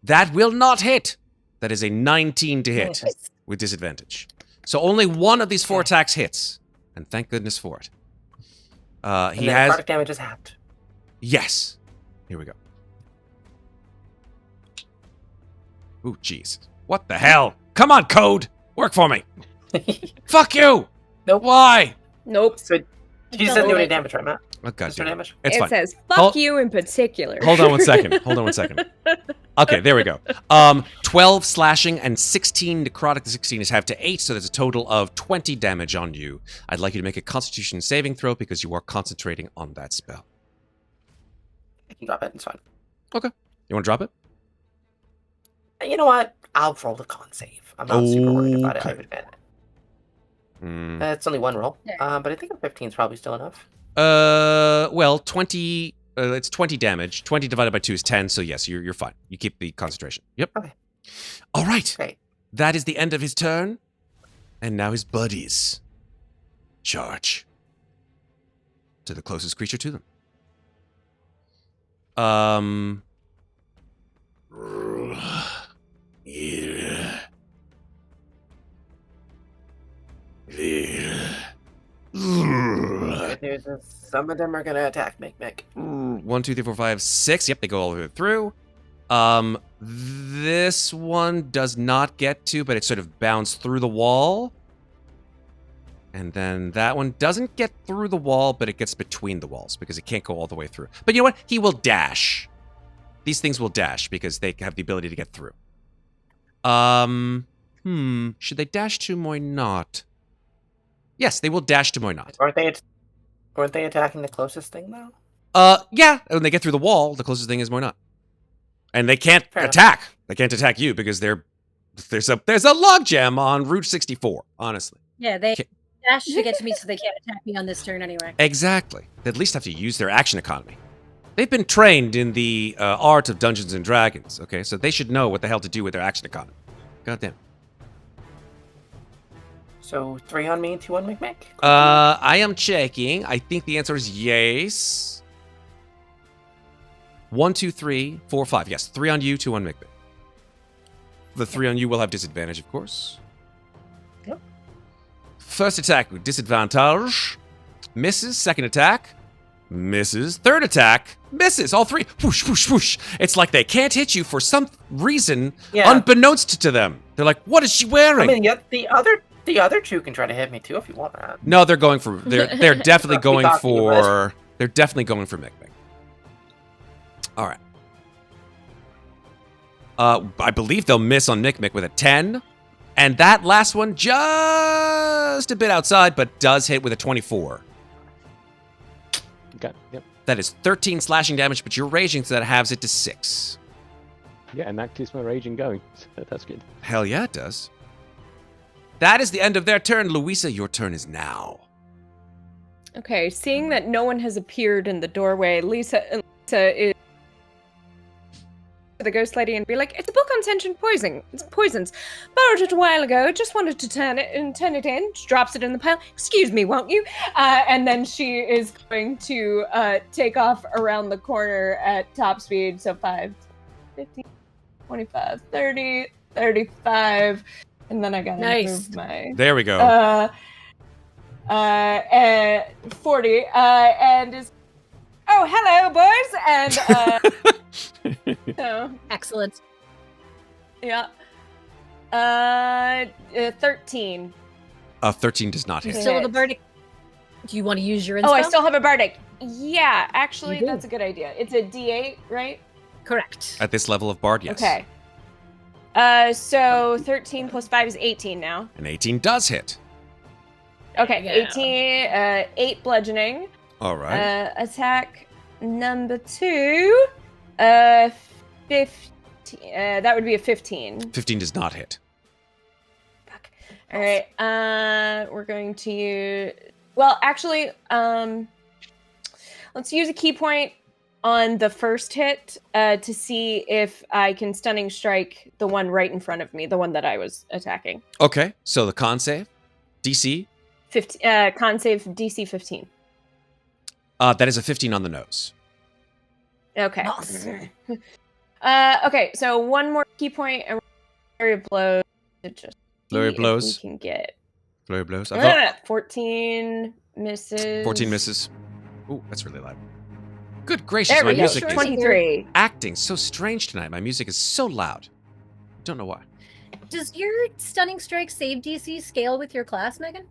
That will not hit. That is a 19 to hit with disadvantage. So only one of these 4 attacks hits. And thank goodness for it. And He then has... product damage is halved. Yes. Here we go. Ooh, jeez. What the hell? Come on, code. Work for me. Fuck you. Nope. Why? Nope. So he doesn't do any damage, right, Matt? Oh, God Just no damn it. damage? It's it fine. says, fuck Hold- you in particular. Hold on one second. Hold on one second. Okay, there we go. 12 slashing and 16 necrotic. The 16 is half to 8, so there's a total of 20 damage on you. I'd like you to make a Constitution saving throw because you are concentrating on that spell. I can drop it. It's fine. Okay. You want to drop it? You know what? I'll roll the con save. I'm not super worried about it. I have advantage. It's only one roll, but I think a 15 is probably still enough. Well, 20. It's 20 damage. 20 divided by 2 is 10, so yes, you're fine. You keep the concentration. Yep. Okay. All right. Great. That is the end of his turn. And now his buddies charge to the closest creature to them. Good news is some of them are gonna attack Mikmick. 1, 2, 3, 4, 5, 6. Yep, they go all the way through. This one does not get to, but it sort of bounced through the wall. And then that one doesn't get through the wall, but it gets between the walls because it can't go all the way through. But you know what? He will dash. These things will dash because they have the ability to get through. Should they dash to Moynot? Yes, they will dash to Moynot. Weren't they attacking the closest thing though? Yeah. When they get through the wall, the closest thing is Moynot. And they can't Fair enough. attack. They can't attack you because there's a logjam on Route 64, honestly. Yeah, they dash to get to me so they can't attack me on this turn anyway. Exactly. They at least have to use their action economy. They've been trained in the art of Dungeons and Dragons, okay? So they should know what the hell to do with their action economy. Goddamn. So 3 on me and 2 on Mikmick? I am checking. I think the answer is yes. 1, 2, 3, 4, 5. Yes, 3 on you, 2 on Mikmick. The 3 on you will have disadvantage, of course. Yep. First attack with disadvantage. Misses. Second attack. Misses. Third attack. Misses. All 3. Whoosh, whoosh, whoosh. It's like they can't hit you for some reason unbeknownst to them. They're like, what is she wearing? I mean, the other 2 can try to hit me too if you want that. No, they're going for. They're definitely going talking for. They're definitely going for Mikmick. All right. I believe they'll miss on Mikmick with a 10, and that last one just a bit outside, but does hit with a 24. Okay. Yep. That is 13 slashing damage, but you're raging, so that halves it to 6. Yeah, and that keeps my raging going. So that's good. Hell yeah, it does. That is the end of their turn. Louisa, your turn is now. Okay, seeing that no one has appeared in the doorway, Lisa is the ghost lady and be like, "It's a book on sentient poisons. Borrowed it a while ago. Just wanted to turn it in." She drops it in the pile. "Excuse me, won't you?" And then she is going to take off around the corner at top speed. So 5, 15, 25, 30, 35. And then I gotta move my... There we go. 40. And is... Oh, hello, boys! And, so... Excellent. Yeah. 13. 13 does not You hit. still have a bardic. Do you want to use your inspo? Oh, I still have a bardic. Yeah, actually, You do. that's a good idea. It's a D8, right? Correct. At this level of Bard, yes. Okay. So 13 plus 5 is 18 now. And 18 does hit. Okay, Yeah. 18, 8 bludgeoning. All right. Attack number 2, 15. That would be a 15. 15 does not hit. Fuck. All right. We're going to use. Well, actually, let's use a key point on the first hit to see if I can stunning strike the one right in front of me, the one that I was attacking. Okay, so the con save, DC. 15. Con save DC 15. That is a 15 on the nose. Okay. Awesome. Okay, so one more key point and flurry of blows. To just Flurry of see if blows. we can get 14 14 misses. misses. Ooh, that's really loud. Good gracious, There my we go. music is 23. acting so strange tonight. My music is so loud. Don't know why. Does your stunning strike save DC scale with your class, Megan?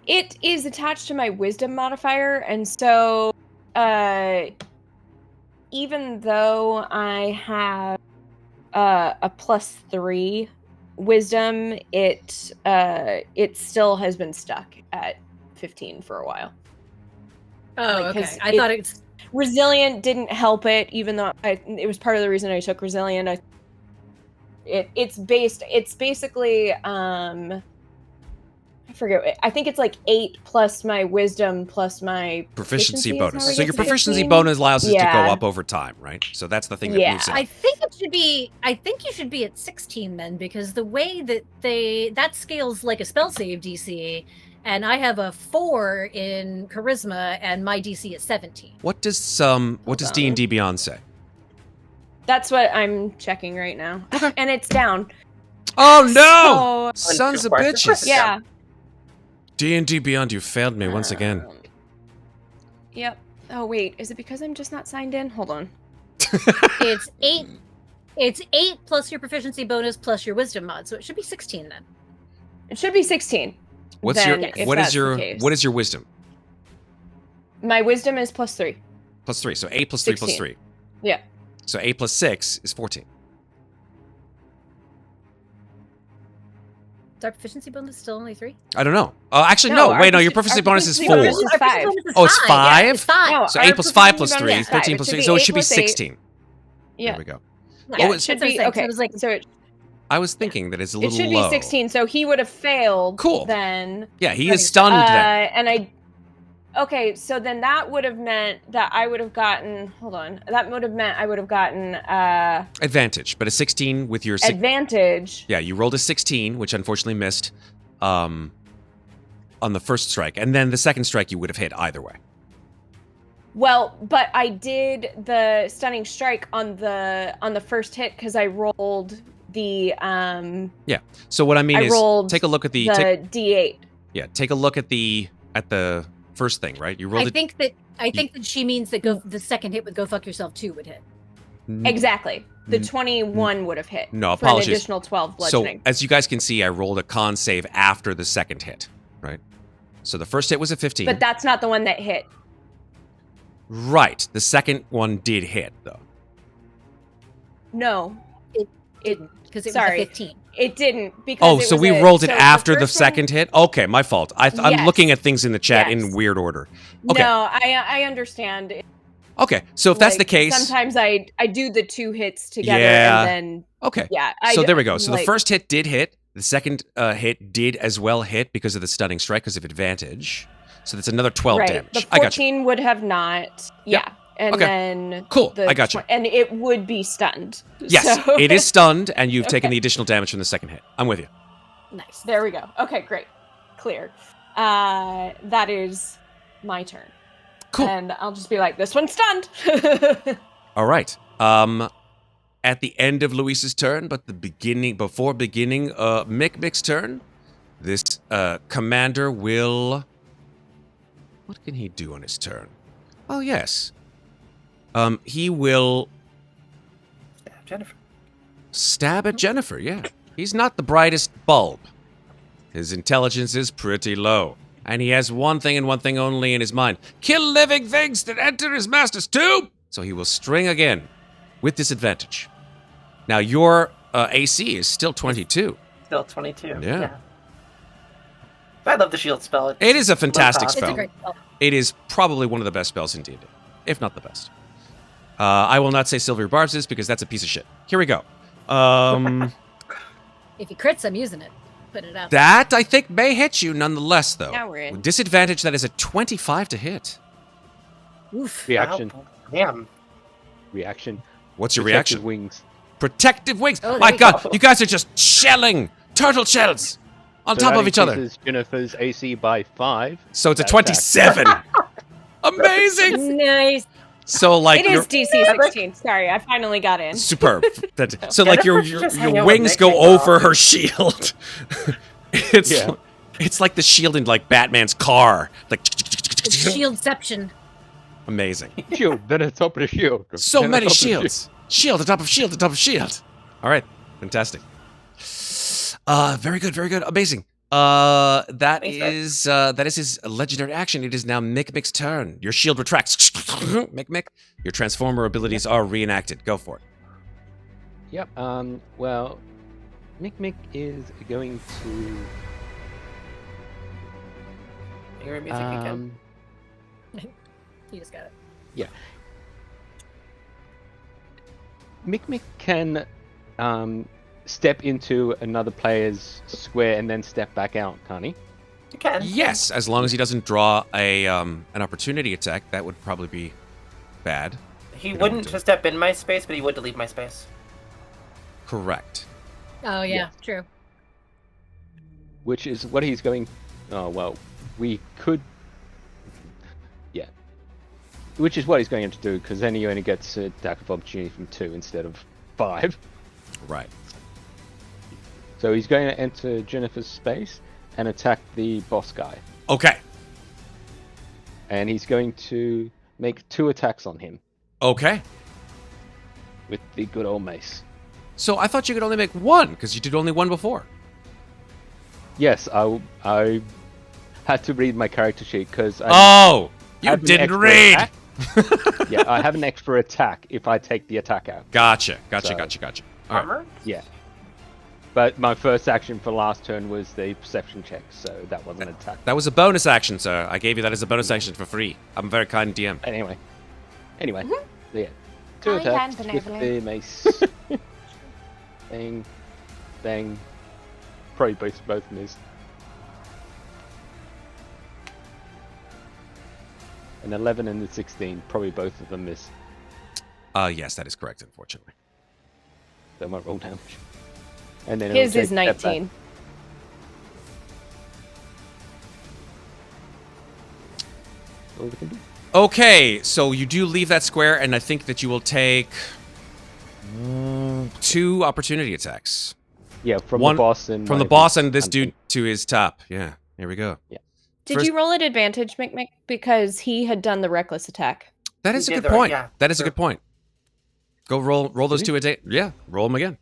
It is attached to my wisdom modifier, and so even though I have a +3 wisdom, it still has been stuck at 15 for a while. Oh, Like, 'cause okay. I thought it's Resilient didn't help it, even though it was part of the reason I took Resilient. It's basically I forget. I think it's like 8 plus my wisdom plus my Proficiency is bonus. how I So get your to proficiency 15? bonus allows us to go Yeah. up over time, right? So that's the thing that Yeah. moves it I up. think it should be. I think you should be at 16 then, because the way that that scales like a spell save DC, and I have a 4 in charisma, and my DC is 17. What does Hold D&D Beyond say? That's what I'm checking right now, and it's down. Oh no! So, Sons of Unrequired bitches. success. yeah. D&D Beyond, you failed me once again. Yep. Oh wait, is it because I'm just not signed in? Hold on. It's 8. It's 8 plus your proficiency bonus plus your wisdom mod, so it should be 16 then. It should be 16. What's Then, your if what that's is the your case. what is your wisdom? My wisdom is +3. Plus 3. So 8 plus 3 plus 16. 3. Yeah. So 8 plus 6 is 14. Is our proficiency bonus still only 3? I don't know. Actually, No, no. our Wait, no. Your proficiency proficiency bonus is bonus 4. is 5. Oh, it's 5? Yeah, it's 5. No, So our 8 plus 5 plus proficiency 3 bonus is 13 is plus 5. 3. It So it should should be be 8 plus 8. 16. Yeah. There we go. Yeah, Oh, it should that's what I'm be saying. okay. So it was like So it I was thinking that it's a It little should low. be 16, so he would have failed. Cool. Then. Yeah, he is stunned then. And I. Okay, so then that would have meant that I would have gotten. Hold on. That would have meant I would have gotten Advantage, but a 16 with your... advantage. Yeah, you rolled a 16, which unfortunately missed on the first strike. And then the second strike you would have hit either way. Well, but I did the stunning strike on the first hit because I rolled the So what I mean I is, rolled take a look at the... D8. take a look at the first thing, right? You rolled I it... think that she means that the second hit with Go Fuck Yourself 2 would hit. Exactly. The Mm. 21 would have hit. No, for an apologies. additional 12 So, bludgeoning. as you guys can see, I rolled a con save after the second hit, right? So the first hit was a 15. But that's not the one that hit. Right. The second one did hit, though. No, It it because it sorry. was a 15. it didn't because Oh, it so was we a- rolled it so after the first one- second hit? Okay, my fault. I'm Yes. looking at things in the chat Yes. in weird order. Okay. No, I understand. Okay, so if that's the Like, case... sometimes I do the 2 hits together Yeah. and then Okay. yeah. So there we go. So the like- first hit did hit. The second hit did as well hit because of the stunning strike, because of advantage. So that's another 12 right. damage. The I got you. 14 would have not. Yeah. And Okay. then Cool, the I got you. And it would be stunned. Yes, So- it is stunned, and you've taken Okay. the additional damage from the second hit. I'm with you. Nice. There we go. Okay, great. Clear. That is my turn. Cool. And I'll just be like, this one's stunned. All right. At the end of Louisa's turn, but before beginning Mikmick's turn, this commander will... What can he do on his turn? Oh, yes. He will Jennifer. stab at Ginnifer, yeah. He's not the brightest bulb. His intelligence is pretty low. And he has one thing and one thing only in his mind. Kill living things that enter his master's tomb! So he will string again with disadvantage. Now, your AC is still 22. Still 22. Yeah. I love the shield spell. It is a fantastic cost. It's spell. a great spell. It is probably one of the best spells in D&D, if not the best. I will not say Silver Barbs is because that's a piece of shit. Here we go. If he crits, I'm using it. Put it out. That, I think, may hit you nonetheless, though. Now we're in. With disadvantage, that is a 25 to hit. Oof. Reaction. Wow. Damn. Reaction. What's your Protective reaction? Wings. Protective wings. Oh, there My you God, go. you guys are just shelling turtle shells on So top that of each other. increases Jennifer's AC by 5. So it's a That's 27. Amazing. Nice. So like It your is DC 16. Sorry, I finally got in. superb. So like your Jennifer's just hanging your out with wings Mikmick go more over often. her shield. It's Yeah. it's like the shield in like Batman's car. Like It's shieldception. amazing. Shield, then on top of the shield. So then on many top of the shields. Shield on top of shield on top of shield. All right, fantastic. Very good, amazing. That Thanks, is his legendary action. It is now Mikmick's turn. Your shield retracts. Mikmick, your transformer abilities are reenacted. Go for it. Yep. Well, Mikmick is going to. Hear music again. You just got it. Yeah. Mikmick can step into another player's square and then step back out, can't he? You can. Yes, as long as he doesn't draw a an opportunity attack, that would probably be bad. He don't wouldn't do to step in my space, but he would to leave my space. Correct. Oh yeah, true. Which is what he's going. Oh well, we could. Yeah. Which is what he's going to do, because then he only gets an attack of opportunity from 2 instead of 5. Right. So he's going to enter Ginnifer's space and attack the boss guy. Okay. And he's going to make 2 attacks on him Okay. with the good old mace. So I thought you could only make one because you did only one before. Yes, I had to read my character sheet because Oh, you didn't read. Yeah, I have an extra attack if I take the attack out. Gotcha. So- All right. Armor? Yeah. But my first action for last turn was the perception check, so that wasn't an attack. That was a bonus action, sir. I gave you that as a bonus action for free. I'm a very kind DM. Anyway. So yeah. 2 Kind attacks and with benevolent. the mace. Bang. Bang. Probably both missed. An 11 and a 16. Probably both of them missed. Yes, that is correct, unfortunately. So my roll damage. And then His it'll is take a step back. 19. All we can do. Okay, so you do leave that square, and I think that you will take 2 opportunity attacks. Yeah, from One- the boss and From the my- boss and this dude to his top. Yeah, here we go. Did First- you roll at advantage, Mikmick? Because he had done the reckless attack. That is a Yeah, good they're right, point. yeah, That is a sure. good point. Go roll those Did 2 a day. Yeah, roll them again.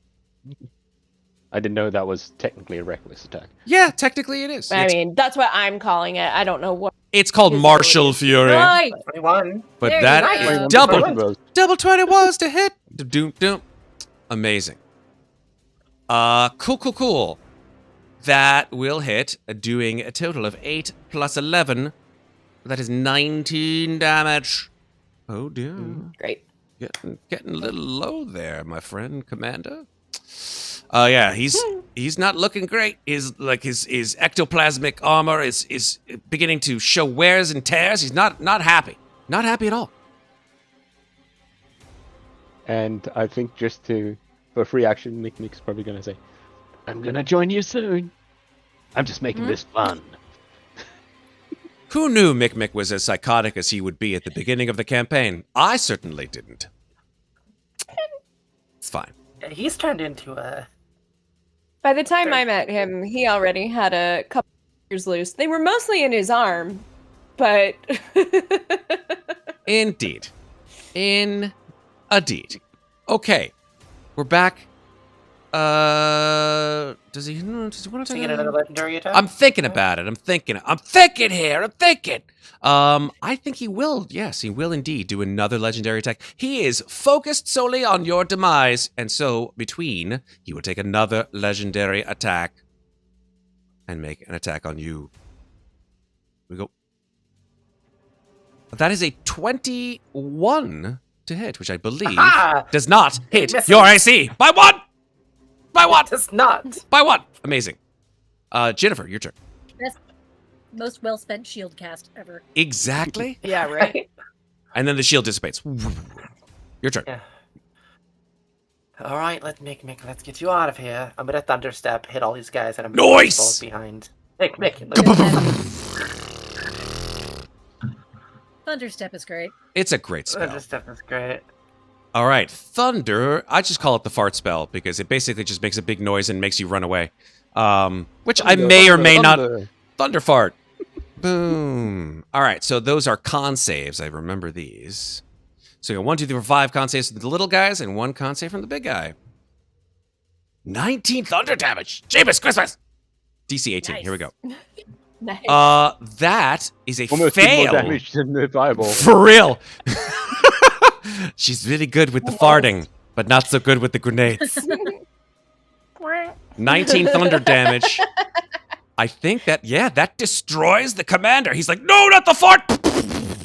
I didn't know that was technically a reckless attack. Yeah, technically it is. I It's, mean, that's what I'm calling it. I don't know what. it's called his martial ability. fury, Right. 21. but There you that go. is Yeah. double 21s to hit. Doom. Amazing. Cool. That will hit, doing a total of 8 plus 11. That is 19 damage. Oh dear. Great. Getting a little low there, my friend, Commander. Yeah, he's not looking great. His ectoplasmic armor is beginning to show wears and tears. He's not happy. Not happy at all. And I think for free action, Mikmick's probably going to say, I'm going to join you soon. I'm just making this fun. Who knew Mikmick was as psychotic as he would be at the beginning of the campaign? I certainly didn't. It's fine. He's turned into a. By the time Sure. I met him, he already had a couple ears loose. They were mostly in his arm, but Indeed. Okay. We're back. Does he want to To take get another legendary attack? I'm thinking about it. I'm thinking here. I think he will. Yes, he will indeed do another legendary attack. He is focused solely on your demise, and so he will take another legendary attack and make an attack on you. We go. That is a 21 to hit, which I believe Aha! does not hit misses. your AC by 1. By 1. Does not. By 1. Amazing. Ginnifer, your turn. Best, most well spent shield cast ever. Exactly. yeah, right. And then the shield dissipates. Your turn. Yeah. All right, let's get you out of here. I'm gonna thunderstep, hit all these guys, and I'm gonna Nice! balls behind. Mikmick. Thunderstep is great. It's a great spell. Thunderstep is great. All right, Thunder. I just call it the fart spell because it basically just makes a big noise and makes you run away. Which I may or may not. Thunder fart. Boom. All right, so those are con saves. I remember these. So you got 1, 2, 3, 4, 5 con saves from the little guys and 1 con save from the big guy. 19 thunder damage. Jeebus Christmas. DC 18. Here we go. Nice. That is a Almost did fail. more damage than the fireball. For real. She's really good with the farting, but not so good with the grenades. 19 thunder damage. I think that destroys the commander. He's like, no, not the fart.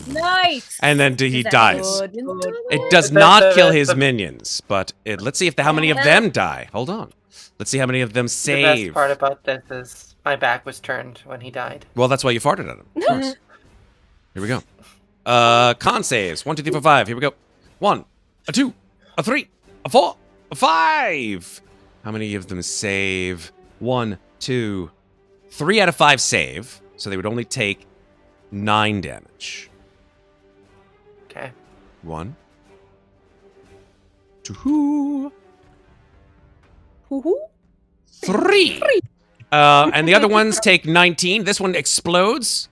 Nice. And then he Is that dies. good? It does not kill his minions, but let's see how many of them die. Hold on. Let's see how many of them The save. best part about this is my back was turned when he died. Well, that's why you farted at him. Of course. Here we go. Con saves. 1, 2, 3, 4, 5. Here we go. 1, a 2, a 3, a 4, a 5. How many of them save? 1, 2, 3 out of 5 save. So they would only take 9 damage. Okay. 1, 2, 3. And the other ones take 19. This one explodes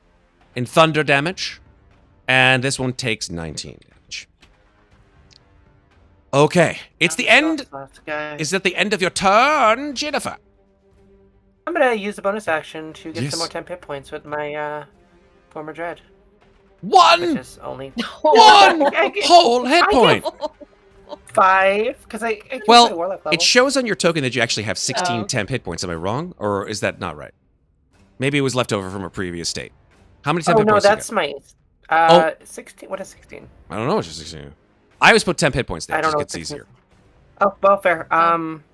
in thunder damage. And this one takes 19 damage. Okay. It's the end. Is it the end of your turn, Ginnifer? I'm gonna use a bonus action to get Yes. some more temp hit points with my former dread, which 1 is only 1 whole hit I point. 5 because I keep Well, my warlock level. it shows on your token that you actually have 16 Oh. temp hit points. Am I wrong? Or is that not right? Maybe it was left over from a previous state. How many temp Oh hit no, points do you that's get? my 16. What is 16? I don't know what you're 16. I always put temp hit points there. I don't know It just what gets 16 easier. Oh, well, fair.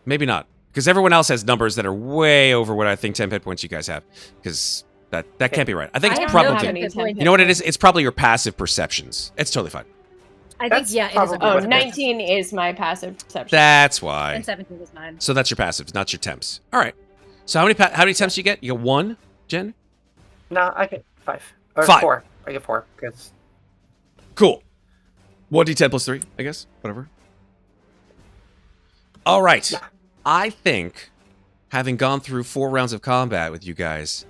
Maybe not. Because everyone else has numbers that are way over what I think temp hit points you guys have. Because that can't be right. I think I it's don't probably... have any temp You know what it is? It's probably your passive perceptions. It's totally fine. I think, That's yeah, it is. probably Oh, what it is. 19 is my passive perception. That's why. And 17 is mine. So that's your passives, not your temps. All right. So how many temps do you get? You get 1, Jen? No, I get 5 or 5. 4. I get 4 because Cool. 1d10 plus 3, I guess. Whatever. All right. Yeah. I think, having gone through 4 rounds of combat with you guys,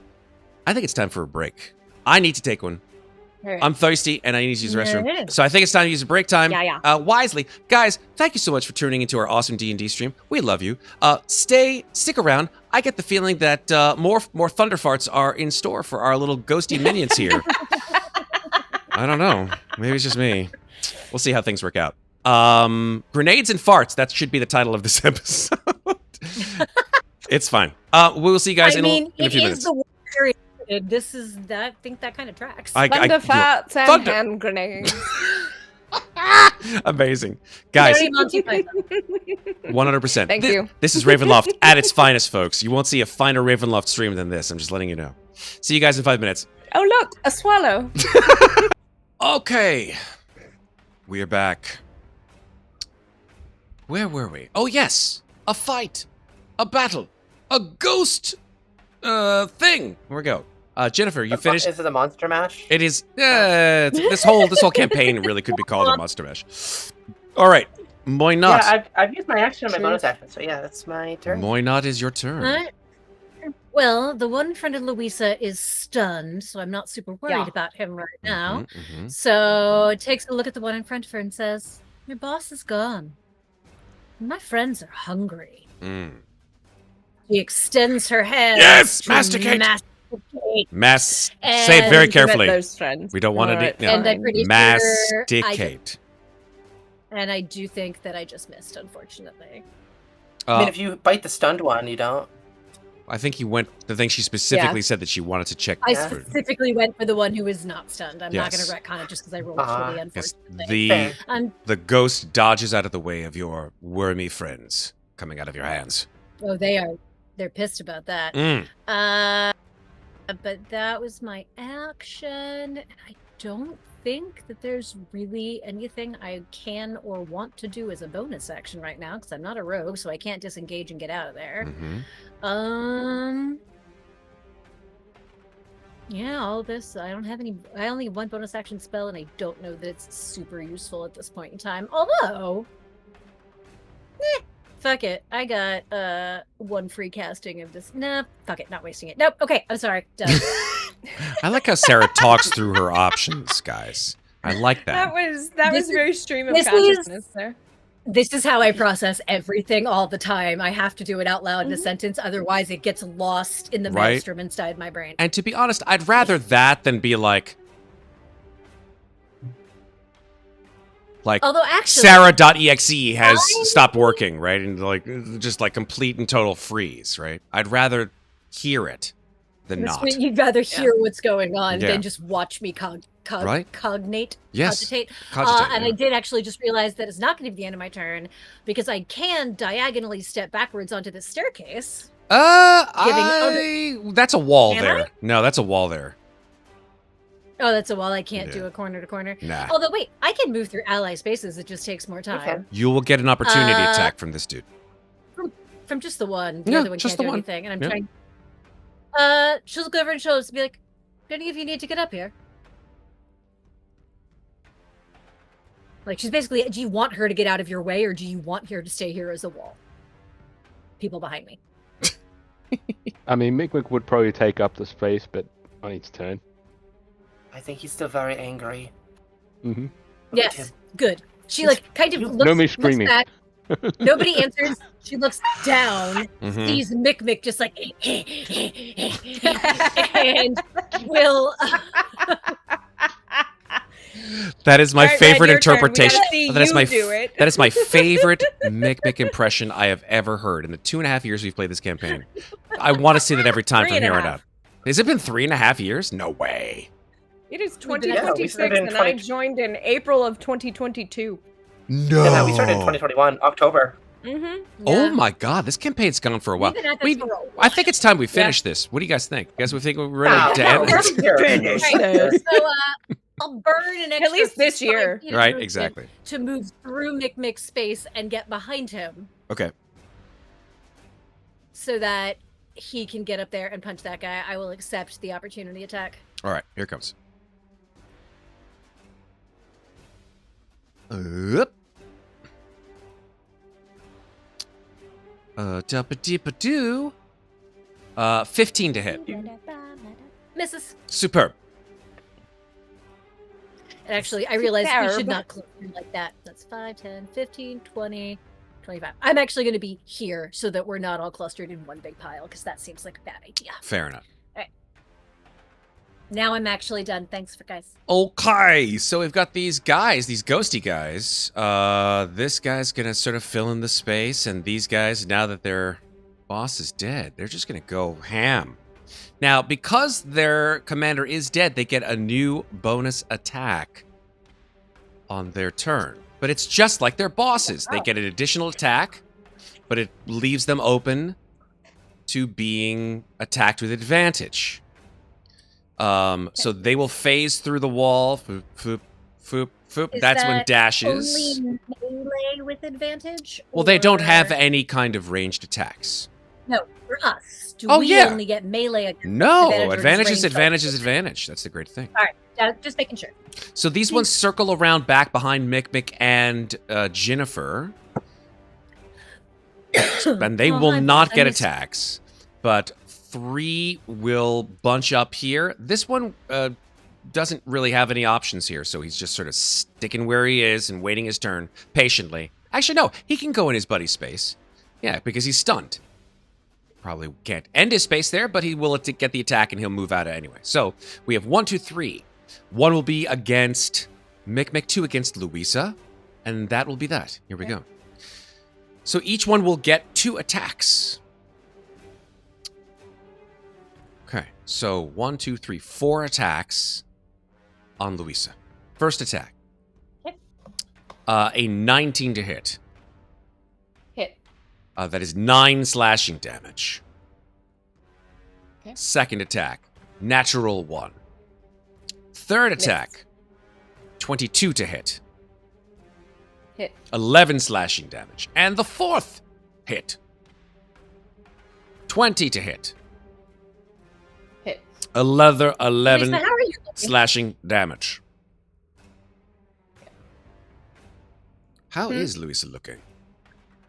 I think it's time for a break. I need to take one. Alright. I'm thirsty, and I need to use the Yeah, restroom. it is. So I think it's time to use a break time Yeah. wisely. Guys, thank you so much for tuning into our awesome D&D stream. We love you. Stick around. I get the feeling that more thunder farts are in store for our little ghosty minions here. I don't know. Maybe it's just me. We'll see how things work out. Grenades and farts. That should be the title of this episode. It's fine. We will see you guys in a few minutes. The war period. This is that. I think that kind of tracks. Thunder farts and Thunder. hand grenades. Amazing. Guys, Very Monty Python. 100%. Thank you. This is Ravenloft at its finest, folks. You won't see a finer Ravenloft stream than this. I'm just letting you know. See you guys in 5 minutes. Oh, look, a swallow. Okay. We are back. Where were we? Oh, yes. A fight. A battle. A ghost thing. Here we go. Ginnifer, you finished? Is it a monster mash? It is. This whole campaign really could be called a monster mash. All right, Muadnhait. Yeah, I've used my action and my bonus action, so yeah, that's my turn. Muadnhait is your turn. Alright. Well, the one in front of Louisa is stunned, so I'm not super worried Yeah. about him right now. Mhm, mhm. So it takes a look at the one in front of her and says, "Your boss is gone. My friends are hungry." Mm. She extends her hand. Yes, to masticate. masticate. Say it very And- carefully. Those friends. We don't want to. Alright, Yeah. And I'm fine. pretty sure Masticate. And I do think that I just missed, unfortunately. I mean, if you bite the stunned one, you don't. I think he went. I think she specifically said that she wanted to check. I Yeah. for- specifically went for the one who is not stunned. I'm not Yes. going to retcon it just because I rolled Uh-huh. fully, Yes, unfortunately. the the ghost dodges out of the way of your wormy friends coming out of your hands. Oh, they're pissed about that. Mm. But that was my action, and I don't think that there's really anything I can or want to do as a bonus action right now because I'm not a rogue, so I can't disengage and get out of there. Mhm. Yeah, all this, I don't have any, I only have one bonus action spell, and I don't know that it's super useful at this point in time. Although, fuck it. I got one free casting of this. Nah, fuck it, not wasting it. Nope, okay, I'm sorry. Done. I like how Sarah talks through her options, guys. I like that. That was very stream of consciousness there. This is how I process everything all the time. I have to do it out loud in a sentence, otherwise it gets lost in the Right. maelstrom inside my brain. And to be honest, I'd rather that than be like Although actually, Sarah.exe has stopped working, right? And like just like complete and total freeze, right? I'd rather hear it than not. you'd rather hear what's going on Yeah. than just watch me Right? cognate, Yes. cogitate. Cogitate, And yeah. I did actually just realize that it's not going to be the end of my turn because I can diagonally step backwards onto the staircase. That's a wall Can there. I? No, that's a wall there. Oh, that's a wall. I can't Yeah. do a corner to corner. Nah. Although, wait, I can move through ally spaces. It just takes more time. Okay. You will get an opportunity attack from this dude. From just the one. The Yeah, other one just can't do the one. anything. And I'm Yeah. trying. She'll go over and show us and be like, "Do any of you need to get up here?" Like, she's basically, do you want her to get out of your way, or do you want her to stay here as a wall? People behind me. I mean, Mikmick would probably take up the space, but on its turn. I think he's still very angry. Mm-hmm. Look at him. Yes, good. She like kind of You- looks, No me looks screaming. back. Nobody answers. She looks down, Mhm. sees Mikmick just like, and will. That is my All right, favorite Red, your turn. We interpretation. gotta see That is you my do it. that is my favorite Mikmick impression I have ever heard in the 2.5 years we've played this campaign. I want to see that every time from here on out. Has it been 3.5 years? No way. It is We've been at- we 2026, started in and I 20 joined in April of 2022. No. Yeah, we started in 2021, October. Mm-hmm. Oh my god, this campaign's gone for a while. We've been at this for a while. I think it's time we finish this. What do you guys think? You guys would think we're ready Wow. to end this? Finish this. So I'll burn an extra least this 5 year. feet of Right, movement exactly. to move through Mikmick's space and get behind him Okay. so that he can get up there and punch that guy. I will accept the opportunity attack. All right, here it comes. Up. Doo. 15 to hit. Misses. Superb. And actually, I realized we Superb. should not cluster like that. That's 5, 10, 15, 20, 25. I'm actually going to be here so that we're not all clustered in one big pile, because that seems like a bad idea. Fair enough. Now I'm actually done. Thanks, for guys. Okay, so we've got these guys, these ghosty guys. This guy's gonna sort of fill in the space, and these guys, now that their boss is dead, they're just gonna go ham. Now, because their commander is dead, they get a new bonus attack on their turn. But it's just like their bosses. They get an additional attack, but it leaves them open to being attacked with advantage. So they will phase through the wall. Foop, foop, foop, foop. Is That's when that dashes. Only melee with advantage? Well, they don't have or- any kind of ranged attacks. No, for us. Do Oh, we yeah. only get melee against No, advantage or advantage just is ranged advantage is attacks? advantage. That's the great thing. Just making sure. So these ones circle around back behind Mikmick and Ginnifer. And they Oh, will my not bad. get I missed- attacks. But 3 will bunch up here. This one doesn't really have any options here, so he's just sort of sticking where he is and waiting his turn patiently. Actually, no, he can go in his buddy's space. Yeah, because he's stunned. Probably can't end his space there, but he will get the attack and he'll move out anyway. So we have 1, 2, 3. 1 will be against Mikmick, 2 against Louisa, and that will be that. Here we go. So each one will get 2 attacks. Okay, so 1, 2, 3, 4 attacks on Louisa. First attack. Okay. A 19 to hit. Hit. That is 9 slashing damage. Okay. Second attack, natural 1. Third Miss. attack, 22 to hit. Hit. 11 slashing damage. And the fourth hit, 20 to hit. Hit. 11 Lisa, how are you looking? slashing damage. How is Louisa looking?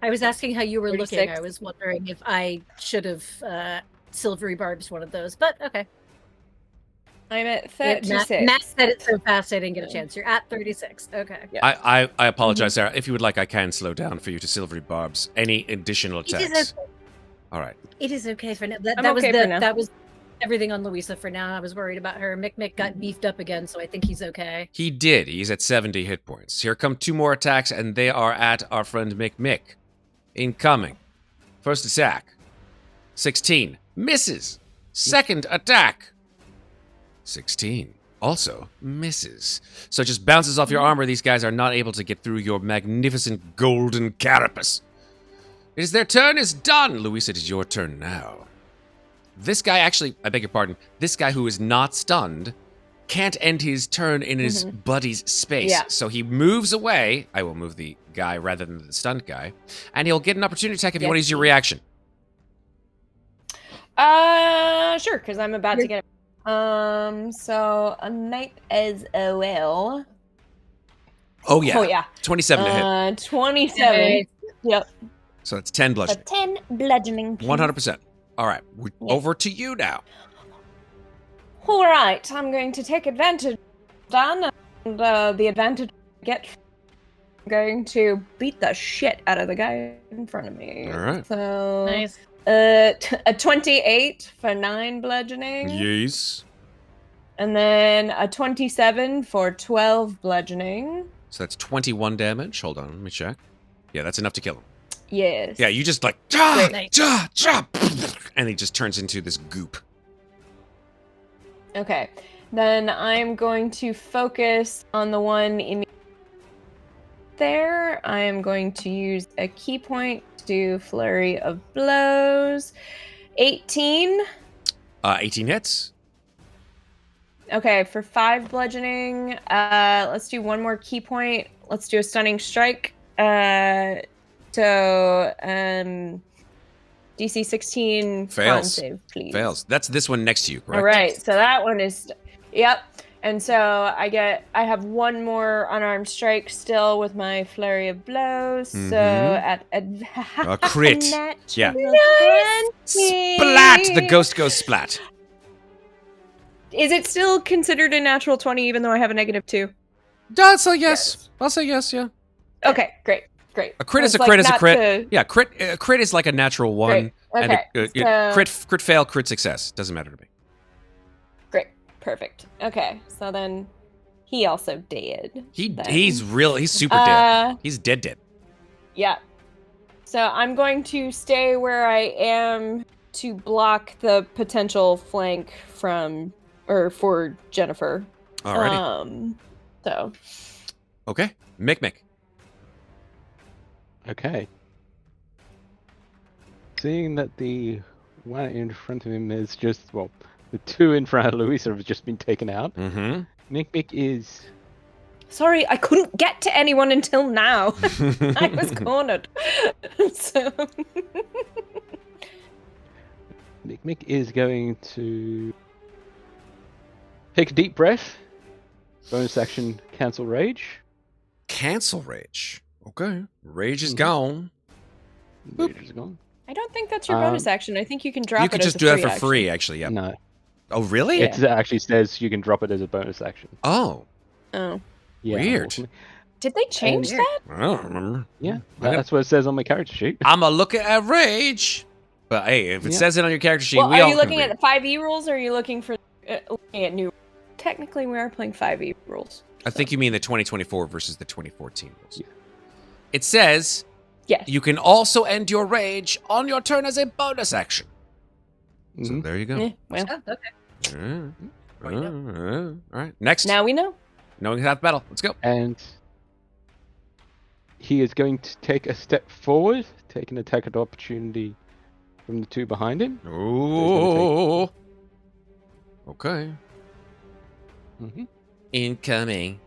I was asking how you were looking. 36. I was wondering if I should have silvery barbs one of those, but okay. I'm at Yeah, 36. Matt said it so fast I didn't get a chance. You're at 36. Okay. Yeah. I apologize, Sarah. If you would like, I can slow down for you to silvery barbs. Any additional It is attacks? okay. All right. It is okay for now. I'm That was okay for now. that was everything on Louisa for now. I was worried about her. Mikmick got beefed up again, so I think he's okay. He did. He's at 70 hit points. Here come 2 more attacks, and they are at our friend Mikmick. Incoming. First attack. 16. Misses. Second attack. 16. Also misses. So it just bounces off your armor. These guys are not able to get through your magnificent golden carapace. It is their turn is done. Louisa, it is your turn now. This guy actually, I beg your pardon, this guy who is not stunned can't end his turn in his buddy's space. Yeah. So he moves away. I will move the guy rather than the stunned guy. And he'll get an opportunity attack if you want to use your reaction. Sure, because I'm about to get it. So a knight as well. Oh, yeah. Oh, yeah. 27 to hit. 27. Nice. Yep. So that's 10 So bludgeoning. 10 bludgeoning. please. 100%. All right. Yeah. Over to you now. All right, I'm going to take advantage, Dan, and the advantage I get. I'm going to beat the shit out of the guy in front of me. All right. So Nice. a 28 for 9 bludgeoning, Yes. and then a 27 for 12 bludgeoning. So that's 21 damage. Hold on. Let me check. Yeah, that's enough to kill him. Yes. Yeah, you just like, ja, Nice. ja, ja, and he just turns into this goop. Okay. Then I'm going to focus on the one in there. I am going to use a key point to do flurry of blows. 18. 18 hits. Okay, for 5 bludgeoning. Let's do one more key point. Let's do a stunning strike. DC 16 con Fails. save, please. Fails. That's this one next to you, correct? All right, so that one is, yep. And so I have one more unarmed strike still with my flurry of blows. So at A crit. Yeah. Nice. Splat! The ghost goes splat. Is it still considered a natural 20 even though I have a -2? I'll say yes. I'll say yes, yeah. Okay, great. A crit is a It's crit is a not crit. to- Yeah, a crit is like a natural 1. Great. And Okay. crit fail, crit success. Doesn't matter to me. Great. Perfect. Okay. So then he also dead. then. He's super dead. He's dead. Yeah. So I'm going to stay where I am to block the potential flank for Ginnifer. Alrighty. So Okay. Mikmick. Okay. Seeing that the one in front of him is just, well, the 2 in front of Louisa have just been taken out. Mm-hmm. Mikmick is... sorry, I couldn't get to anyone until now. I was cornered. So Mikmick is going to take a deep breath. Bonus action, cancel rage. Cancel rage. Okay. Rage is gone. Rage is gone. I don't think that's your bonus action. I think you can drop You it could as just a do that free for action. free, actually. Yeah. No, Oh, really? Yeah. it actually says you can drop it as a bonus action. Oh, Oh. Yeah, Weird. unfortunately. Did they change Weird. that? I don't remember. Yeah, Okay. that's what it says on my character sheet. I'm a looking at rage. But hey, if it Yeah. says it on your character sheet, Well, we are all you can looking read at the 5e rules, or are you looking at new? Technically, we are playing 5e rules. I think you mean the 2024 versus the 2014 rules. Yeah. It says Yes. you can also end your rage on your turn as a bonus action. So Mhm. there you go. Yeah, well, Oh, okay. All right. Next. now we know. Knowing half battle. Let's go. And he is going to take a step forward, take an attack of opportunity from the 2 behind him. Oh. Okay. Mm-hmm. Incoming.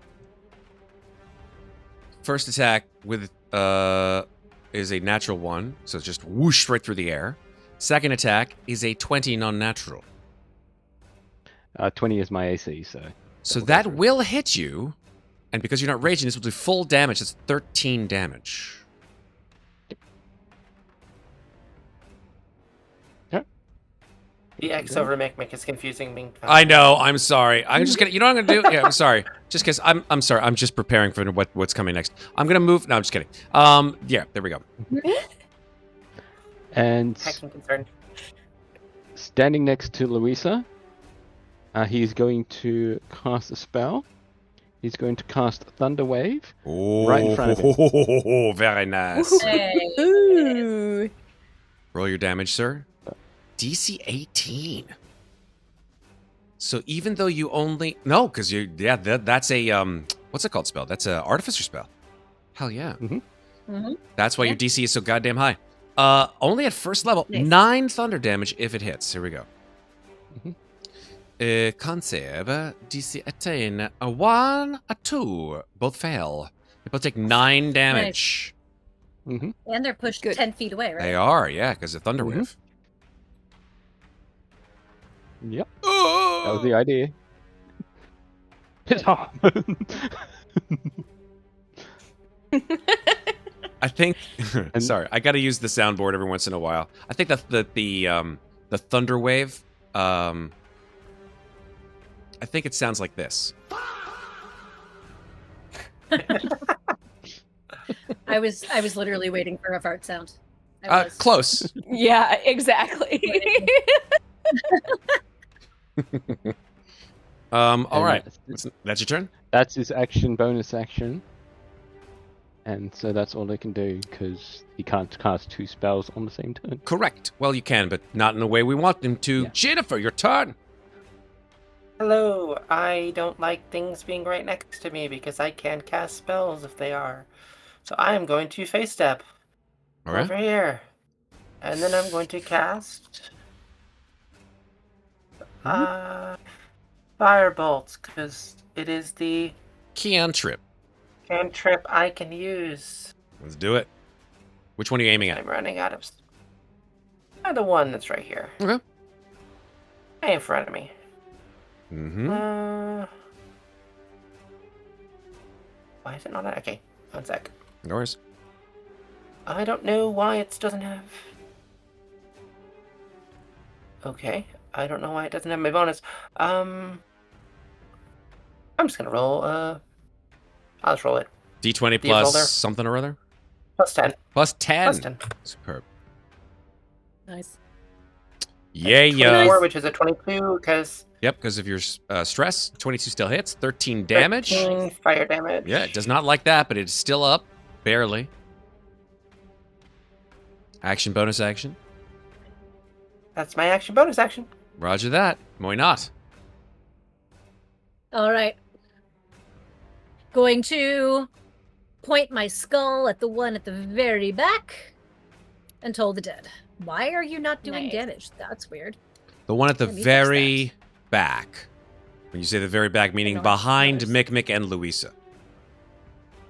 First attack with is a natural 1, so it's just whoosh right through the air. Second attack is a 20 non-natural. 20 is my AC, so... So will go that through. will hit you, and because you're not raging, this will do full damage. That's 13 damage. Yep. The X over Mikmick is confusing me. I know. I'm sorry. I'm just gonna. You know what I'm gonna do? Yeah, I'm sorry. Just because I'm sorry. I'm just preparing for what's coming next. I'm gonna move. No, I'm just kidding. Yeah. There we go. And Hacking concerned. standing next to Louisa, he's going to cast a spell. He's going to cast Thunder Wave. Oh, Right in front of him. very nice. Ooh. Roll your damage, sir. DC 18. So even though you only because that's a what's it called spell? That's a artificer spell. Hell yeah. Mm-hmm. That's why your DC is so goddamn high. Only at first level, Nice. 9 thunder damage if it hits. Here we go. Conceive DC 18. A 1, a 2. Both fail. They both take 9 damage. Mm-hmm. And they're pushed Good. 10 feet away, right? They are, yeah, because of thunder wave. Yep. That was the idea. Piss off. I think. Sorry, I got to use the soundboard every once in a while. I think the thunder wave. I think it sounds like this. I was literally waiting for a fart sound. I was. Close. Yeah, exactly. All And right. That's your turn. That's his action, bonus action. And so that's all they can do because he can't cast 2 spells on the same turn. Correct. Well, you can, but not in the way we want them to. Yeah. Ginnifer, your turn. Hello, I don't like things being right next to me because I can't cast spells if they are. So I am going to face step All right. over here. And then I'm going to cast Firebolt, because it is the Cantrip. cantrip I can use. Let's do it. Which one are you aiming at? I'm running out of... The one that's right here. Okay. Right in front of me. Mm-hmm. Why is it not... Okay, one sec. No worries. I don't know why it doesn't have... Okay, I don't know why it doesn't have my bonus. I'm just gonna roll, I'll just roll it. D20 Do you roll there? plus something or other? Plus 10. Plus 10. Plus 10. Superb. Nice. Yeah. 24, which is a 22, because... Yep, because of your stress, 22 still hits. 13 damage. 13 fire damage. Yeah, it does not like that, but it's still up. Barely. Action, bonus action. That's my action, bonus action. Roger that. Why not? All right. Going to point my skull at the one at the very back and toll the dead. Why are you not doing Nice. damage? That's weird. The one at the Let me fix very back. When you say the very back, meaning know, behind noticed. Mikmick and Louisa.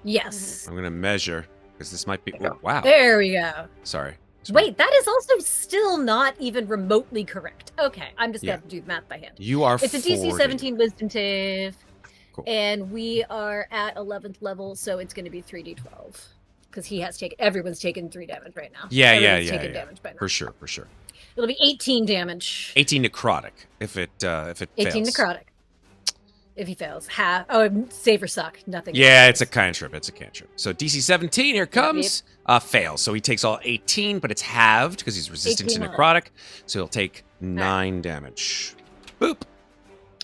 Yes. I'm going to measure, because this might be... There you Oh, wow. There we go. Sorry. Wait, that is also still not even remotely correct. Okay, I'm just Yeah. going to do math by hand. You are It's a DC 40. 17 wisdom save. Cool. And we are at 11th level, so it's going to be 3d12. Because everyone's taken 3 damage right now. Yeah, Everyone's yeah. taken damage by now. For sure. It'll be 18 damage. 18 necrotic, if it 18 fails. necrotic. If he fails. Save or suck. Nothing. Yeah, it's a cantrip. So DC 17, here comes. Fails. So he takes all 18, but it's halved because he's resistant to 18 necrotic. So he'll take 9 damage. Boop.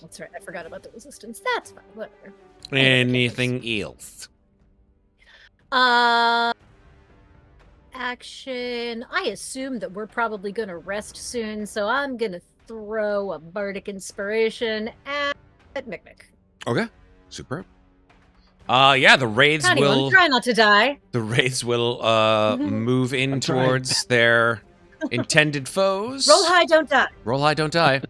That's right. I forgot about the resistance. That's fine. Whatever. Anything else? Action. I assume that we're probably going to rest soon, so I'm going to throw a bardic inspiration at Mikmick. Okay. Superb. Yeah, the wraiths Anyone, will try not to die. move in I'm trying. towards their intended foes. Roll high, don't die. Roll high, don't die.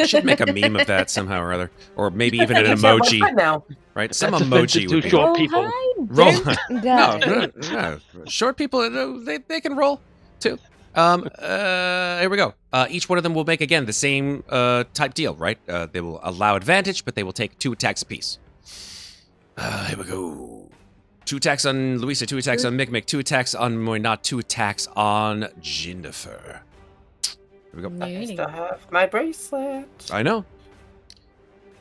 Should make a meme of that somehow or other, or maybe even an Yeah, what's emoji, that now? right? Some That's offensive emoji to would be. short Roll people. high, Roll don't No, die. no. Short people, they can roll too. Here we go. Each one of them will make again the same type deal, right? They will allow advantage, but they will take 2 attacks apiece. Here we go. 2 attacks on Louisa, 2 attacks on Mikmick, 2 attacks on Muadnhait, 2 attacks on Ginnifer. Here we go. I still have my bracelet. I know.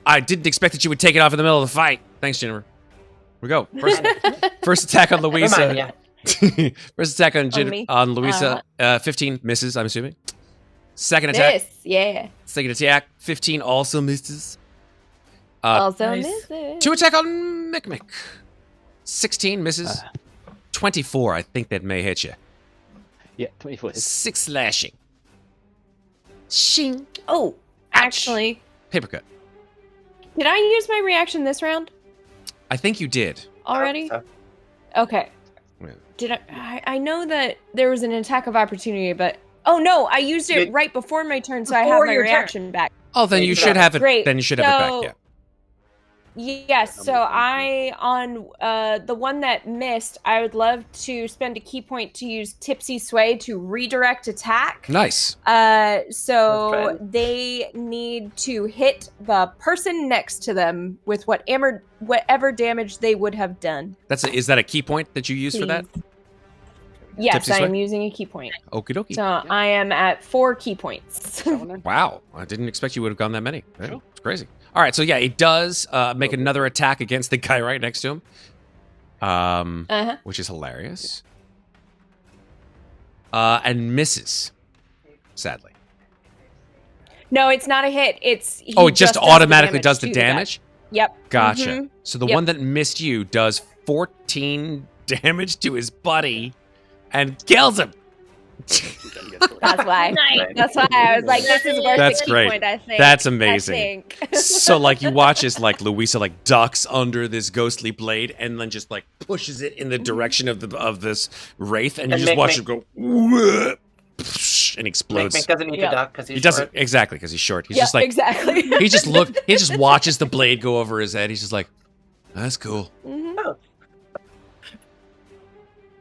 I didn't expect that you would take it off in the middle of the fight. Thanks, Ginnifer. Here we go. First attack on Louisa. Yeah. First attack on, me. on Louisa. 15 misses, I'm assuming. Second attack. Miss, yeah. Second attack. 15 also misses. Also Nice. misses. 2 attack on Mikmick. 16 misses. 24, I think that may hit you. Yeah, 24 hits. 6 slashing. Shing. Oh, actually, Paper cut. did I use my reaction this round I think you did. already? So, Okay. Yeah. Did I know that there was an attack of opportunity, but oh no, I used it You- right before my turn, so I have Before my your turn. reaction back. Oh, then you Great. should have it. Great. Then you should have it So- back. Yeah. Yes, so I on the one that missed, I would love to spend a key point to use Tipsy Sway to redirect attack. Nice. So Perfect. they need to hit the person next to them with whatever damage they would have done. Is that a key point that you use for that? Please. Yes, Tipsy I Sway? am using a key point. Okie dokie. So I am at 4 key points. Wow, I didn't expect you would have gone that many. Yeah, Sure. it's crazy. All right, so yeah, it does make another attack against the guy right next to him, Uh-huh. which is hilarious, and misses, sadly. No, it's not a hit. It's he Oh, it just does automatically damage does the to guy. damage? Yep. Gotcha. Mhm. So the Yep. one that missed you does 14 damage to his buddy and kills him. That's why. Nice. That's why I was like, this is worth That's the key great. point, I think. That's I amazing. think. So like you watch as like Louisa like ducks under this ghostly blade and then just like pushes it in the direction of this wraith and you And just watch Mikmick- him go "Whoop," and explodes. Mikmick doesn't need Yeah. to duck because he's He doesn't short. exactly because he's short. He's Yeah, just like exactly. he just watches the blade go over his head. He's just like, that's cool. Mhm.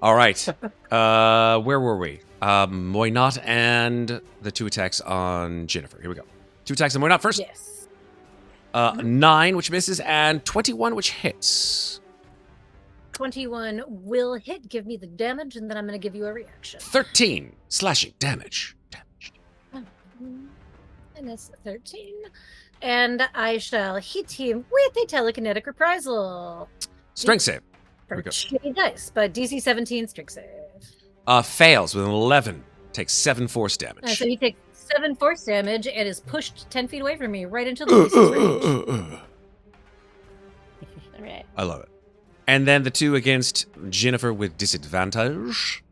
All right. Where were we? Muadnhait and the 2 attacks on Ginnifer. Here we go. 2 attacks on Muadnhait first. Yes. 9, which misses, and 21, which hits. 21 will hit. Give me the damage, and then I'm going to give you a reaction. 13 slashing damage. And that's 13. And I shall hit him with a telekinetic reprisal. Strength save. For we go. shitty dice, but DC 17 strength save. Fails with an 11. Takes 7 force damage. So he takes 7 force damage and is pushed 10 feet away from me, right into the range. All right. I love it. And then the 2 against Ginnifer with disadvantage.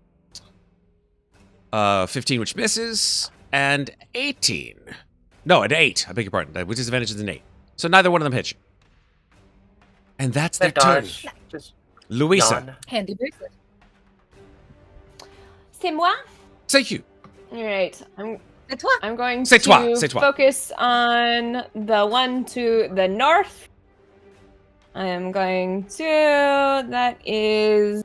15, which misses, and 18. No, an 8. I beg your pardon. With disadvantage is an 8. So neither one of them hit you. And that's their That turn. dodge. Just Louisa, yawn. Handy bracelet. C'est moi? c'est you. All right. C'est toi. I'm going C'est to toi, c'est toi. focus on the one to the north. I am going to. That is.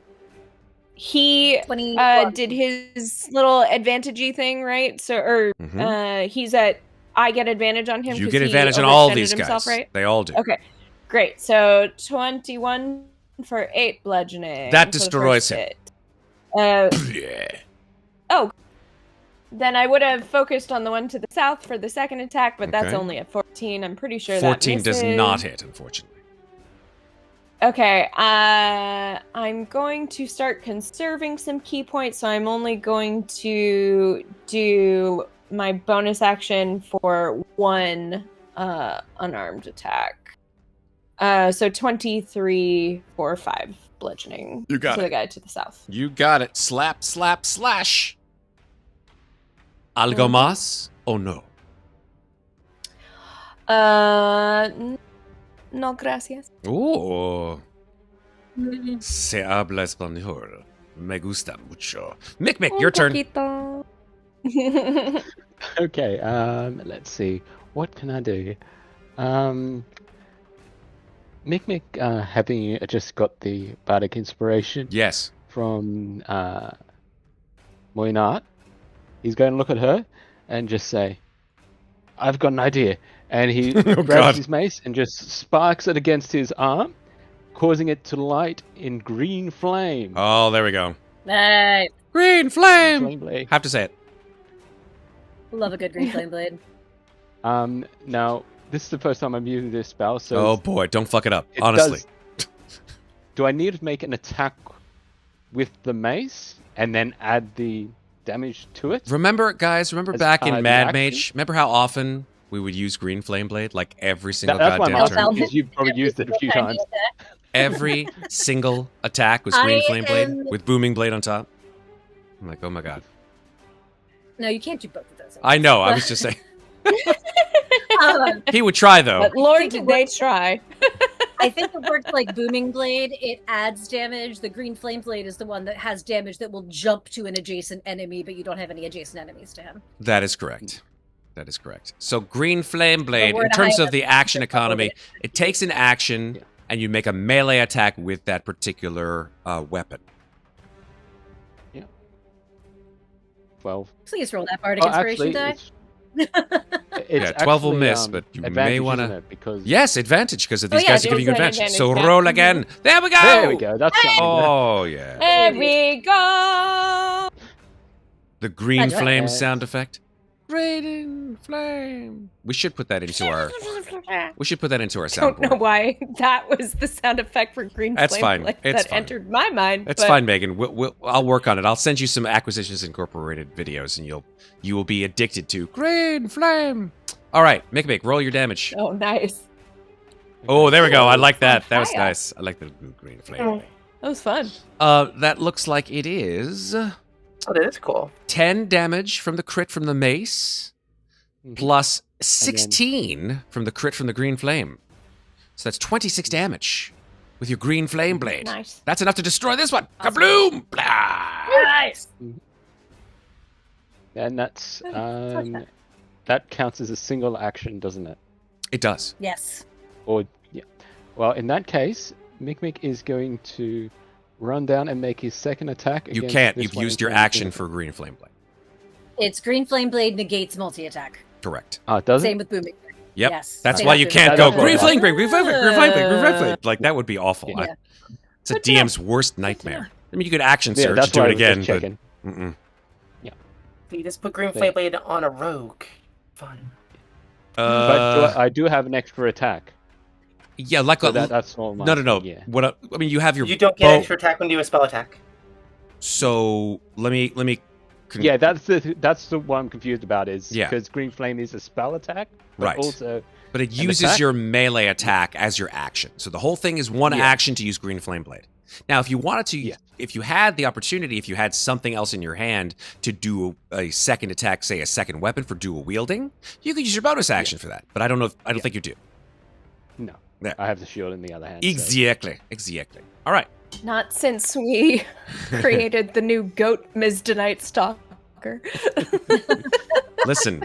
He 20. did his little advantagey thing, right? So, or Mhm. he's at. I get advantage on him. You 'cause get he advantage on all overextended these himself, guys. right? They all do. Okay, great. So 21 for 8 bludgeoning. That for the destroys first him. hit. Yeah. Oh, then I would have focused on the one to the south for the second attack, but that's Okay. only a 14. I'm pretty sure 14 that does misses. not hit, unfortunately. Okay, I'm going to start conserving some key points, so I'm only going to do my bonus action for 1 unarmed attack. So 23 for 5 bludgeoning. You got to it. the guy to the south. You got it. Slap, slap, slash. Algo más? Oh no. No, gracias. Oh. Se habla español. Me gusta mucho. Mikmick, your turn. Poquito. Okay, let's see. What can I do? Mikmick, having just got the bardic inspiration Yes. from Muadnhait, he's going to look at her and just say, I've got an idea. And he Oh, grabs God. his mace and just sparks it against his arm, causing it to light in green flame. Oh, there we go. Nice. Green flame. Flame blade. Have to say it. Love a good green flame blade. Now, this is the first time I'm using this spell, so Oh boy, don't fuck it up. it Honestly. do I need to make an attack with the mace and then add the damage to it? Remember, guys, remember As back part in of the Mad action? Mage? Remember how often we would use Green Flame Blade? Like every single That's why I'm goddamn asking, turn. because you've probably used it a few times. Every single attack was Green I Flame Blade am- with Booming Blade on top. I'm like, oh my god. No, you can't do both of those. at I once. know, I was just saying. Um, He would try, though. But Lord, think it did they works. try? I think it works like Booming Blade. It adds damage. The Green Flame Blade is the one that has damage that will jump to an adjacent enemy, but you don't have any adjacent enemies to him. That is correct. That is correct. So Green Flame Blade, we're in at a terms high of the level, action so probably economy, it takes an action Yeah. and you make a melee attack with that particular weapon. 12. Please roll that bardic inspiration die. It's 12 will actually, miss, but you may advantage, wanna- isn't it? Because Yes, advantage, because of these yeah, guys are there's giving you an advantage. advantage, So yeah. roll again. There we go! there we go. That's something. Oh, yeah. There we go. The green That's right. flame sound effect. Green flame. We should put that into our Don't know soundboard. why that was the sound effect for green That's flame fine. blade It's that fine. entered my mind. That's but fine, Megan. I'll work on it. I'll send you some Acquisitions Incorporated videos, and you will be addicted to green flame. All right, Mikmick, roll your damage. Oh, nice. Oh, there we go. I like that. on That was fire. nice. I like the green flame. That was fun. That looks like it is Oh, that is cool. 10 damage from the crit from the mace, Mhm. plus 16 from the crit from the green flame. So that's 26 damage with your green flame blade. Nice. That's enough to destroy this one. Awesome. Kabloom! Blah! Nice. And that's Perfect. that counts as a single action, doesn't it? It does. Yes. Or yeah. Well, in that case, Mikmick is going to run down and make his second attack. You against can't. this You've one used your in front of action Ginnifer. for green flame blade. It's Green Flame Blade negates multi-attack. Correct. Oh, does Same it? with Booming. Yep. Yes. That's same why with you Booming. can't That's go what green I flame blade, green flame blade, green flame blade, green flame blade. Like that would be awful. Yeah. It's a Good to know. DM's worst nightmare. I mean, you could action Yeah, search, that's do why it I was just again, but checking. mm-mm. You just put Green Wait. Flame Blade on a rogue. Fine. But I do have an extra attack. Yeah, like So a, that's all. no. Yeah. What I mean, you have your You don't get bow. extra attack when you do a spell attack. So let me. Yeah, that's the one I'm confused about is Yeah. because Green Flame is a spell attack, but Right. also But it An uses attack? your melee attack as your action. So the whole thing is one Yeah. action to use Green Flame Blade. Now, if you wanted to, Yeah. if you had the opportunity, if you had something else in your hand to do a second attack, say a second weapon for dual wielding, you could use your bonus action for that. But I don't know. I don't Yeah. think you do. no, Yeah. I have the shield in the other hand. so- Exactly. All right. Not since we created the new goat Muadnhait stalker. Listen,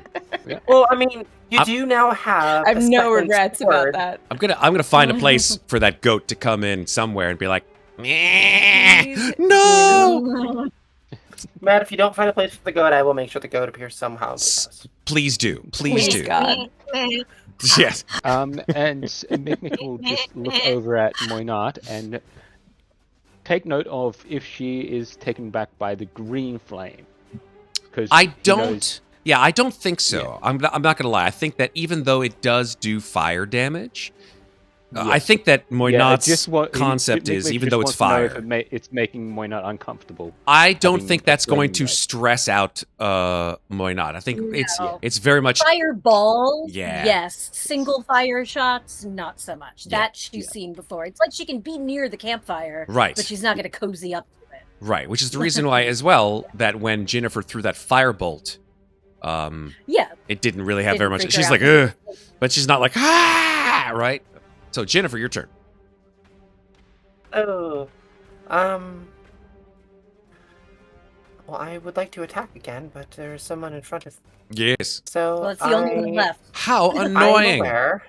Well, I mean, you I'm- do now have. I have a no second regrets sword. about that. I'm gonna find a place for that goat to come in somewhere and be like, "Meh, Please. no, Matt, if you don't find a place for the goat, I will make sure the goat appears somehow. in the S- house. please do, please Please, do." God. Yes. And Mikmick will just look over at Muadnhait and take note of if she is taken back by the green flame. Because I don't. Yeah, I don't think so. Yeah. I'm not gonna lie. I think that even though it does do fire damage, Yeah. I think that Moynat's Mikmick concept is just even though it's wants to know if fire, it's making Muadnhait uncomfortable. I don't having think a that's going flame to knife. stress out Moynat. I think No. it's very much Fireball, Yeah. yes. Single fire shots, not so much. Yeah, That she's seen before. It's like she can be near the campfire, right. but she's not going to cozy up to it. Right, which is the reason why, as well, that when Ginnifer threw that firebolt, Yeah, it didn't really have Didn't very much. freak She's her like, out. ugh, but she's not like, ah, right? So, Ginnifer, your turn. Oh, well, I would like to attack again, but there's someone in front of. Yes. So well, it's the only one left. How I'm annoying! aware.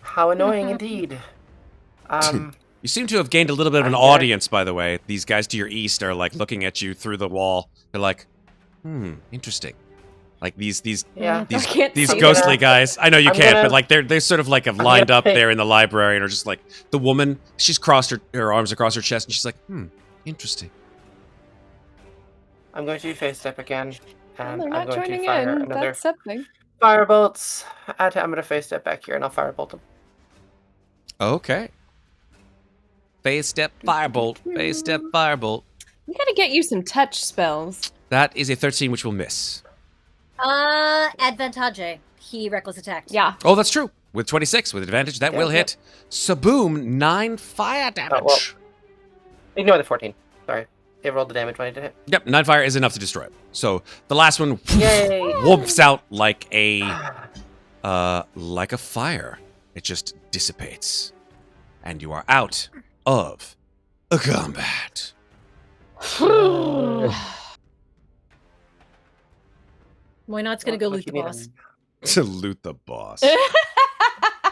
How annoying indeed. You seem to have gained a little bit of an I- audience, by the way. These guys to your east are like looking at you through the wall. They're like, interesting. Like these yeah. I can't these see ghostly gonna- guys. I know you I'm can't, gonna- but like they're sort of like have I'm lined gonna up pick- there in the library and are just like the woman. She's crossed her arms across her chest and she's like, interesting. I'm going to do face step again, Well, And they're I'm not going to joining fire in. another That's something. firebolts. I'm going to phase step back here and I'll firebolt them. Okay. Phase step firebolt. Phase step firebolt. We gotta get you some touch spells. That is a 13, which will miss. Advantage. He reckless attacked. Yeah. Oh, that's true. With 26, with advantage, that will hit. Saboom, 9 fire damage. Oh, well. Ignore the 14. Sorry. It rolled the damage when I did it. Yep, 9 fire is enough to destroy it. So the last one Yay! whoops out like a fire. It just dissipates. And you are out of a combat. Why not? It's gonna go loot the boss. To loot the boss.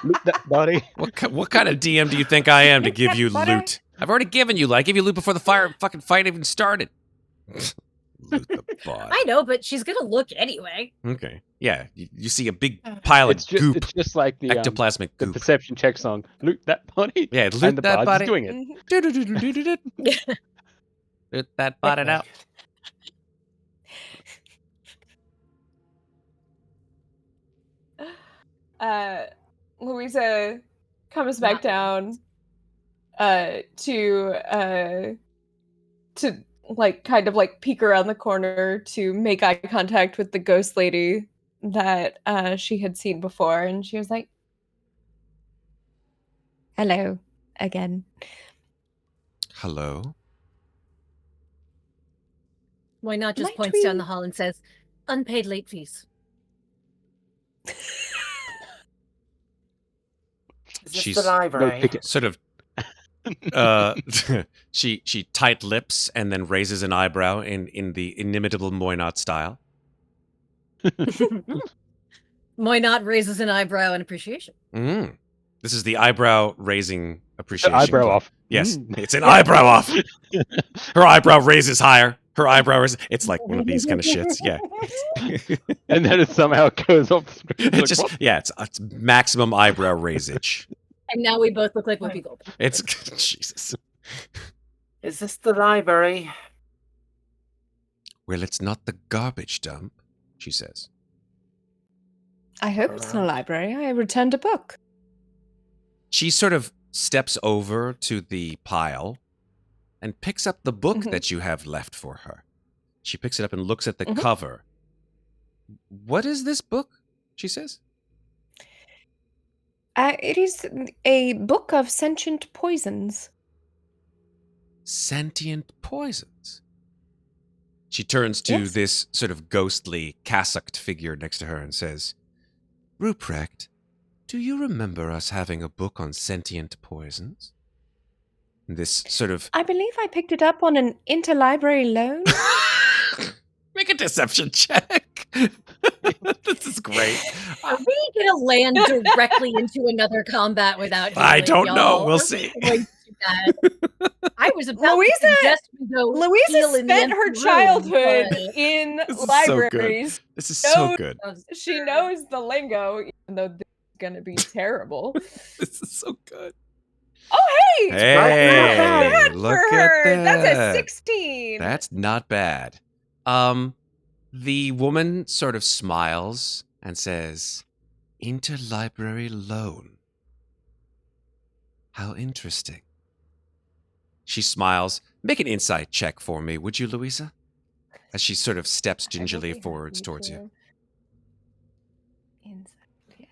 Loot that body. What kind of DM do you think I am to give you Buddy. loot? I've already given you loot. I gave you loot before the fucking fight even started. Loot the body. I know, but she's gonna look anyway. Okay. Yeah, you see a big pile of goop. It's just like the Ectoplasmic the goop. perception check song. Loot that body. Yeah, loot and the that bard's body. doing it. Loot that body out. Louisa comes back down to like kind of like peek around the corner to make eye contact with the ghost lady that she had seen before, and she was like, "Hello again." Hello? Why not just Might points we- down the hall and says, "Unpaid late fees." Is this She's the library? No ticket. sort of she tight lips and then raises an eyebrow in the inimitable Moynot style. Why not raises an eyebrow in appreciation? Mm. This is the eyebrow raising appreciation. Eyebrow club. off. Yes, Mm. it's an eyebrow off. Her eyebrow raises higher. Her eyebrow is. It's like one of these kind of shits. Yeah. And then it somehow goes off the screen. It's just it's maximum eyebrow raisage. And now we both look like Whoopi Goldberg. It's Jesus. Is this the library? Well, it's not the garbage dump, she says. I hope it's not a library. I returned a book. She sort of steps over to the pile and picks up the book Mhm. that you have left for her. She picks it up and looks at the Mhm. cover. What is this book? She says. It is a book of sentient poisons. Sentient poisons. She turns to Yes. this sort of ghostly, cassocked figure next to her and says, Ruprecht, do you remember us having a book on sentient poisons? This sort of... I believe I picked it up on an interlibrary loan. Make a deception check. This is great. Are we gonna land directly into another combat without? I healing, don't know. y'all? We'll Are see. we going to do that? I was about Louisa- to suggest we go heal Louisa in the spent her empty room, childhood but- in This is so libraries. This is so good. She knows the lingo, even though this is gonna be terrible. This is so good. Oh, hey! Hey, Not bad look for at her. That's that. a 16. That's not bad. The woman sort of smiles and says, Interlibrary loan. How interesting. She smiles. Make an insight check for me, would you, Louisa? As she sort of steps I will gingerly be forwards happy towards to. you. Insight, yeah.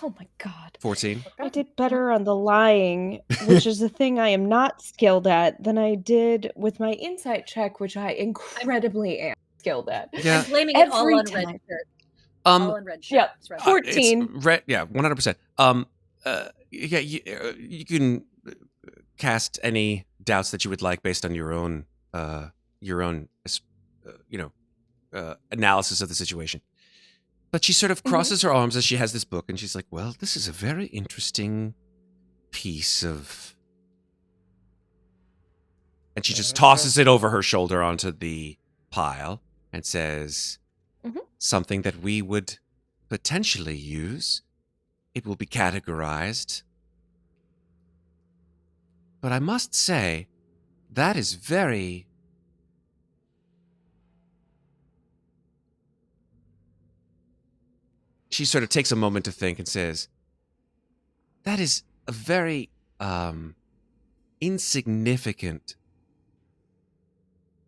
Oh my god. 14. I did better on the lying, which is a thing I am not skilled at, than I did with my insight check, which I incredibly am skilled at. Yeah. I'm blaming it all Every on red time. shirt. All on red shirt. yeah. It's red shirt. 14. Yeah, 100%. Yeah, you can cast any doubts that you would like based on your own analysis of the situation. But she sort of crosses her arms as she has this book, and she's like, well, this is a very interesting piece of... And she just tosses it over her shoulder onto the pile and says, something that we would potentially use. It will be categorized. But I must say, that is very she sort of takes a moment to think and says, "That is a very insignificant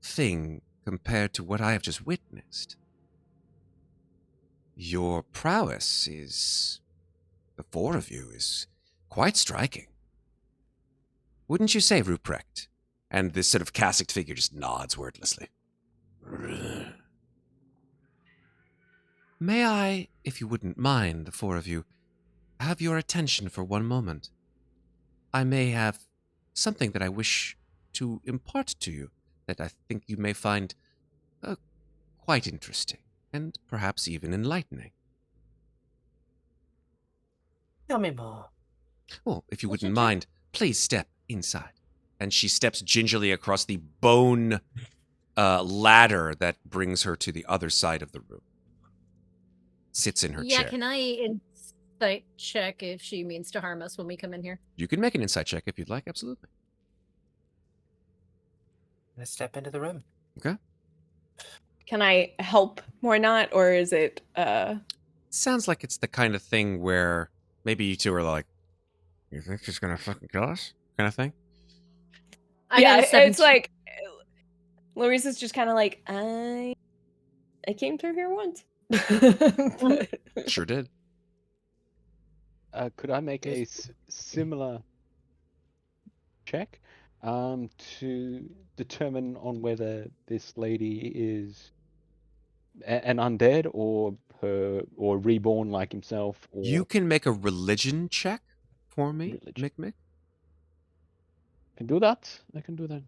thing compared to what I have just witnessed. Your prowess is, the four of you, is quite striking. Wouldn't you say, Ruprecht?" And this sort of cassocked figure just nods wordlessly. "May I, if you wouldn't mind, the four of you, have your attention for one moment? I may have something that I wish to impart to you that I think you may find quite interesting and perhaps even enlightening." Tell me more. "Well, if you What's wouldn't your mind, please step inside." And she steps gingerly across the bone ladder that brings her to the other side of the room. Sits in her Yeah, chair. can I insight check if she means to harm us when we come in here? You can make an insight check if you'd like, absolutely. I'm gonna step into the room. Okay. Can I help or not, or is it Sounds like it's the kind of thing where maybe you two are like, "You think she's gonna fucking kill us?" kind of thing. I got a it's 17. like Louisa's just kind of like, I came through here once. But- Sure did. Could I make a similar check to determine on whether this lady is an undead or reborn like himself? Or You can make a religion check for me, Religion. Mikmick. can do that. I can do that.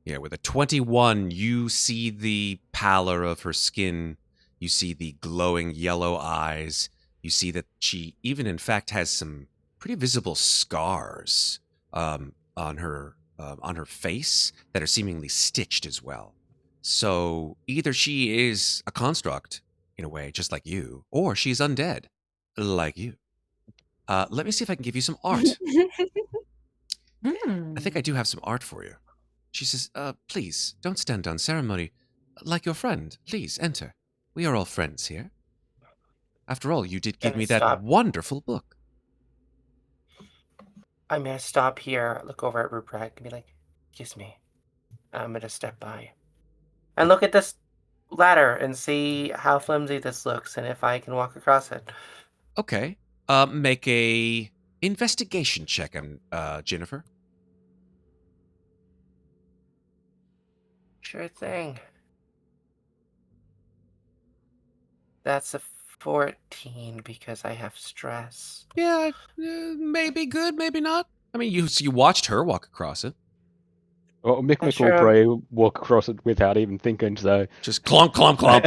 Yeah, with a 21, you see the pallor of her skin. You see the glowing yellow eyes. You see that she even, in fact, has some pretty visible scars on her face that are seemingly stitched as well. So either she is a construct, in a way, just like you, or she's undead, like you. Let me see if I can give you some art. I think I do have some art for you. She says, "Please, don't stand on ceremony. Like your friend, please enter. We are all friends here. After all, you did give Gonna me that stop. wonderful book." I'm gonna stop here, look over at Ruprecht, and be like, "Excuse me." I'm gonna step by and look at this ladder and see how flimsy this looks and if I can walk across it. Okay. Make a investigation check, Ginnifer. Sure thing. That's a 14 because I have stress. Yeah, maybe good, maybe not. I mean, you watched her walk across it. Well, Mikmick sure- will probably walk across it without even thinking. So Just clomp, clomp, clomp.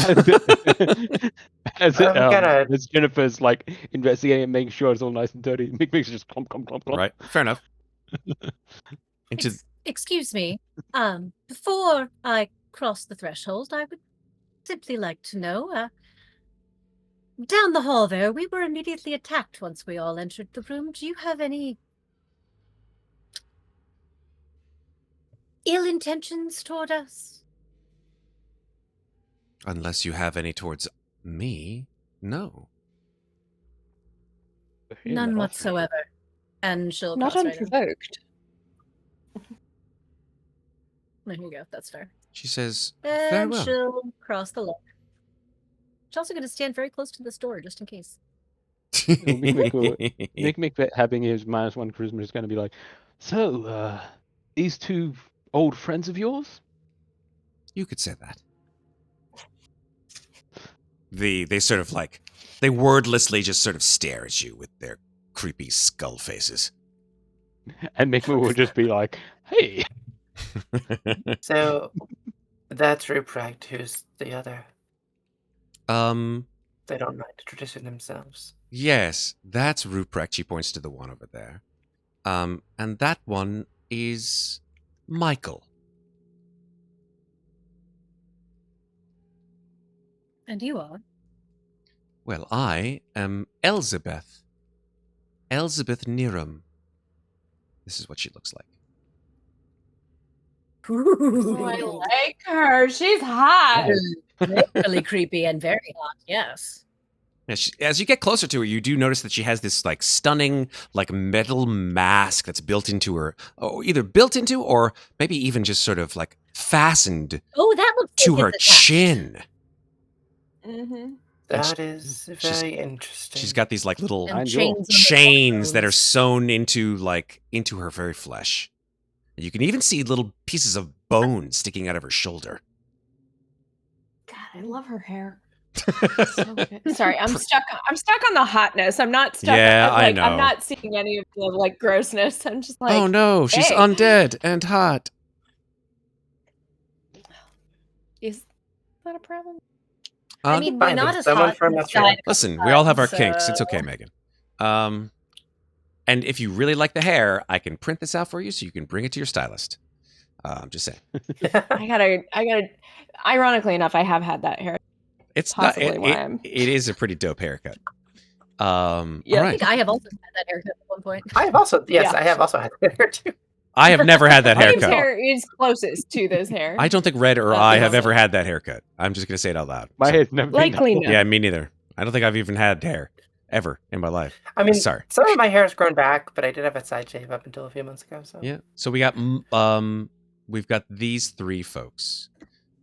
I'm gonna- as Jennifer's like investigating and making sure it's all nice and dirty, Mikmick's just clomp, clomp, clomp, clomp. Right, fair enough. Into Excuse me. Before I cross the threshold, I would simply like to know, down the hall there, we were immediately attacked once we all entered the room. Do you have any ill intentions toward us? unless you have any towards me, no. None whatsoever. And she'll Not cross right in. unprovoked. There you go. That's fair. She says, "Very And well." she'll cross the ladder. She's also going to stand very close to this door, just in case. Mikmick having his -1 charisma is going to be like, "So, these two old friends of yours?" You could say that. They sort of like, they wordlessly just sort of stare at you with their creepy skull faces. And Mikmick will just be like, "Hey." So that's Ruprecht. Who's the other? They don't mind the tradition themselves. Yes, that's Ruprecht. She points to the one over there. And that one is Michael. And you are? Well, I am Elizabeth. Elizabeth Nerum. This is what she looks like. Oh, I like her. She's hot. Really creepy and very hot. Yes. Yeah, as you get closer to her, you do notice that she has this like stunning like metal mask that's built into her, either built into or maybe even just sort of like fastened Oh, that looks to like her it's attached. chin. Mm-hmm. That is very interesting. She's got these like little And And chains, on the chains that are elbows. sewn into her very flesh. You can even see little pieces of bone sticking out of her shoulder. God, I love her hair. So good. Sorry, I'm stuck. I'm stuck on the hotness. I'm not stuck. Yeah, I I'm know. not seeing any of the like grossness. I'm just like, Oh no, she's hey. undead and hot. Is that a problem? I mean, we're Finding not as someone hot from as Australia. side Listen, we all have our so- kinks. It's okay, Megan. And if you really like the hair, I can print this out for you so you can bring it to your stylist. I'm just saying. I gotta. Ironically enough, I have had that hair. It's Possibly not. why I'm- It is a pretty dope haircut. Yeah. All I right. think I have also had that haircut at one point. I have also, yes, Yeah. I have also had that hair too. I have never had that Dave's haircut. hair is closest to this hair. I don't think Red or That's I have awesome. ever had that haircut. I'm just gonna say it out loud. My So- hair's never been Likely that no. Yeah, me neither. I don't think I've even had hair ever in my life. I mean, Sorry. some of my hair has grown back, but I did have a side shave up until a few months ago. So Yeah. So we've got these three folks.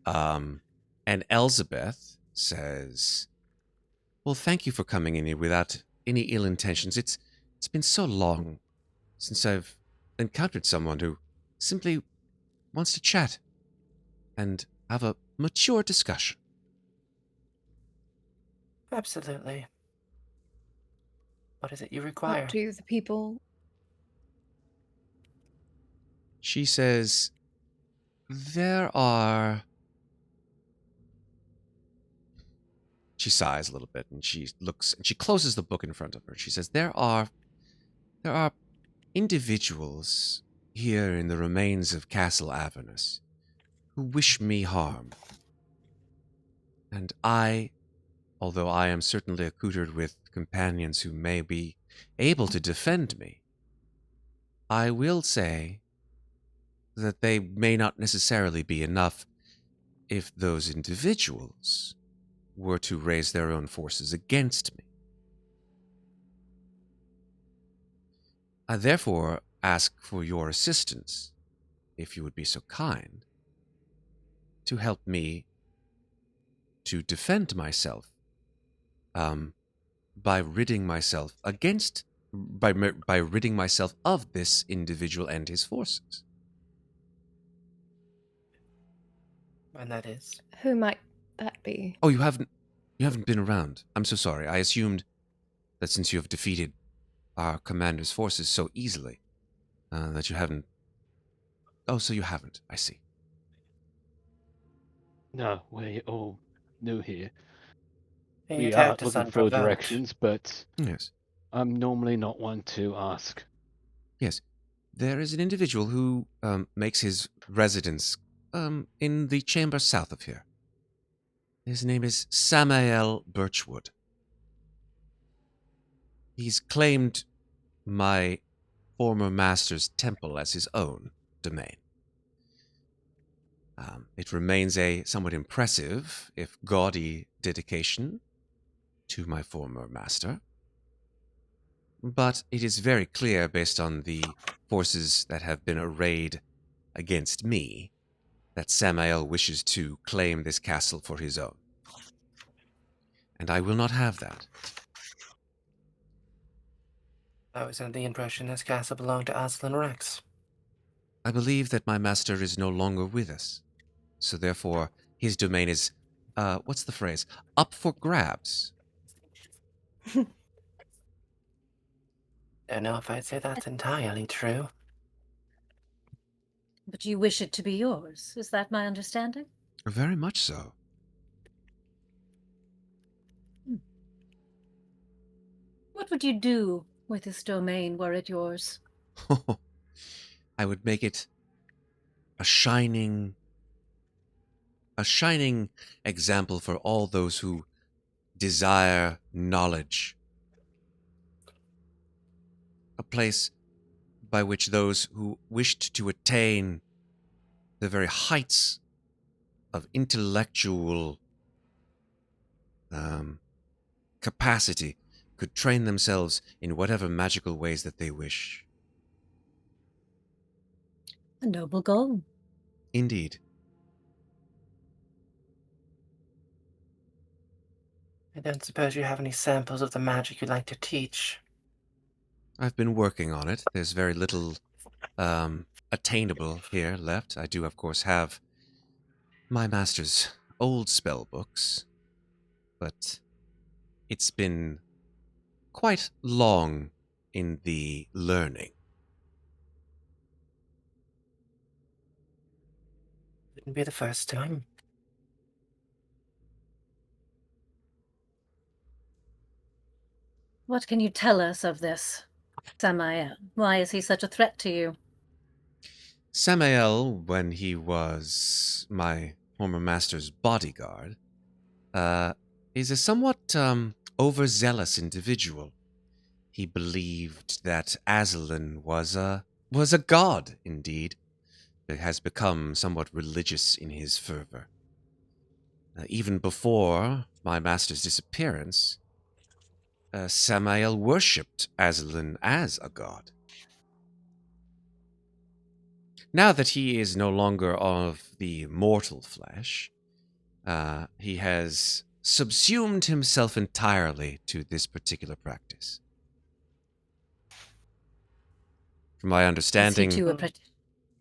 And Elizabeth says, "Well, thank you for coming in here without any ill intentions. It's been so long since I've encountered someone who simply wants to chat and have a mature discussion." absolutely. What is it you require? What do the people? She says, "There are..." She sighs a little bit and she looks and she closes the book in front of her. She says, There are individuals here in the remains of Castle Avernus who wish me harm. And I, although I am certainly accoutred with companions who may be able to defend me, I will say that they may not necessarily be enough if those individuals were to raise their own forces against me. I therefore ask for your assistance, if you would be so kind, to help me to defend myself, by ridding myself of this individual and his forces. And that is. Who might that be? Oh, you haven't been around. I'm so sorry. I assumed that since you have defeated our commander's forces so easily, that you haven't. Oh, so you haven't. I see. No, we're all new here. He We are attacked us looking for unprovoked. directions, but Yes. I'm normally not one to ask. Yes. There is an individual who makes his residence in the chamber south of here. His name is Samael Birchwood. He's claimed my former master's temple as his own domain. It remains a somewhat impressive, if gaudy, dedication to my former master. But it is very clear, based on the forces that have been arrayed against me, that Samael wishes to claim this castle for his own. And I will not have that. I was under the impression this castle belonged to Aslan Rex. I believe that my master is no longer with us. So therefore, his domain is, what's the phrase? Up for grabs. Don't know if I'd say that's entirely true. But you wish it to be yours. Is that my understanding? Very much so. What would you do with this domain were it yours? I would make it a shining example for all those who desire knowledge. A place by which those who wished to attain the very heights of intellectual capacity could train themselves in whatever magical ways that they wish. A noble goal. Indeed. I don't suppose you have any samples of the magic you'd like to teach. I've been working on it. There's very little attainable here left. I do, of course, have my master's old spell books, but it's been quite long in the learning. Wouldn't be the first time. What can you tell us of this Samael? Why is he such a threat to you? Samael, when he was my former master's bodyguard, is a somewhat overzealous individual. He believed that Aslan was a god, indeed, but has become somewhat religious in his fervor. Even before my master's disappearance, Samael worshipped Aslan as a god. Now that he is no longer of the mortal flesh, he has subsumed himself entirely to this particular practice. From my understanding,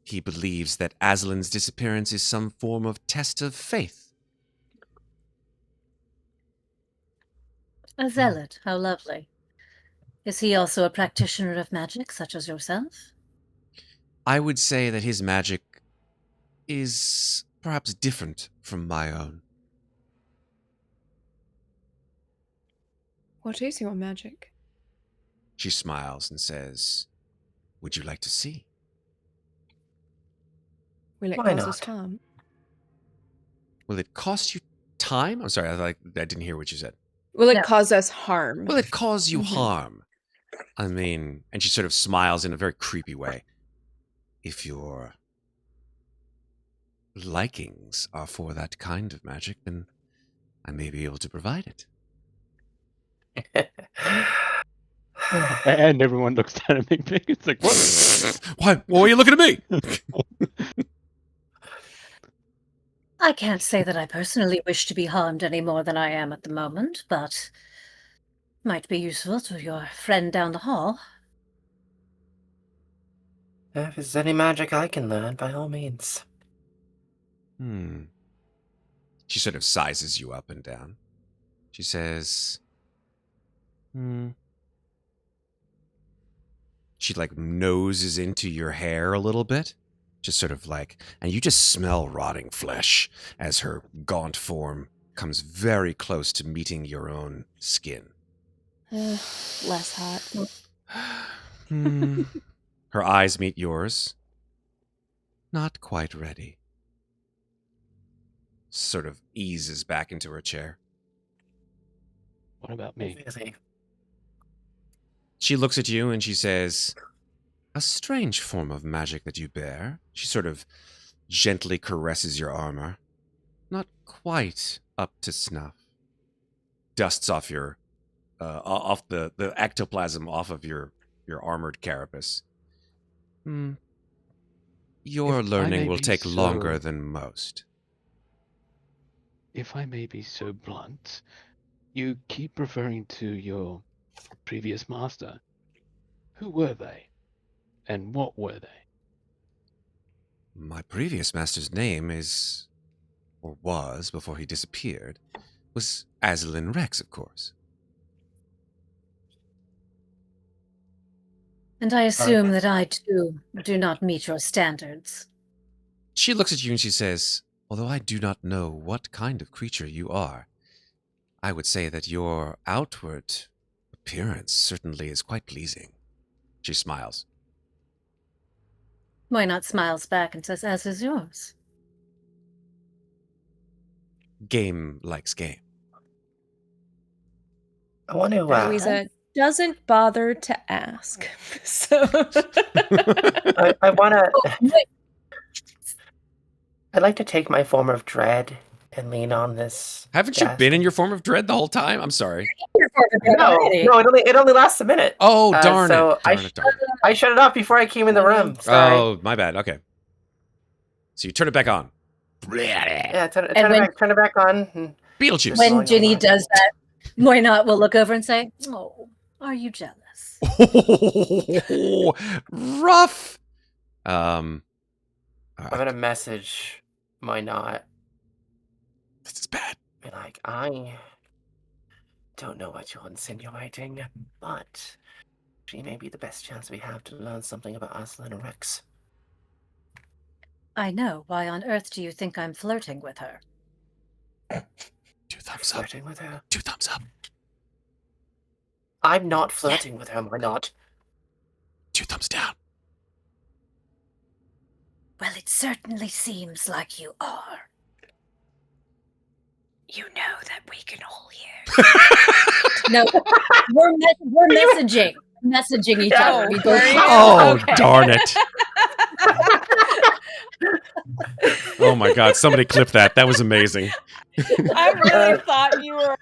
he believes that Aslan's disappearance is some form of test of faith. A zealot, how lovely. Is he also a practitioner of magic, such as yourself? I would say that his magic is perhaps different from my own. What is your magic? She smiles and says, "Would you like to see?" Will it Why cause us not? harm? Will it cost you time? I'm sorry, I didn't hear what you said. Will it No. cause us harm? Will it cause you Mhm. harm? I mean, and she sort of smiles in a very creepy way. If your likings are for that kind of magic, then I may be able to provide it. And everyone looks down at Mikmick. It's like, what? Why are you looking at me? I can't say that I personally wish to be harmed any more than I am at the moment, but might be useful to your friend down the hall. If there's any magic I can learn, by all means. She sort of sizes you up and down. She says, She like noses into your hair a little bit. Just sort of like, and you just smell rotting flesh as her gaunt form comes very close to meeting your own skin. Less hot. Her eyes meet yours. Not quite ready. Sort of eases back into her chair. What about me? Obviously. She looks at you and she says, "A strange form of magic that you bear." She sort of gently caresses your armor. Not quite up to snuff. Dusts off your, off the ectoplasm off of your armored carapace. Your If I learning may will be take so- longer than most. If I may be so blunt, you keep referring to your previous master. Who were they? And what were they? My previous master's name is, or was before he disappeared, was Aslan Rex, of course. And I assume that I, too, do not meet your standards. She looks at you and she says, "Although I do not know what kind of creature you are, I would say that your outward appearance certainly is quite pleasing." She smiles. Why not smiles back and says, as is yours? Game likes game. I want to. Louisa doesn't bother to ask. So I want to. I'd like to take my form of dread and lean on this. Haven't you been in your form of dread the whole time? I'm sorry. No, it only lasts a minute. Oh, darn so it. Darn it. I shut it off before I came in the room. Sorry. Oh, my bad. Okay. So you turn it back on. Yeah, turn it back on. Beetlejuice. When Ginny does that, Moynat will look over and say, "Oh, are you jealous?" Rough. I'm gonna message Moynat. This is bad. Be like, I don't know what you're insinuating, but she may be the best chance we have to learn something about Aslan and Rex. I know. Why on earth do you think I'm flirting with her? 2 thumbs up. Flirting with her? 2 thumbs up. I'm not flirting with her, am I not? 2 thumbs down. Well, it certainly seems like you are. You know that we can all hear. No, we're messaging each other. We both. Oh, Okay. darn it. Oh my God. Somebody clip that. That was amazing. I really thought you were.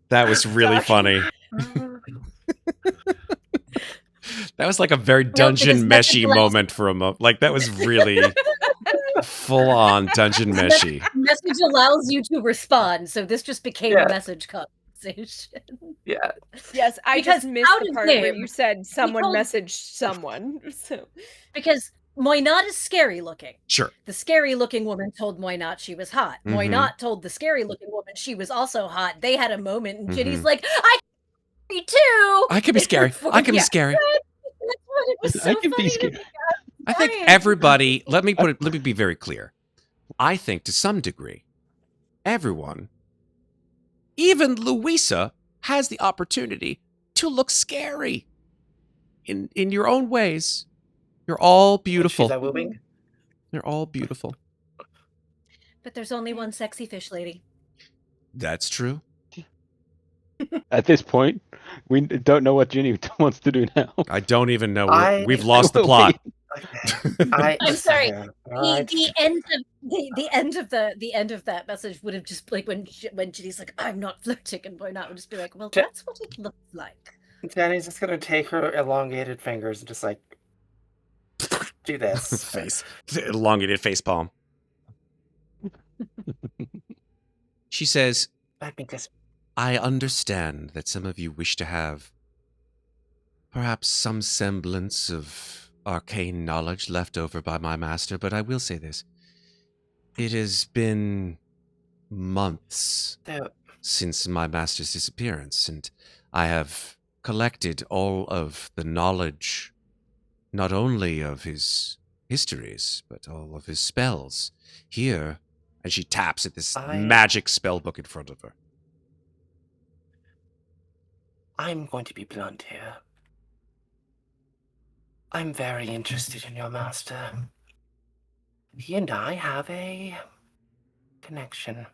That was really funny. That was like a very dungeon meshy moment for a moment. Like that was really full on dungeon meshy. Message allows you to respond, so this just became a message conversation. Yeah. Yes, I Because just missed out the of part where game, you said someone told- messaged someone. So Because Moynat is scary looking. Sure. The scary looking woman told Moynat she was hot. Mhm. Moynat told the scary looking woman she was also hot. They had a moment, and Ginny's Mhm. like, "I can be too. I can be scary. I can be scary. That's what it was so I can be funny to scary. me. I think Dying. everybody, let me be very clear. I think to some degree, everyone, even Louisa, has the opportunity to look scary in your own ways. You're all beautiful. She's that wooing? You're all beautiful. But there's only one sexy fish lady. That's true. At this point, we don't know what Ginny wants to do now. I don't even know. I- We've lost the plot. Okay. I'm sorry. Alright. The end of that message would have just like when Ginny's like, "I'm not flirting," and Moynat would just be like, "Well, Ja- that's what it looks like." Danny's just gonna take her elongated fingers and just like do this. Face. Elongated face palm. She says, Let me just. I understand that some of you wish to have perhaps some semblance of arcane knowledge left over by my master, but I will say this. It has been months So, since my master's disappearance, and I have collected all of the knowledge, not only of his histories, but all of his spells. Here, and she taps at this magic spell book in front of her. I'm going to be blunt here. I'm very interested in your master. He and I have a connection.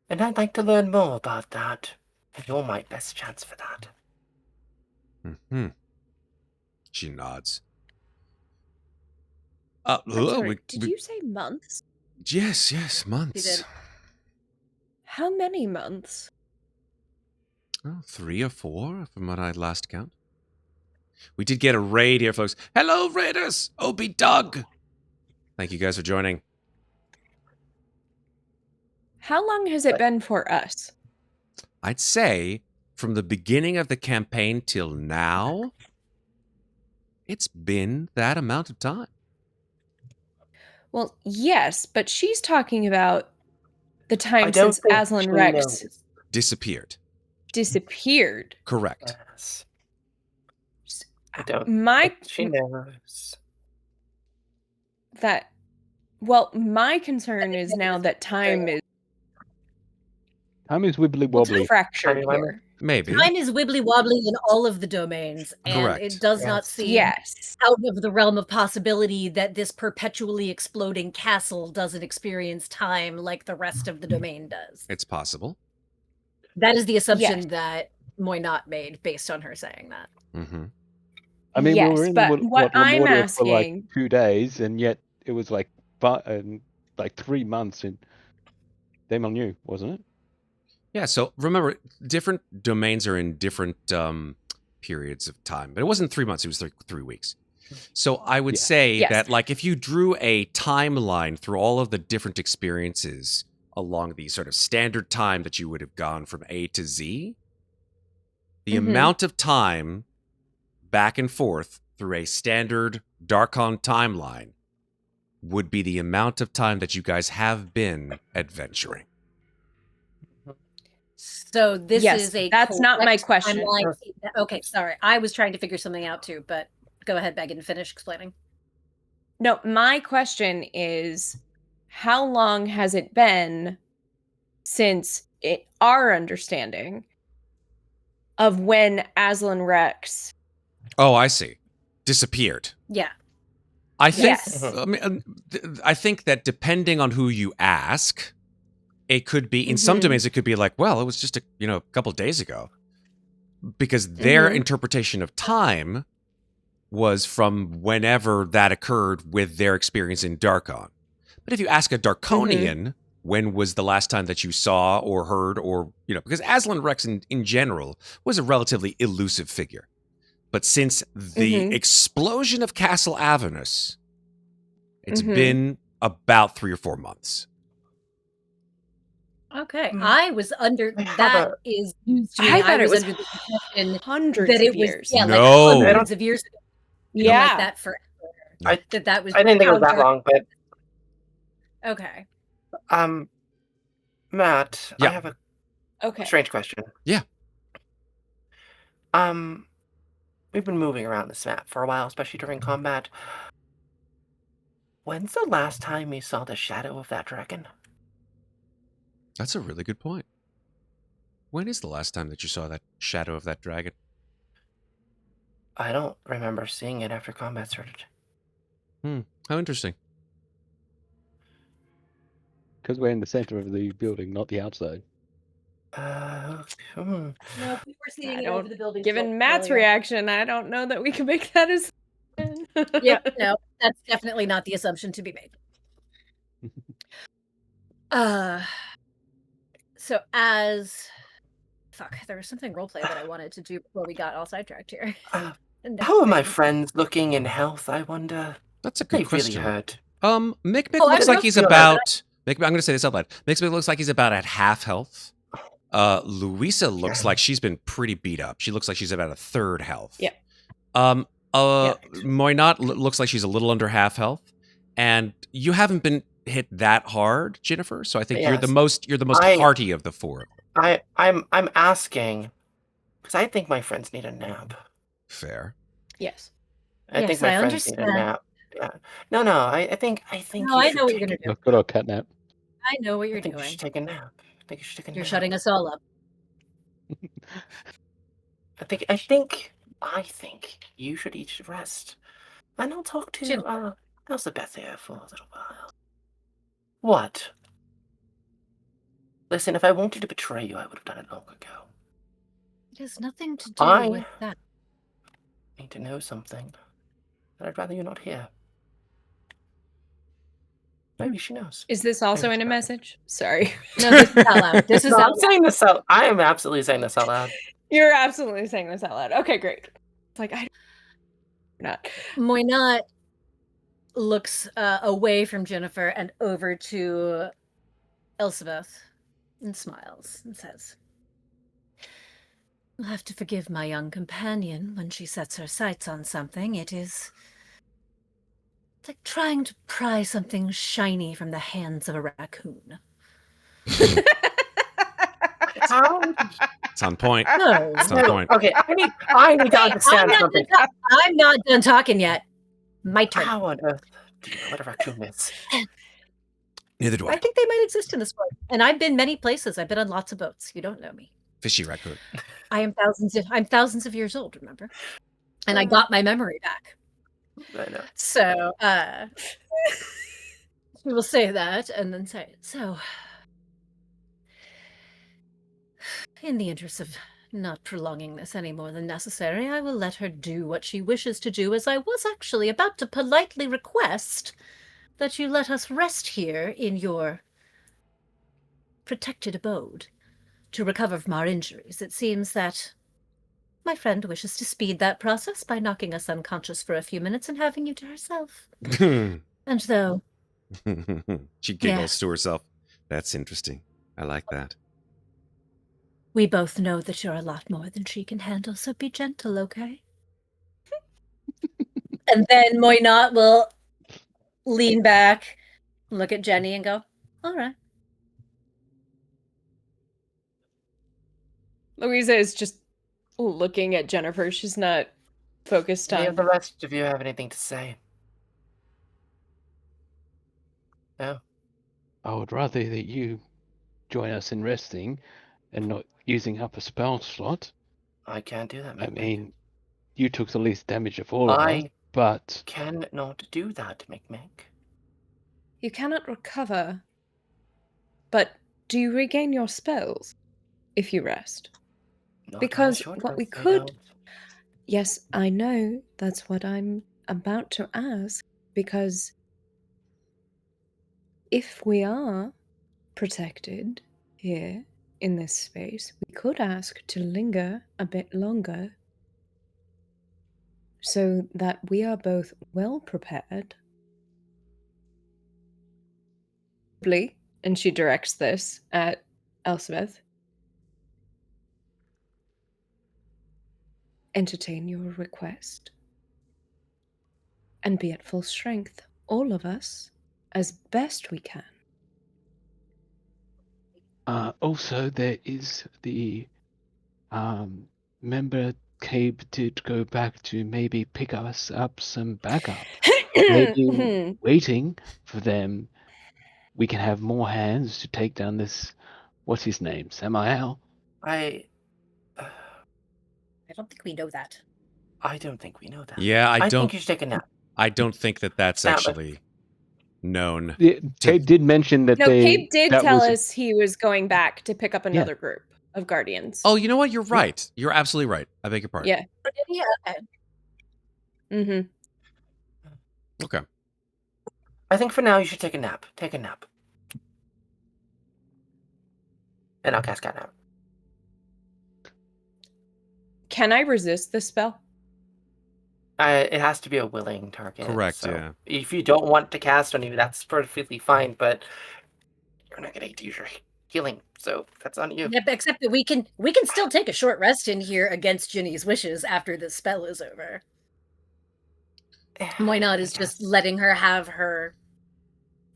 And I'd like to learn more about that. And you're my best chance for that. Mm-hmm. She nods. I'm sorry, did you say months? Yes, months. He did. How many months? Oh, 3 or 4 from what I last count. We did get a raid here, folks. Hello, raiders! Obi Doug! Thank you guys for joining. How long has it been for us? I'd say from the beginning of the campaign till now, it's been that amount of time. Well, yes, but she's talking about the I time don't since think Aslan she Rex knows. Disappeared. disappeared. Correct. Yes. I don't My think she knows. my concern is now that time is Time is wibbly wobbly. fractured Time limit. here. Maybe. Time is wibbly wobbly in all of the domains, and Correct. it does not Yes. seem Yes. out of the realm of possibility that this perpetually exploding castle doesn't experience time like the rest of the domain does. It's possible. That is the assumption Yes. that Moynat made based on her saying that. Mm-hmm. I mean, we Yes, were in but what I'm Lemuria for like asking- 2 days, and yet it was like 3 months in Demonu, wasn't it? Yeah, so remember, different domains are in different periods of time. But it wasn't 3 months, it was 3 weeks. So I would Yeah. say Yes. that, like, if you drew a timeline through all of the different experiences along the sort of standard time that you would have gone from A to Z, the amount of time back and forth through a standard Darkon timeline would be the amount of time that you guys have been adventuring. So this Yes, is a that's not my correct question. timeline. Okay, sorry. I was trying to figure something out too, but go ahead, Megan, finish explaining. No, my question is, how long has it been since our understanding of when Aslan Rex? Oh, I see. Disappeared. Yeah. I think. Yes. I think that depending on who you ask, it could be in some Mhm. domains. It could be like, well, it was just a couple days ago, because their interpretation of time was from whenever that occurred with their experience in Darkon. But if you ask a Darkonian, when was the last time that you saw or heard, or because Aslan Rex in general was a relatively elusive figure. But since the explosion of Castle Avernus, it's been about 3 or 4 months. Okay. I was under have that a- is news to me. I thought it was was under the impression hundreds that it of was years. No. like hundreds of years ago. Yeah. Like that forever. I- That was I didn't think it was that how dark- long, but Okay. Matt, Yeah. I have a Okay. strange question. Yeah. We've been moving around this map for a while, especially during combat. When's the last time we saw the shadow of that dragon? That's a really good point. When is the last time that you saw that shadow of that dragon? I don't remember seeing it after combat started. How interesting. Because we're in the center of the building, not the outside. No, we were seeing I it over don't- the building. Given Matt's reaction, I don't know that we can make that as. Yeah, no, that's definitely not the assumption to be made. So there was something roleplay that I wanted to do before we got all sidetracked here. And How are my that's- friends looking in health, I wonder? That's a They good question. really hurt. Mikmick Oh, I looks like don't he's feel about. I'm going to say this out loud. Mikmick looks like he's about at half health. Louisa looks Yeah. like she's been pretty beat up. She looks like she's about a third health. Yeah. Muadnhait looks like she's a little under half health, and you haven't been hit that hard, Ginnifer. So I think you're the Yes. most hearty of the four. I'm asking because I think my friends need a nap. Fair. Yes. I Yes, think my I friends need a understand. nap. Yeah. No. I think. No, I know what you're gonna do. A good old catnap. I know what I you're think you doing. should take a nap. I think you should take a nap. You're shutting us all up. I think you should each rest, and I'll talk to Jim. Elizabeth here for a little while. What? Listen, if I wanted to betray you, I would have done it long ago. It has nothing to do I- with that. Need to know something, and I'd rather you not hear. Maybe she knows. Is this also in a message? Sorry. No, this is out loud. This is No, out I'm loud. saying this out. I am absolutely saying this out loud. You're absolutely saying this out loud. Okay, great. It's like I not. Muadnhait looks away from Ginnifer and over to Elizabeth and smiles and says, "You'll have to forgive my young companion when she sets her sights on something. It's like trying to pry something shiny from the hands of a raccoon." How? It's on point. No, It's on point. Okay, I need to understand something. I'm not done talking yet. My turn. How on earth do you know what a raccoon is? Neither do I I. think they might exist in this world. And I've been many places. I've been on lots of boats. You don't know me. Fishy raccoon. I'm thousands of years old, remember? And I got my memory back. I know. So we will say that and then say, so in the interest of not prolonging this any more than necessary, I will let her do what she wishes to do, as I was actually about to politely request that you let us rest here in your protected abode to recover from our injuries. It seems that my friend wishes to speed that process by knocking us unconscious for a few minutes and having you to herself. And though, She giggles Yes. to herself. That's interesting. I like that. we both know that you're a lot more than she can handle, so be gentle, okay? And then Muadnhait will lean back, look at Jenny, and go, all right. Louisa is just looking at Ginnifer. She's not focused Any of on. the rest of you have anything to say? No? I would rather that you join us in resting and not using up a spell slot. I can't do that, I Mikmick. mean, you took the least damage of all of us, I but cannot do that, Mikmick. You cannot recover. But do you regain your spells if you rest? Not on a Because short what we rest, I could. don't. Yes, I know. That's what I'm about to ask. Because if we are protected here in this space, we could ask to linger a bit longer so that we are both well prepared. And she directs this at Elspeth. Entertain your request and be at full strength, all of us, as best we can. also there is the remember Cabe did go back to maybe pick us up some backup. Maybe waiting for them, we can have more hands to take down this. What's his name? Samael. I I don't think we know that. don't think we know that. Yeah, I think don't. you should take a nap. I don't think that that's Now, actually known. Cabe did mention that No, Cabe did that tell was us he was going back to pick up another group of guardians. Oh, you know what? You're right. You're absolutely right. I beg your pardon. Yeah. Yeah. Mm-hmm. Okay. I think for now you should take a nap. Take a nap. And I'll cast Cat Nap. Can I resist this spell? It has to be a willing target. Correct, so yeah. If you don't want to cast on you, that's perfectly fine, but you're not going to use your healing, so that's on you. Yep, except that we can still take a short rest in here against Ginny's wishes after the spell is over. Muadnhait is just letting her have her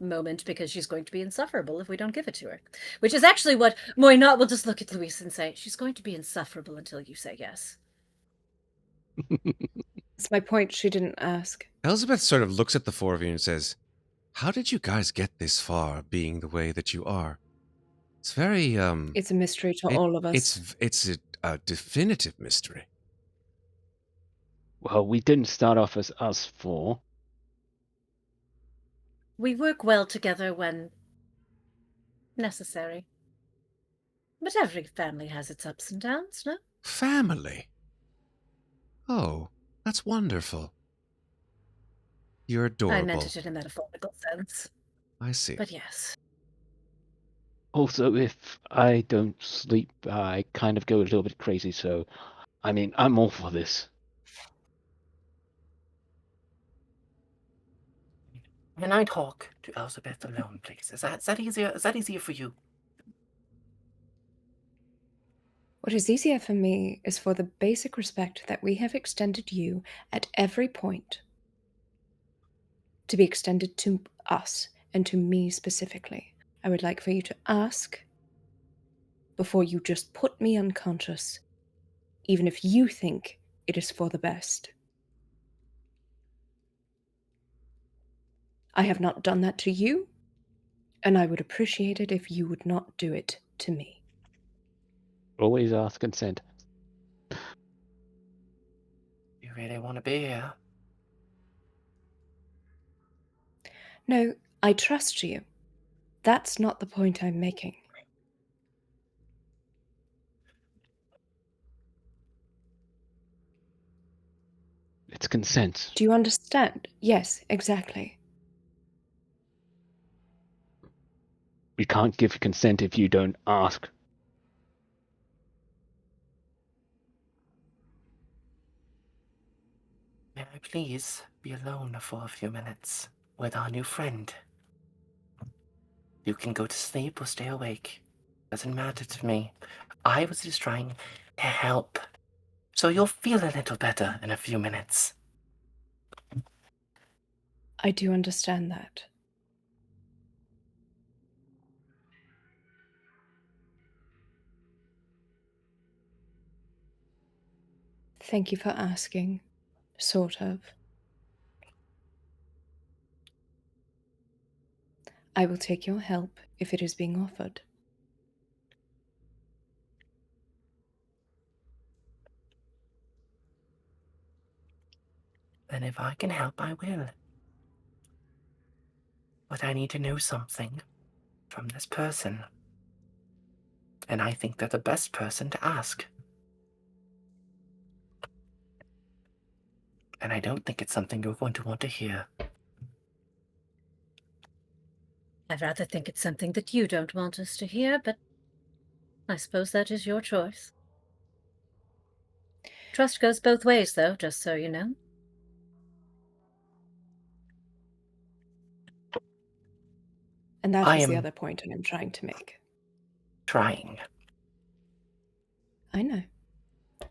moment because she's going to be insufferable if we don't give it to her. Which is actually what Muadnhait will just look at Louisa and say, she's going to be insufferable until you say yes. That's my point. She didn't ask. Elizabeth sort of looks at the four of you and says, "How did you guys get this far, being the way that you are? It's very It's a mystery to all of us. It's a definitive mystery." Well, we didn't start off as us four. We work well together when necessary. But every family has its ups and downs, no? Family. Oh, that's wonderful. You're adorable. I meant it in a metaphorical sense. I see. But yes. Also, if I don't sleep, I kind of go a little bit crazy, so, I mean, I'm all for this. Can I talk to Elizabeth alone, please? Is that easier? Is that easier for you? What is easier for me is for the basic respect that we have extended you at every point to be extended to us and to me specifically. I would like for you to ask before you just put me unconscious, even if you think it is for the best. I have not done that to you, and I would appreciate it if you would not do it to me. Always ask consent. You really want to be here? No, I trust you. That's not the point I'm making. It's consent. Do you understand? Yes, exactly. We can't give consent if you don't ask. May I please be alone for a few minutes with our new friend? You can go to sleep or stay awake. Doesn't matter to me. I was just trying to help. So you'll feel a little better in a few minutes. I do understand that. Thank you for asking, sort of. I will take your help if it is being offered. And if I can help, I will. But I need to know something from this person. And I think they're the best person to ask. And I don't think it's something you're going to want to hear. I'd rather think it's something that you don't want us to hear, but I suppose that is your choice. Trust goes both ways, though, just so you know. And that I is the am- other point I'm trying to make. Trying. I know.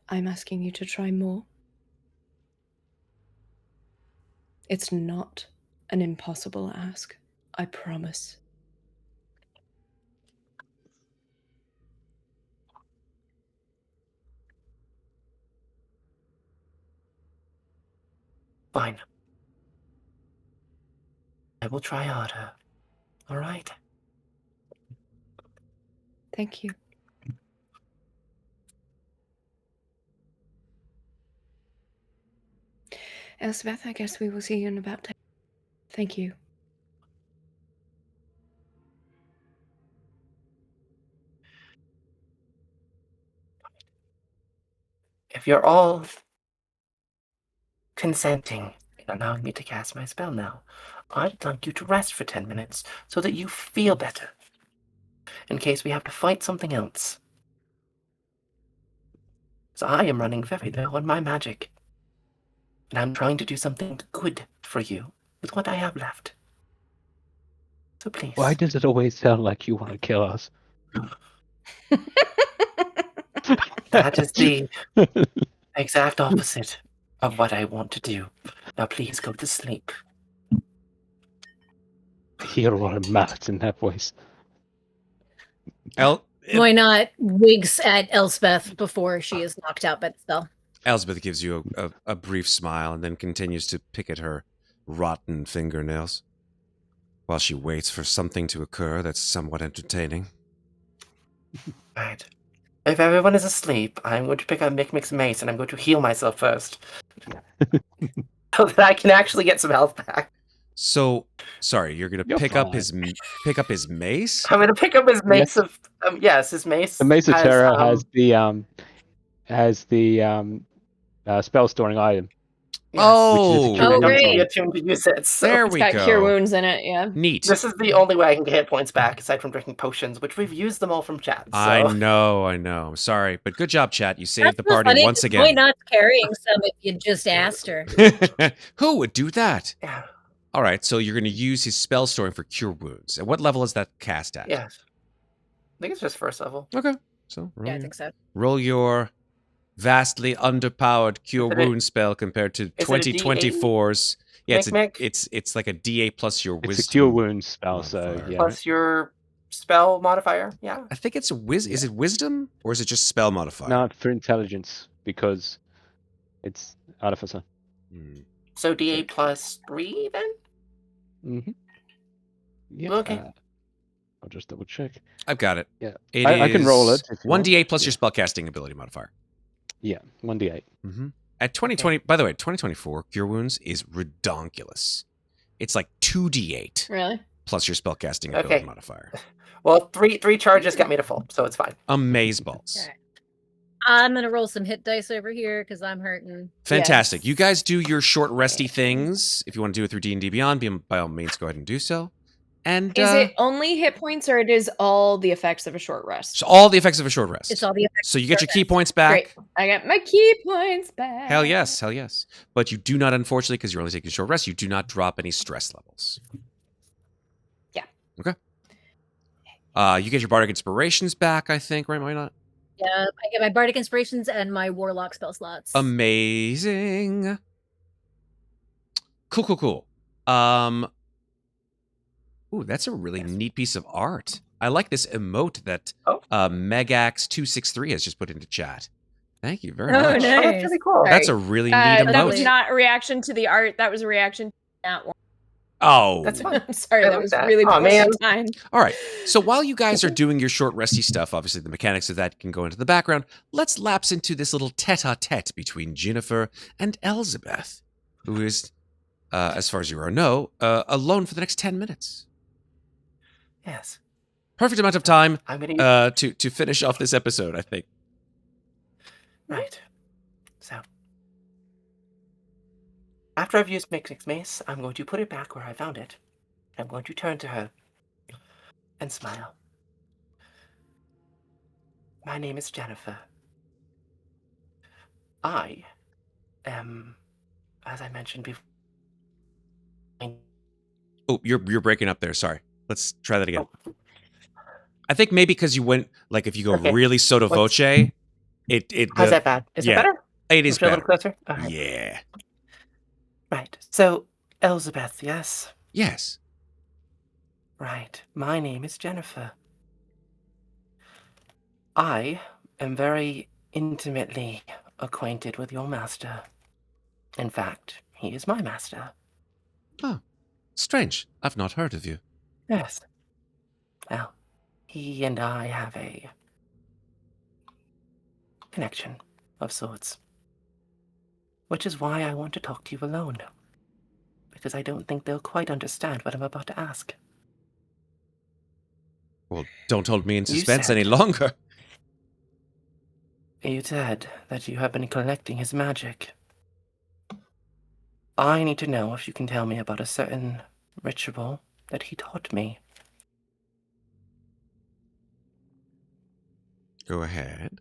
I'm asking you to try more. It's not an impossible ask. I promise. Fine. I will try harder. All right? Thank you. Elspeth, I guess we will see you in about 10. Thank you. If you're all consenting in allowing me to cast my spell now, I'd like you to rest for 10 minutes so that you feel better. In case we have to fight something else. So I am running very low on my magic. And I'm trying to do something good for you with what I have left. So please. Why does it always sound like you want to kill us? That is the exact opposite of what I want to do. Now please go to sleep. Hear a lot of mouths in that voice. Why not wigs at Elspeth before she is knocked out by the spell? Elspeth gives you a brief smile and then continues to pick at her rotten fingernails while she waits for something to occur that's somewhat entertaining. Right. If everyone is asleep, I'm going to pick up Mikmick's mace and I'm going to heal myself first. So that I can actually get some health back. So, sorry, you're gonna You're pick up fine. his mace? I'm going to pick up his mace Yes. of... yes, his mace The Mace of has, Terror has the spell storing item. yes, Oh, which is Oh, not great. be attuned to use it. So there It's we got go. cure wounds in it, yeah. Neat. this is the only way I can get hit points back, aside from drinking potions, which we've used them all from chat. So. I know. Sorry, but good job, chat. You saved That's the so party funny, once 'cause again. Why not carrying some if you just asked her? Who would do that? Yeah. All right, so you're going to use his spell storing for cure wounds. At what level is that cast at? Yes. I think it's just first level. Okay, so Yeah, I think so. roll your vastly underpowered cure Is it a- wound spell compared to it a 2024's. Yeah, Mikmick? it's like a D8 plus your It's wisdom. a cure wounds spell, so modifier. yeah. Plus your spell modifier. Yeah. I think it's Is it wisdom or is it just spell modifier? Not for intelligence because it's artificer. Hmm. So D8 plus 3 then? Mm-hmm. Yeah. Okay. I'll just double check. I've got it. Yeah. It I can roll is it if you 1d8 plus want. your spellcasting ability modifier. Yeah, 1d8. Mm-hmm. At 2020, by the way, 2024 cure wounds is redonkulous. It's like 2d8 Really? plus your spellcasting ability Okay. modifier. Well, three charges got me to full, so it's fine. Amaze balls. Okay. I'm gonna roll some hit dice over here because I'm hurting. Fantastic. Yes. You guys do your short resty things. If you want to do it through D&D Beyond, by all means, go ahead and do so. And Is it only hit points, or it is all the effects of a short rest? so all the effects of a short rest. It's all the effects. So you get your key points back. Great. I got my key points back. Hell yes, hell yes. But you do not, unfortunately, because you're only taking a short rest, you do not drop any stress levels. Yeah. Okay. You get your bardic inspirations back, I think, right? Why not? Yeah, I get my bardic inspirations and my warlock spell slots. Amazing. Cool. Ooh, that's a really neat piece of art. I like this emote that Megax263 has just put into chat. Thank you very Oh, much. nice. Oh, that's really cool. That's a really neat That emote. was not a reaction to the art. That was a reaction to that one. Oh. That's fine. I'm sorry, I that like was that. really Aw, man. time. All right. So while you guys are doing your short resty stuff, obviously the mechanics of that can go into the background. Let's lapse into this little tete-a-tete between Ginnifer and Elizabeth, who is, as far as you know, alone for the next 10 minutes. Yes. Perfect amount of time I'm gonna use... to finish off this episode, I think. Right. So, after I've used Mikmick's mace, I'm going to put it back where I found it. I'm going to turn to her and smile. My name is Ginnifer. I am, as I mentioned before... Oh, you're breaking up there. Sorry. Let's try that again. Oh. I think maybe because you went, like, if you go Okay. really sotto voce, How's that bad? Is it yeah. better? It is A little better. closer? All right. Yeah. Right. So, Elizabeth, yes? Yes. Right. My name is Ginnifer. I am very intimately acquainted with your master. In fact, he is my master. Oh, strange. I've not heard of you. Yes. Well, he and I have a connection of sorts. Which is why I want to talk to you alone. Because I don't think they'll quite understand what I'm about to ask. Well, don't hold me in You suspense said- any longer. You said that you have been collecting his magic. I need to know if you can tell me about a certain ritual that he taught me. Go ahead.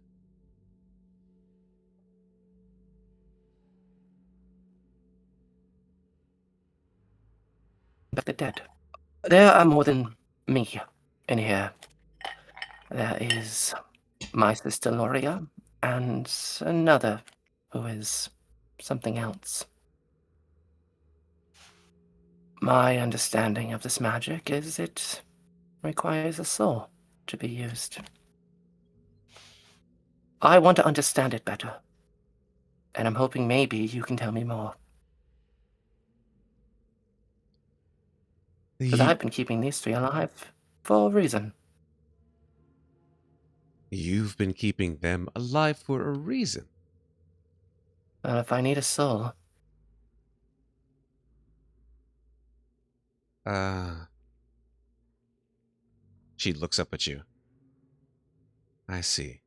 But the dead. There are more than me in here. There is my sister Loria and another who is something else. My understanding of this magic is it requires a soul to be used. I want to understand it better, and I'm hoping maybe you can tell me more. Because I've been keeping these three alive for a reason. You've been keeping them alive for a reason. And if I need a soul, She looks up at you. I see.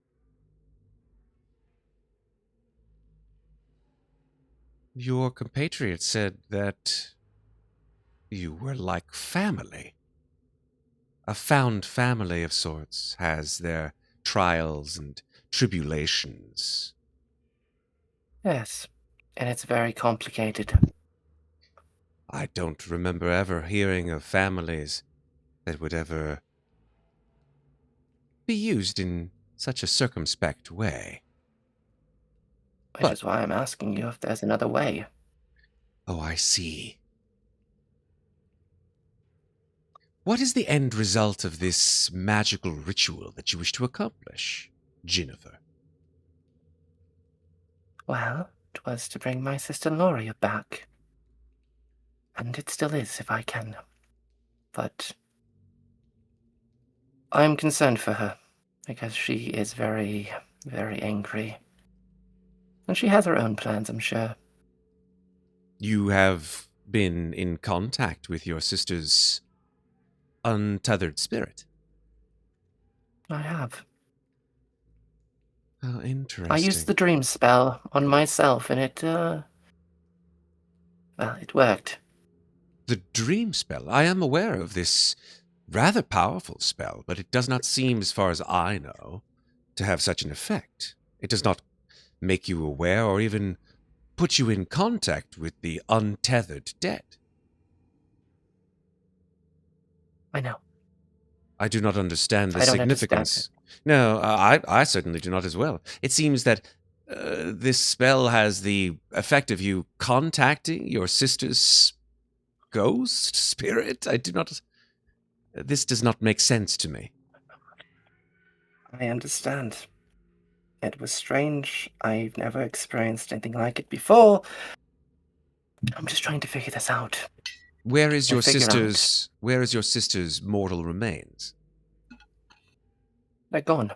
Your compatriot said that you were like family. A found family of sorts has their trials and tribulations. yes, and it's very complicated. I don't remember ever hearing of families that would ever be used in such a circumspect way. Which is why I'm asking you if there's another way. Oh, I see. What is the end result of this magical ritual that you wish to accomplish, Ginnifer? Well, it was to bring my sister Loria back. And it still is, if I can. But I'm concerned for her, because she is very, very angry. And she has her own plans, I'm sure. You have been in contact with your sister's untethered spirit. I have. How interesting. I used the dream spell on myself, and it, well, it worked. The dream spell. I am aware of this rather powerful spell, but it does not seem, as far as I know, to have such an effect. It does not make you aware or even put you in contact with the untethered dead. I know. I do not understand the I don't significance. No, I certainly do not as well. It seems that this spell has the effect of you contacting your sister's ghost spirit. I do not. This does not make sense to me. I understand. It was strange. I've never experienced anything like it before. I'm just trying to figure this out. Where is your figure out. sister's? Where is your sister's mortal remains? They're gone.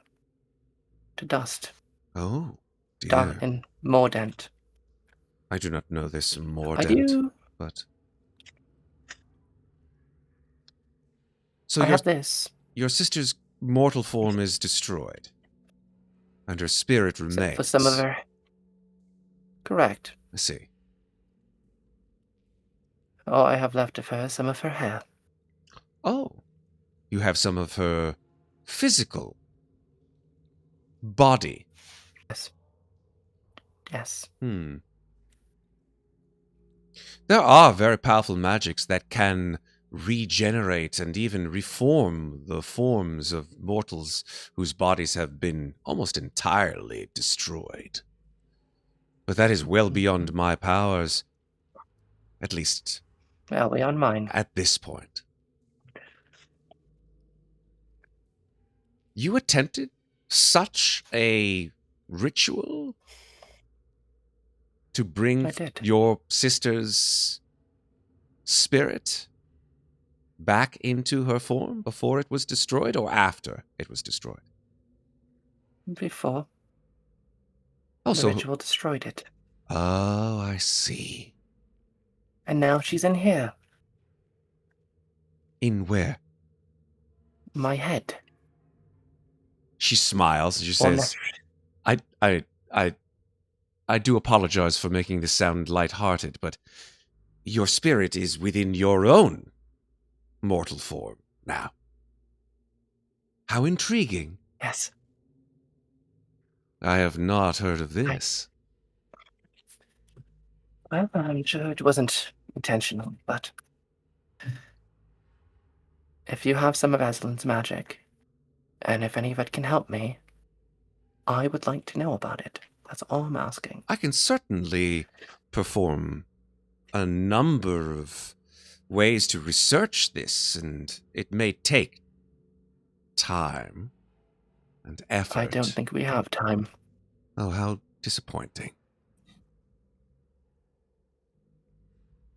To dust. Oh, Dark dear. in Mordant. I do not know this I Mordant, do. but so I have this. your sister's mortal form is destroyed, and her spirit Except remains. for some of her. Correct. I see. All I have left of her is some of her hair. Oh, you have some of her physical body. Yes. Yes. There are very powerful magics that can regenerate and even reform the forms of mortals whose bodies have been almost entirely destroyed. But that is well beyond my powers, at least Well, beyond mine. at this point. You attempted such a ritual to bring I did. your sister's spirit back into her form before it was destroyed or after it was destroyed? Before. Oh, The so... ritual destroyed it. Oh, I see. And now she's in here. In where? My head. She smiles and she Or says, I do apologize for making this sound lighthearted, but your spirit is within your own mortal form now. How intriguing. Yes. I have not heard of this. Well, I'm sure it wasn't intentional, but if you have some of Aslan's magic, and if any of it can help me, I would like to know about it. That's all I'm asking. I can certainly perform a number of ways to research this, and it may take time and effort. I don't think we have time. Oh, how disappointing.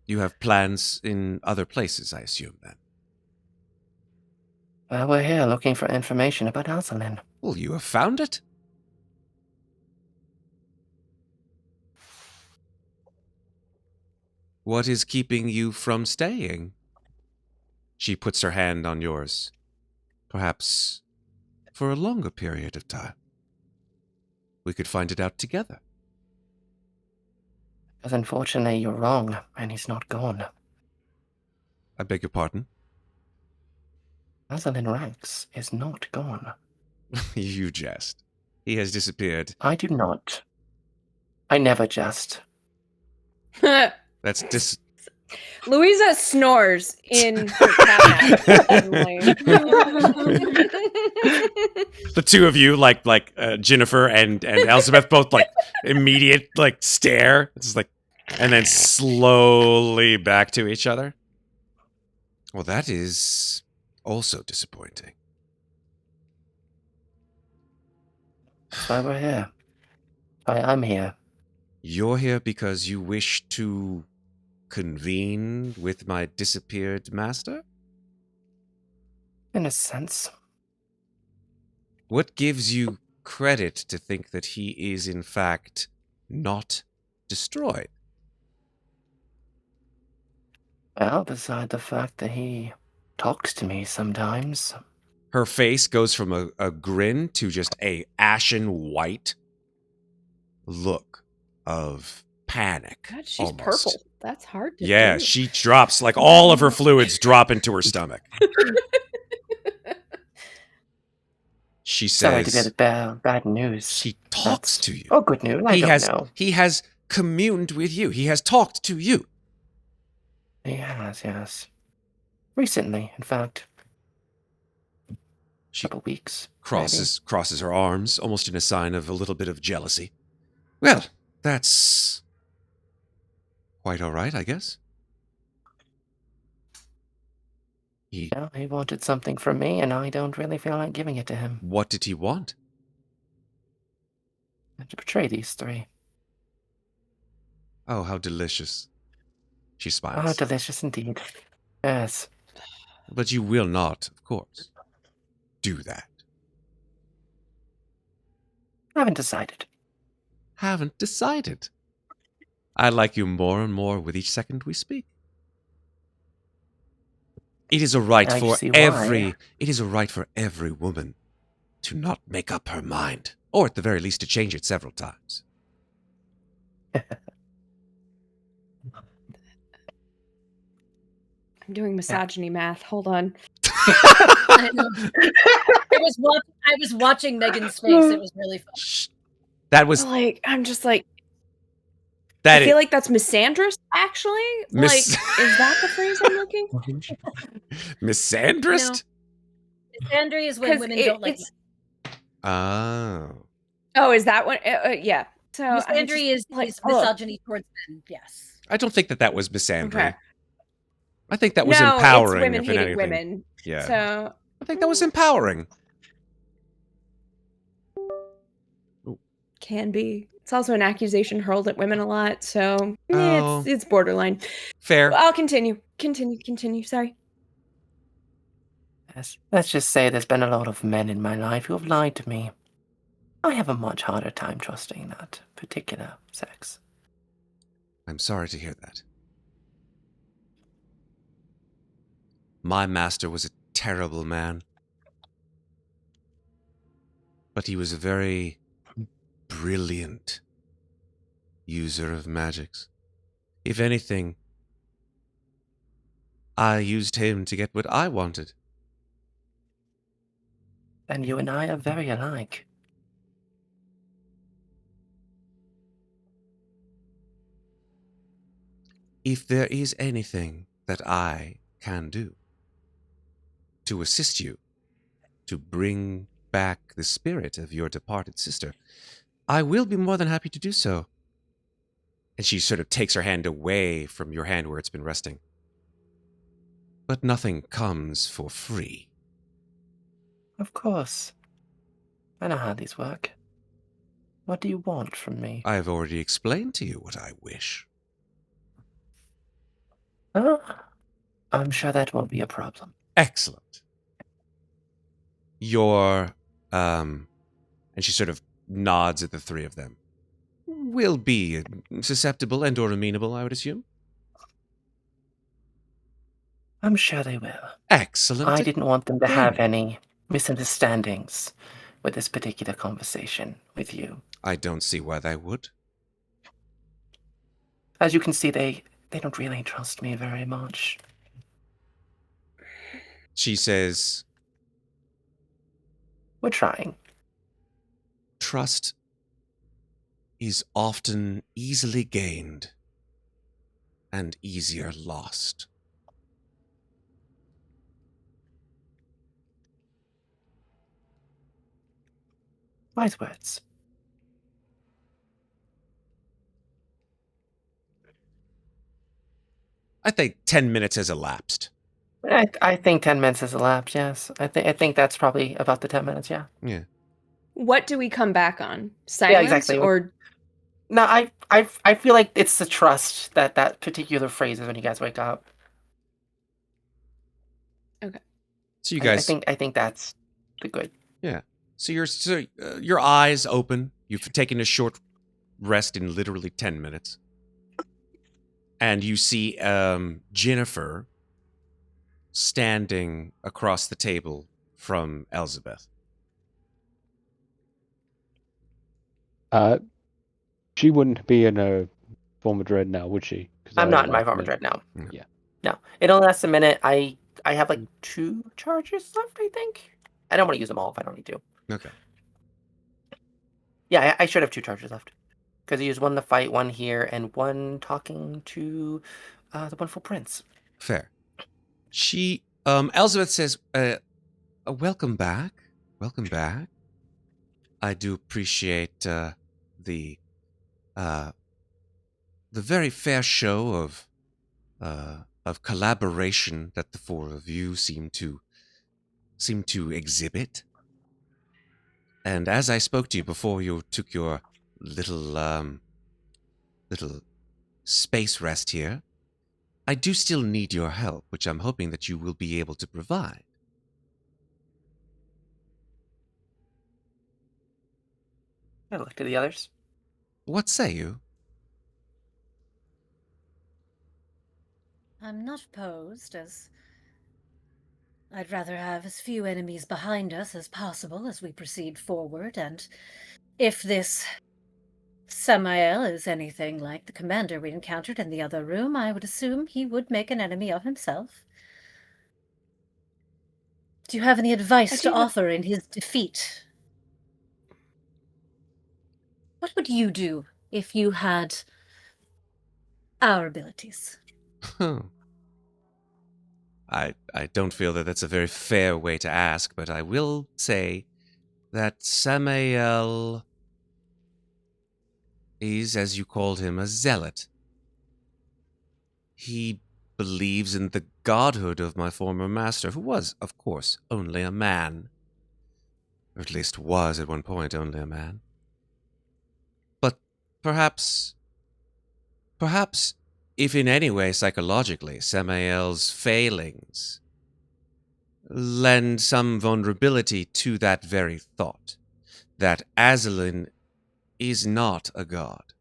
You have plans in other places, I assume, then? Well, we're here looking for information about Aslan. Well, you have found it? What is keeping you from staying? She puts her hand on yours. Perhaps for a longer period of time. We could find it out together. Because unfortunately you're wrong, and he's not gone. I beg your pardon? Aslan Rex is not gone. You jest. He has disappeared. I do not. I never jest. That's Louisa snores in her cat suddenly. The two of you, like Ginnifer and Elizabeth, both immediate stare. It's and then slowly back to each other. Well, that is also disappointing. That's why we're here. I'm here. You're here because you wish to convene with my disappeared master? In a sense. What gives you credit to think that he is, in fact, not destroyed? Well, beside the fact that he talks to me sometimes. Her face goes from a grin to just a ashen white look of panic. God, she's almost. purple. That's hard to Yeah, do. she drops, like all of her fluids drop into her stomach. She Sorry to be says, the bad news. he talks That's- to you. Oh, good news. I don't know. He has communed with you. He has talked to you. Yes. Recently, in fact. She Couple weeks. crosses her arms, almost in a sign of a little bit of jealousy. Well, that's quite all right, I guess. He wanted something from me, and I don't really feel like giving it to him. What did he want? To betray these three. Oh, how delicious. She Oh, smiles. delicious indeed. Yes. But you will not, of course, do that. Haven't decided. Haven't decided. I like you more and more with each second we speak. It is a right Now you for see why. it is a right for every woman to not make up her mind, or at the very least to change it several times. I'm doing misogyny math. Hold on. I know. I was watching Megan's face. It was really fun. That was Like, I'm just like, that I feel like that's misandrous, actually. Mis- Like, is that the phrase I'm looking? misandrist? Misandry is when 'Cause women don't like it's- Oh. Oh, is that what? Yeah. So men. I just, Misandry is like, misogyny towards men. Yes. I don't think that was misandry. Okay. I think that was no, empowering. it's women if in hating anything. women. Yeah. So I think that was empowering. can be. It's also an accusation hurled at women a lot. So Oh. it's borderline. Fair. I'll continue. Continue. Sorry. Yes. Let's just say there's been a lot of men in my life who have lied to me. I have a much harder time trusting that particular sex. I'm sorry to hear that. My master was a terrible man. But he was a very brilliant user of magics. If anything, I used him to get what I wanted. And you and I are very alike. If there is anything that I can do to assist you to bring back the spirit of your departed sister, I will be more than happy to do so. And she sort of takes her hand away from your hand where it's been resting. But nothing comes for free. Of course. I know how these work. What do you want from me? I have already explained to you what I wish. Oh, I'm sure that won't be a problem. Excellent. Your, and she sort of nods at the three of them, will be susceptible and or amenable, I would assume. I'm sure they will. Excellent. I didn't want them to Again. have any misunderstandings with this particular conversation with you. I don't see why they would. As you can see, they don't really trust me very much. She says, We're trying. trust is often easily gained and easier lost. Wise words. I think 10 minutes has elapsed. I think 10 minutes has elapsed, yes. I think that's probably about the 10 minutes, yeah. Yeah. What do we come back on? Silence exactly. or No, I feel like it's the trust that particular phrase is when you guys wake up. So you guys, I think that's the good. so your eyes open. You've taken a short rest in literally 10 minutes. And you see Ginnifer standing across the table from Elizabeth. She wouldn't be in a former dread now, would she? 'Cause I'm I not in my like former men. dread now. Yeah. No. It only lasts a minute. I have like 2 charges left, I think. I don't want to use them all if I don't need to. Okay. Yeah, I should have 2 charges left. Because I used 1 to fight, 1 here, and 1 talking to the wonderful prince. Fair. Elizabeth says, welcome back. Welcome back. I do appreciate the very fair show of collaboration that the 4 of you seem to exhibit. And as I spoke to you before you took your little space rest here, I do still need your help, which I'm hoping that you will be able to provide. I look to the others. What say you? I'm not opposed, as I'd rather have as few enemies behind us as possible as we proceed forward, and if this Samael is anything like the commander we encountered in the other room, I would assume he would make an enemy of himself. Do you have any advice to offer in his defeat? What would you do if you had our abilities? I don't feel that that's a very fair way to ask, but I will say that Samael is, as you called him, a zealot. He believes in the godhood of my former master, who was, of course, only a man. Or at least was at one point only a man. But perhaps, if in any way psychologically Samael's failings lend some vulnerability to that very thought, that Azalin is not a god.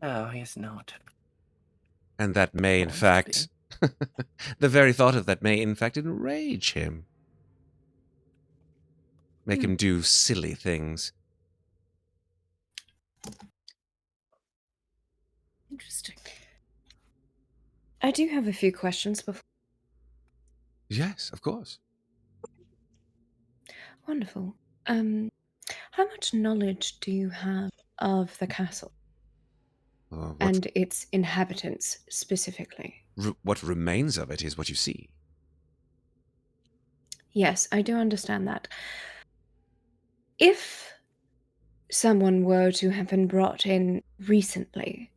Oh, he's not. And that may, in Wants to fact, the very thought of that may, in fact, enrage him. Make him do silly things. Interesting. I do have a few questions before. Yes, of course. Wonderful. How much knowledge do you have of the castle and its inhabitants specifically? What remains of it is what you see. Yes, I do understand that. If someone were to have been brought in recently,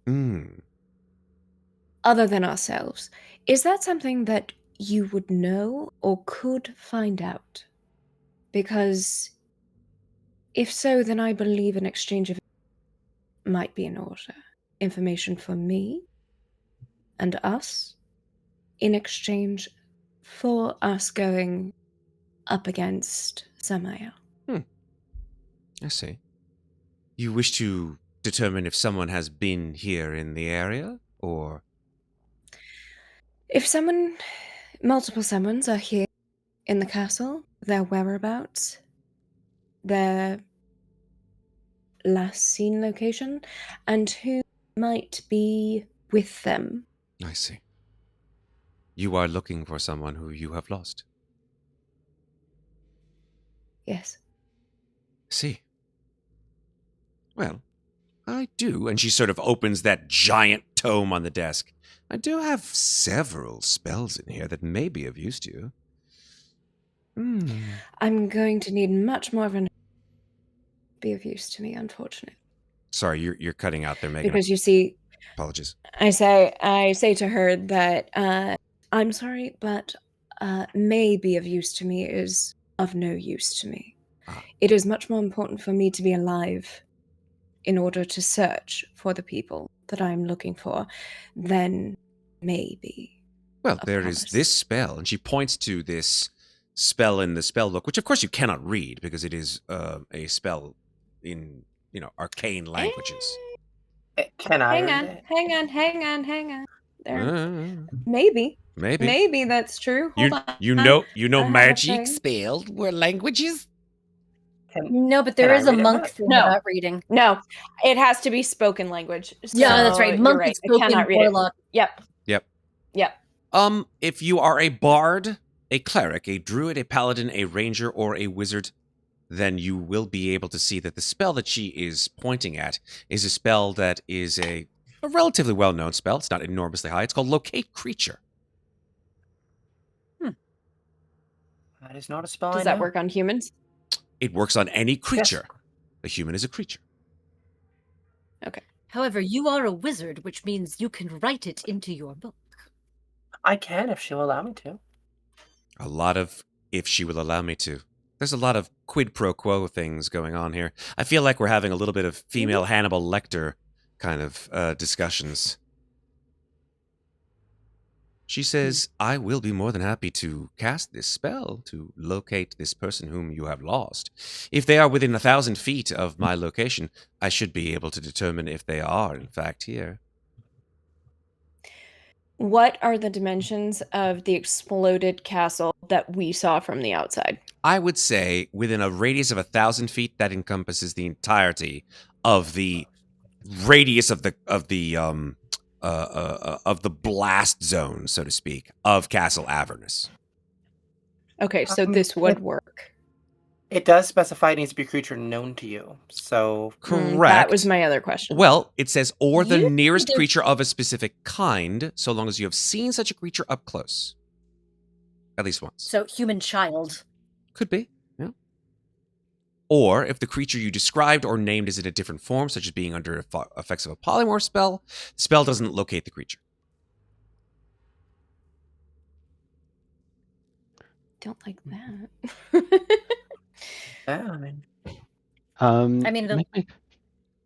other than ourselves, is that something that you would know or could find out? Because if so, then I believe an exchange of might be in order. Information for me and us in exchange for us going up against Samael. I see. You wish to determine if someone has been here in the area, or? If multiple summons are here in the castle, their whereabouts, their last seen location, and who might be with them. I see. You are looking for someone who you have lost. Yes. See. Well, I do, and she sort of opens that giant tome on the desk. I do have several spells in here that may be of use to you. I'm going to need much more of an be of use to me, unfortunately. Sorry, you're cutting out there, Megan. Because you see, apologies. I say to her that I'm sorry, but may be of use to me is of no use to me. It is much more important for me to be alive in order to search for the people that I'm looking for than maybe. Well, there is this spell, and she points to this spell in the spell book, which of course you cannot read because it is a spell in, arcane languages. Can I Hang read on, it? hang on. There. Maybe that's true. Hold on. You know I have a magic thing. spelled were languages? No, but there Can I is a read it, monk Matt? thing No. about reading. No, it has to be spoken language. Yeah, that's so right. you're Monk right. is I spoken, cannot read it. warlock. Yep. Yep. Yep. If you are a bard, a cleric, a druid, a paladin, a ranger, or a wizard, then you will be able to see that the spell that she is pointing at is a spell that is a relatively well-known spell. It's not enormously high. It's called Locate Creature. That is not a spell I Does that know. work on humans? It works on any creature. A human is a creature. However, you are a wizard, which means you can write it into your book. I can if she'll allow me to. A lot of if she will allow me to. There's a lot of quid pro quo things going on here. I feel like we're having a little bit of female Hannibal Lecter kind of discussions. She says, I will be more than happy to cast this spell to locate this person whom you have lost. If they are within 1,000 feet of my location, I should be able to determine if they are, in fact, here. What are the dimensions of the exploded castle that we saw from the outside? I would say within a radius of 1,000 feet, that encompasses the entirety of the radius of the blast zone, so to speak, of Castle Avernus. Okay, so this would work. It does specify it needs to be a creature known to you. So Correct. That was my other question. Well, it says, or the You nearest did- creature of a specific kind, so long as you have seen such a creature up close. At least once. So, human child. Could be, yeah. Or if the creature you described or named is in a different form, such as being under effects of a polymorph spell, the spell doesn't locate the creature. Don't like that. yeah, I mean, I mean, the-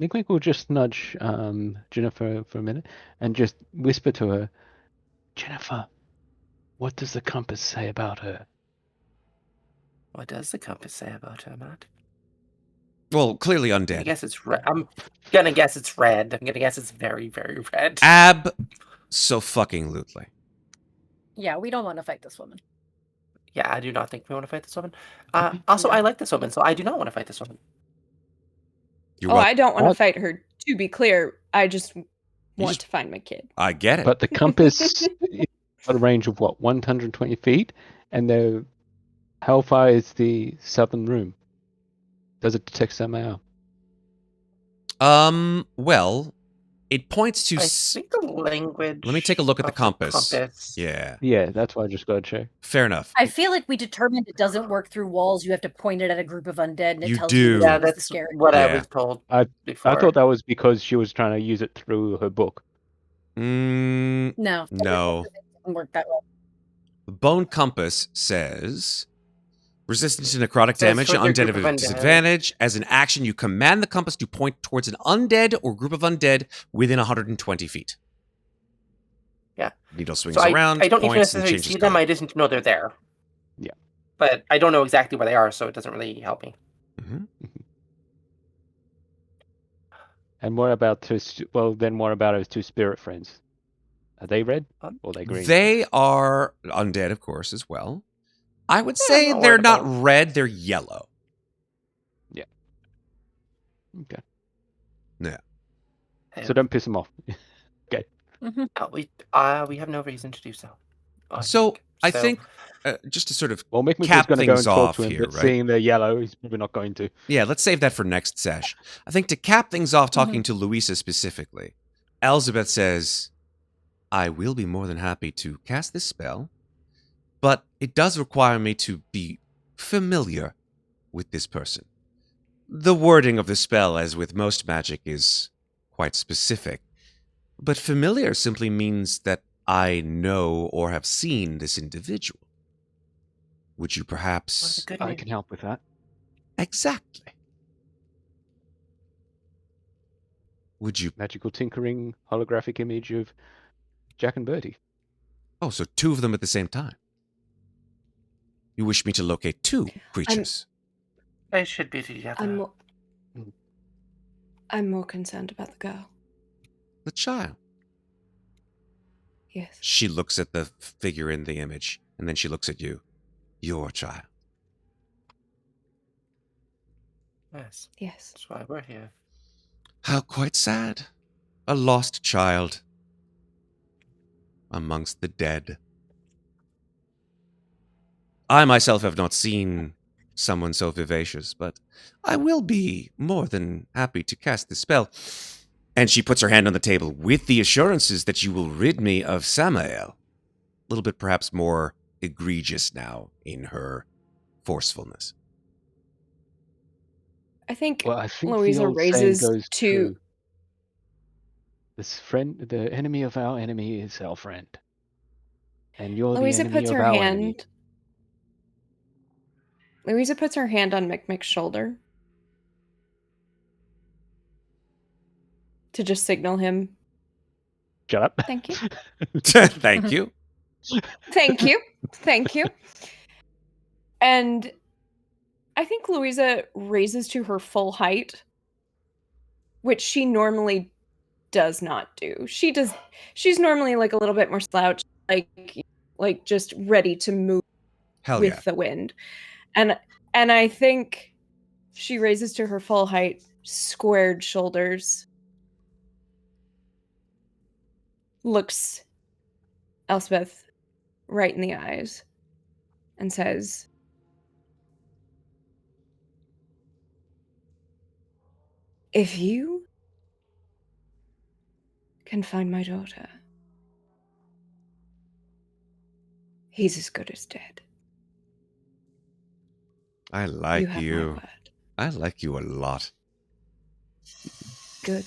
Mikmick will just nudge Ginnifer for a minute and just whisper to her, Ginnifer, what does the compass say about her? what does the compass say about her, Matt? Well, clearly I undead. guess it's red. I'm gonna guess it's red. I'm gonna guess it's very, very red. Ab-so-fucking-lutely. yeah, we don't want to fight this woman. Yeah, I do not think we want to fight this woman. Also, I like this woman, so I do not want to fight this woman. You're Oh, welcome. I don't want to What? fight her. To be clear, I just want just- to find my kid. I get it. But the compass is got a range of what, 120 feet? And how far is the southern room? Does it detect somehow? Well, it points to... I think the language. Let me take a look at the of compass. Yeah, Yeah, that's why I just got to check. fair enough. I feel like we determined it doesn't work through walls. You have to point it at a group of undead, and it You tells do. you Yeah, it's the that's scary. what I Yeah. was told I before. I thought that was because she was trying to use it through her book. No, No. it doesn't work that way. The Bone Compass says... Resistance to necrotic Says damage, towards your undead group at of a undead. disadvantage. As an action, you command the compass to point towards an undead or group of undead within 120 feet. Yeah. Needle swings So around, I don't need to points, and necessarily changes see them. color. I just need to know they're there. Yeah. But I don't know exactly where they are, so it doesn't really help me. Mhm. And what about what about his two spirit friends? Are they red or are they green? They are undead, of course, as well. I would Yeah, say I'm not they're worried not about red, they're yellow. Okay. Hey, So don't piss them off. we have no reason to do so. So, I So- think, just to sort of, Well, Mikmick Cap is going to go things and talk off to him, here, but right? seeing they're yellow, he's probably not going to. yeah, let's save that for next sesh. I think to cap things off, talking to Louisa specifically, Elizabeth says, I will be more than happy to cast this spell, but it does require me to be familiar with this person. The wording of the spell, as with most magic, is quite specific, but familiar simply means that I know or have seen this individual. Would you What a perhaps... good I name. can help with that. Exactly. Would you... Magical tinkering holographic image of Jack and Bertie. Oh, so two of them at the same time. You wish me to locate two creatures. They should be together. I'm more concerned about the girl. The child. Yes. She looks at the figure in the image, and then she looks at you. Your child. Yes, Yes. that's why we're here. How quite sad. A lost child amongst the dead. I myself have not seen someone so vivacious, but I will be more than happy to cast this spell. And she puts her hand on the table with the assurances that you will rid me of Samael. A little bit perhaps more egregious now in her forcefulness. I think Well, I think the Louisa old saying raises goes to. true. The enemy of our enemy is our friend. And you're the Louisa enemy puts of her our hand. enemy. Louisa puts her hand on Mikmick's shoulder to just signal him. Shut up. Thank you. Thank you. Thank you. Thank you. And I think Louisa raises to her full height, which she normally does not do. She's normally like a little bit more slouched, like just ready to move Hell with yeah. the wind. And I think she raises to her full height, squared shoulders, looks Elspeth right in the eyes, and says, "If you can find my daughter, he's as good as dead. I like You have my you. word. I like you a lot. Good.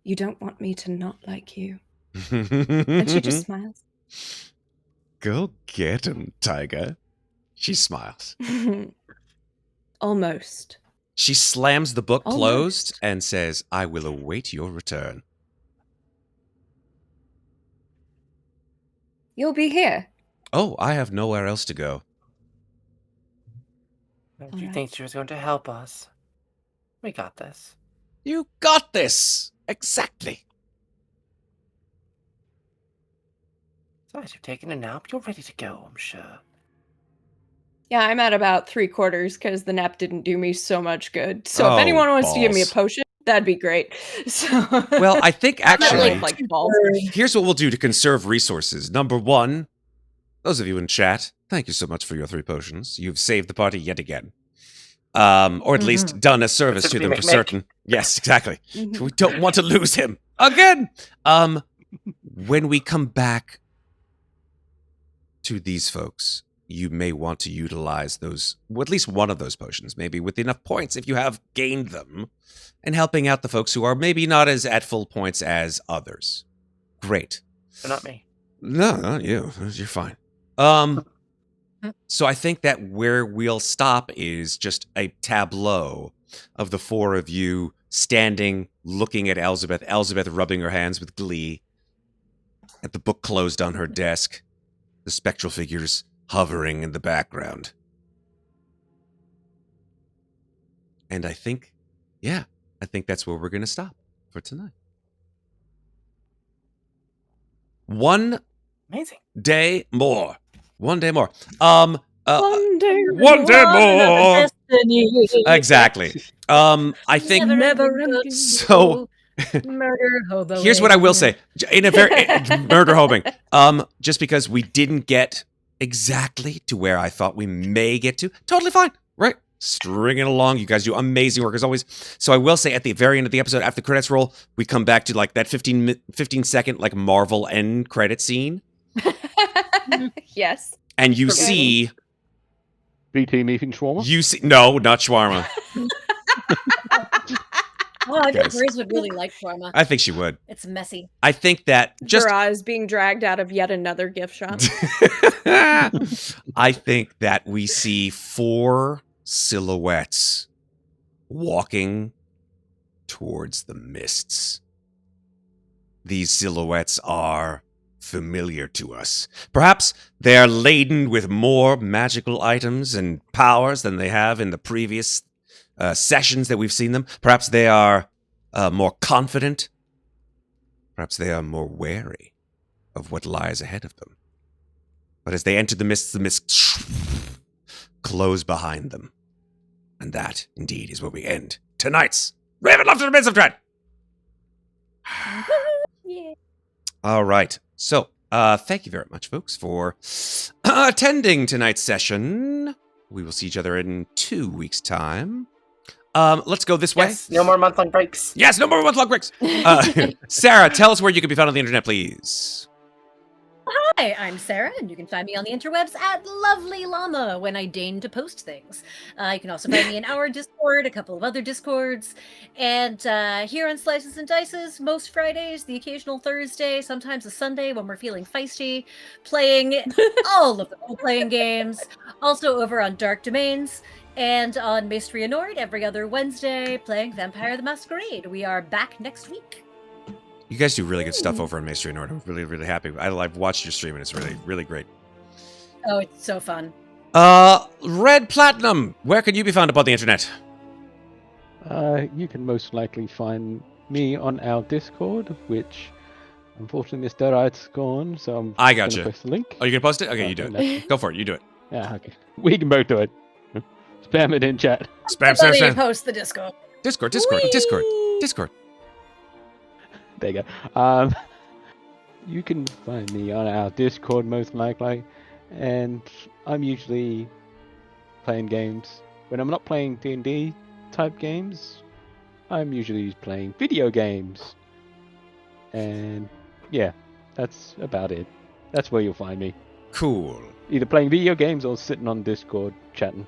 You don't want me to not like you." And And she just smiles. Go get him, Tiger. She smiles. Almost. She slams the book closed Almost. and says, I will await your return. You'll be here. Oh, I have nowhere else to go. If All you right. think she was going to help us, we got this. You got this! Exactly. So as you've taken a nap, you're ready to go, I'm sure. Yeah, I'm at about 3/4 because the nap didn't do me so much good. So Oh, if anyone wants to give me a balls. potion, that'd be great. So Well, I think I'm at, actually, like balls. here's what we'll do to conserve resources. Number one, those of you in chat, thank you so much for your 3 potions. You've saved the party yet again. Or at least done a service to them for Specifically certain. Yes, exactly. Mhm. We don't want to lose him again. When we come back to these folks, you may want to utilize those, well, at least one of those potions, maybe with enough points if you have gained them, and helping out the folks who are maybe not as at full points as others. Great. But not me. No, not you. You're fine. So I think that where we'll stop is just a tableau of the 4 of you standing, looking at Elizabeth rubbing her hands with glee, at the book closed on her desk, the spectral figures hovering in the background. And I think that's where we're going to stop for tonight. One Amazing. day more. One day more. One day more. Exactly. I think Never so. Murder hobo. Here's what I will say. In a very murder hoping. Just because we didn't get exactly to where I thought we may get to, totally fine. Right? String it along. You guys do amazing work as always. So I will say at the very end of the episode, after the credits roll, we come back to like that 15 second like Marvel end credit scene. Yes. And you Okay. see BT meeting shawarma? no, not shawarma. Oh, I think Guys. Grace would really like shawarma. I think she would. It's messy. I think that just Dara is being dragged out of yet another gift shop. I think that we see 4 silhouettes walking towards the mists. These silhouettes are familiar to us. Perhaps they are laden with more magical items and powers than they have in the previous sessions that we've seen them. Perhaps they are more confident. Perhaps they are more wary of what lies ahead of them. But as they enter the mists close behind them. And that, indeed, is where we end tonight's Ravenloft Domains of Dread. Yeah. All right. So, thank you very much, folks, for attending tonight's session. We will see each other in 2 weeks' time. Let's go this way. Yes, no more month-long breaks. Yes, no more month-long breaks. Sarah, tell us where you can be found on the internet, please. Hi, I'm Sarah, and you can find me on the interwebs at Lovely Llama when I deign to post things. You can also find me in our Discord, a couple of other Discords, and here on Slices and Dices, most Fridays, the occasional Thursday, sometimes a Sunday when we're feeling feisty, playing all of the role-playing games. Also over on Dark Domains, and on Maestria Nord every other Wednesday, playing Vampire the Masquerade. We are back next week. You guys do really good stuff over on Maestria Nord. I'm really, really happy. I've watched your stream, and it's really, really great. Oh, it's so fun. Red Platinum, where can you be found upon the internet? You can most likely find me on our Discord, which unfortunately Mr. Wright's gone, so I gonna gotcha. post the link. Oh, you gonna post it? Okay, you do it. Go for it. You do it. Yeah, okay. We can both do it. Spam it in chat. Spam, spam, Somebody spam. post the Discord. Discord. There you go. You can find me on our Discord most likely, and I'm usually playing games. When I'm not playing D&D type games, I'm usually playing video games. And yeah, that's about it. That's where you'll find me. Cool. Either playing video games or sitting on Discord chatting.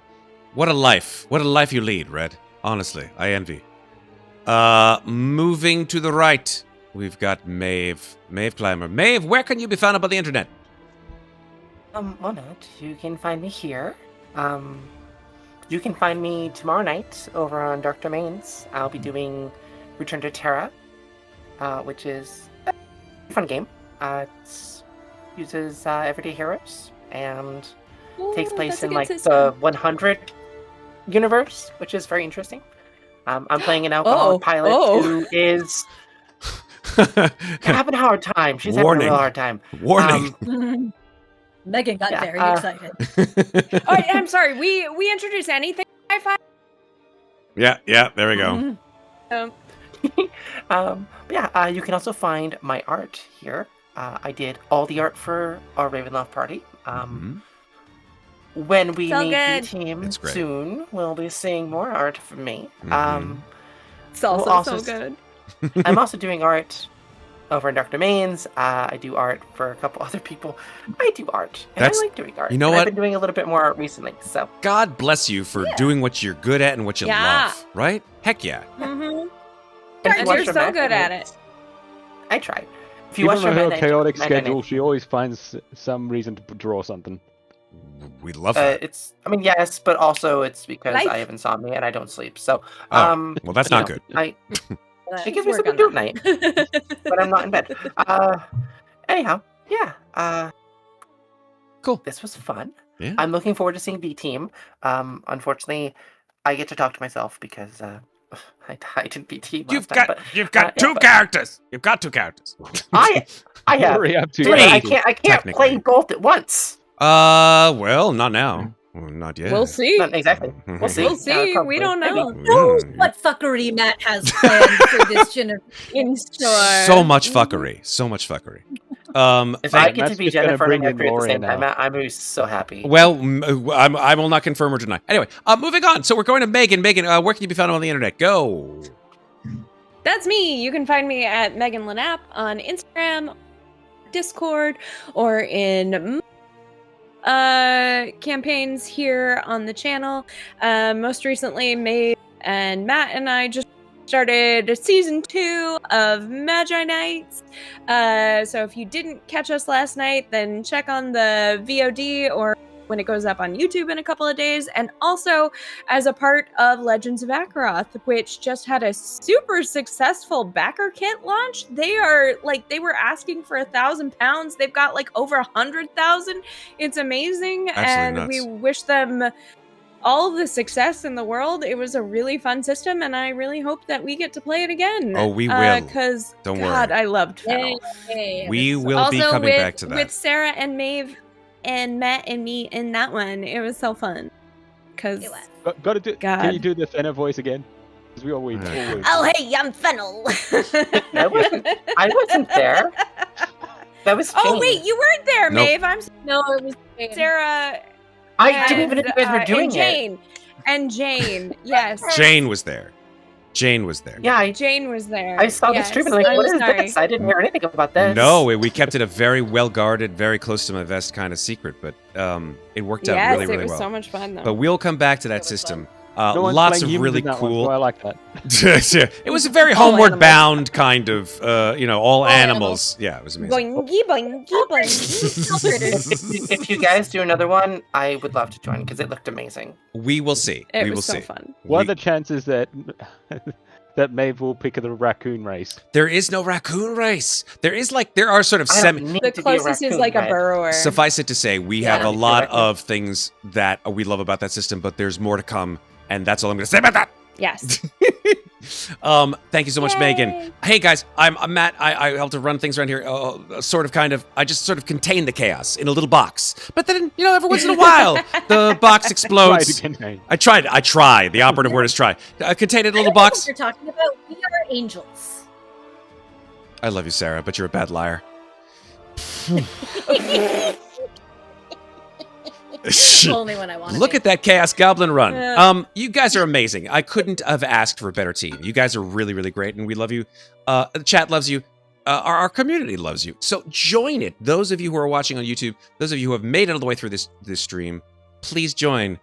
What a life. What a life you lead, Red. Honestly, I envy. Moving to the right, we've got Maeve. Maeve Climber. Maeve, where can you be found upon the internet? Muadnhait, you can find me here. You can find me tomorrow night over on Dark Domains. I'll be doing Return to Terra, which is a fun game. It uses everyday heroes and takes place in like the 100 universe, which is very interesting. I'm playing an alcoholic pilot who is having a hard time. She's having a real hard time. Warning. Megan got very excited. Oh, I'm sorry. We introduce anything sci-fi? Yeah, there we go. You can also find my art here. I did all the art for our Ravenloft party. When we So meet good. the team That's great. soon, we'll be seeing more art from me. It's also, We'll also so good. I'm also doing art over in Dark Domains. I do art for a couple other people. I do art, and That's- I like doing art. you know and what? I've been doing a little bit more art recently, so. God bless you for doing what you're good at and what you Yeah. love, right? Heck yeah. Mm-hmm. If you And watch you're her so back, good at it. I try. If you Even watch on her back, chaotic I- schedule, she always finds some reason to draw something. We love that. yes, but also it's because Life. I have insomnia and I don't sleep. So, Oh, well, that's you not know, good. It gives me something to do at night, but I'm not in bed. Anyhow, yeah. Cool. This was fun. Yeah. I'm looking forward to seeing B Team. Unfortunately, I get to talk to myself because I died in B Team last time. You've got yeah, two but- characters. You've got two characters. I have Hurry up to three. Three, I can't technically. play both at once. Well, not now. Well, not yet. We'll see. Not exactly. We'll see. We'll see. Probably. We don't know. Maybe. Knows what fuckery Matt has planned for this generation. So much fuckery. So much fuckery. If I Matt's get to be just gonna Jennifer bring and in Mercury at the Laurie same time, now. I'm gonna be so happy. Well, I will not confirm or deny. Anyway, moving on. So we're going to Megan. Megan, where can you be found on the internet? Go. That's me. You can find me at Megan Lanapp on Instagram, Discord, or in campaigns here on the channel. Most recently, Maeve and Matt and I just started season 2 of Magi Nights. So if you didn't catch us last night, then check on the VOD or when it goes up on YouTube in a couple of days. And also as a part of Legends of Akaroth, which just had a super successful backer kit launch. They were asking for £1,000. They've got like over 100,000. It's amazing. Absolutely And we nuts. wish them all the success in the world. It was a really fun system, and I really hope that we get to play it again. Oh, we will. Because Don't God, worry. I loved Fennel. We will be coming back to that. with Sarah and Maeve and Matt and me in that one. It was so fun. Because It was. Got to do. Can you God. do the Fenner voice again? Because we always. Alright. Oh, hey, I'm Fennel. I wasn't there. That was Oh Jane. wait, you weren't there, Nope. Maeve. I'm No, it was Jane. Sarah. I didn't even know you guys were and doing it. Jane. And Jane. Yes. Jane was there. Jane was there. Yeah, Jane was there. I saw the Yes. stream and like, I'm what is sorry. this? I didn't hear anything about this. No, we kept it a very well guarded, very close to my vest kind of secret, but it worked out Yes, really, really it was well. so much fun though. But we'll come back to that was system. No one's Lots playing of humans really in that one, cool. so I like that. It was a very All homeward animals. bound kind of, all animals. animals. Yeah, it was amazing. Boingy, boingy, boingy. If you guys do another one, I would love to join because it looked amazing. We will see. It We was will so see. fun. What are We- the chances that that Maeve will pick the raccoon race? There is no raccoon race. There are sort of I semi. don't need The to be a closest is raccoon, like a Red. burrower. Suffice it to say, we have a Yeah. lot Raccoon. of things that we love about that system, but there's more to come, and that's all I'm going to say about that. Yes. Thank you so much, Yay. Megan. Hey guys, I'm Matt. I help to run things around here. I just sort of contain the chaos in a little box. But then, every once in a while, the box Try it explodes. again, Nate. I try. The operative word is try. Contain it in a little I don't know what box. you're talking about. We are angels. I love you, Sarah, but you're a bad liar. Only when I want to. Look at that Chaos Goblin run. Yeah. You guys are amazing. I couldn't have asked for a better team. You guys are really, really great, and we love you. The chat loves you. Our community loves you. So join it. Those of you who are watching on YouTube, those of you who have made it all the way through this stream, please join.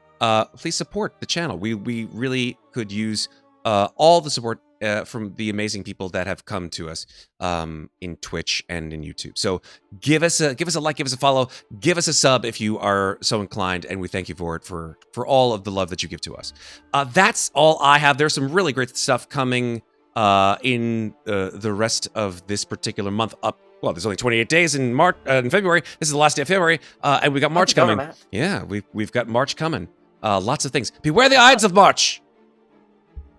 Please support the channel. We really could use all the support from the amazing people that have come to us in Twitch and in YouTube. So give us a like, give us a follow, give us a sub if you are so inclined, and we thank you for it for all of the love that you give to us. That's all I have. There's some really great stuff coming in the rest of this particular month. Well, there's only 28 days in February. This is the last day of February, and we got March How's it going, coming. Matt? Yeah, we've got March coming. Lots of things. Beware the Ides of March.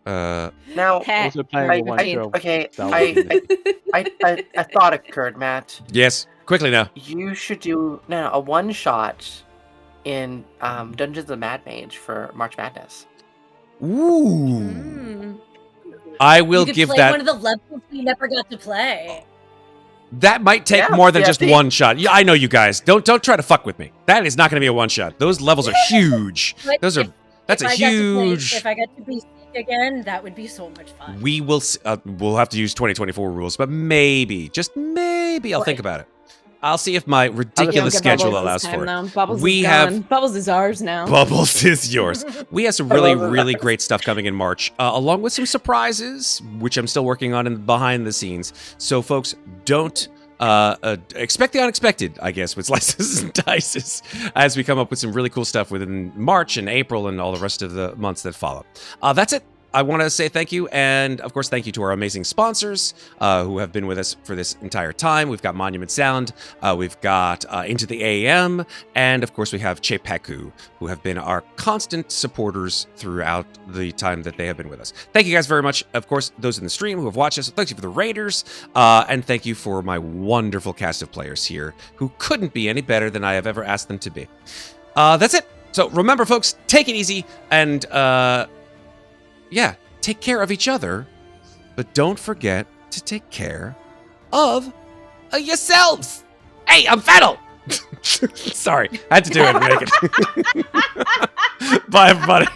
Now, Also playing a one-show. okay, That a thought occurred, Matt. Yes, quickly now. You should do a one-shot in Dungeons of Mad Mage for March Madness. Ooh. Mm. I will you could give play that. one of the levels we never got to play. That might take Yeah, more than yeah, just see? one shot. Yeah, I know you guys. Don't try to fuck with me. That is not going to be a one shot. Those levels are huge. But Those are. if- That's if a I got to play- huge. If I got to be sick again, that would be so much fun. We will. We'll have to use 2024 rules, but maybe, just maybe, I'll think Right. about it. I'll see if my You don't ridiculous get schedule Bubbles allows this for time, it. though. Bubbles We is have- gone. Bubbles is ours now. Bubbles is yours. We have some really, love it. really great stuff coming in March, along with some surprises, which I'm still working on in behind the scenes. So, folks, don't expect the unexpected, I guess, with Slices and Dices, as we come up with some really cool stuff within March and April and all the rest of the months that follow. That's it. I want to say thank you, and of course, thank you to our amazing sponsors who have been with us for this entire time. We've got Monument Sound, we've got Into the AM, and of course, we have Chepeku, who have been our constant supporters throughout the time that they have been with us. Thank you guys very much. Of course, those in the stream who have watched us, thank you for the Raiders, and thank you for my wonderful cast of players here, who couldn't be any better than I have ever asked them to be. That's it. So remember, folks, take it easy, and yeah, take care of each other, but don't forget to take care of yourselves. Hey, I'm Fennel. Sorry, I had to do it, Megan. Bye, everybody.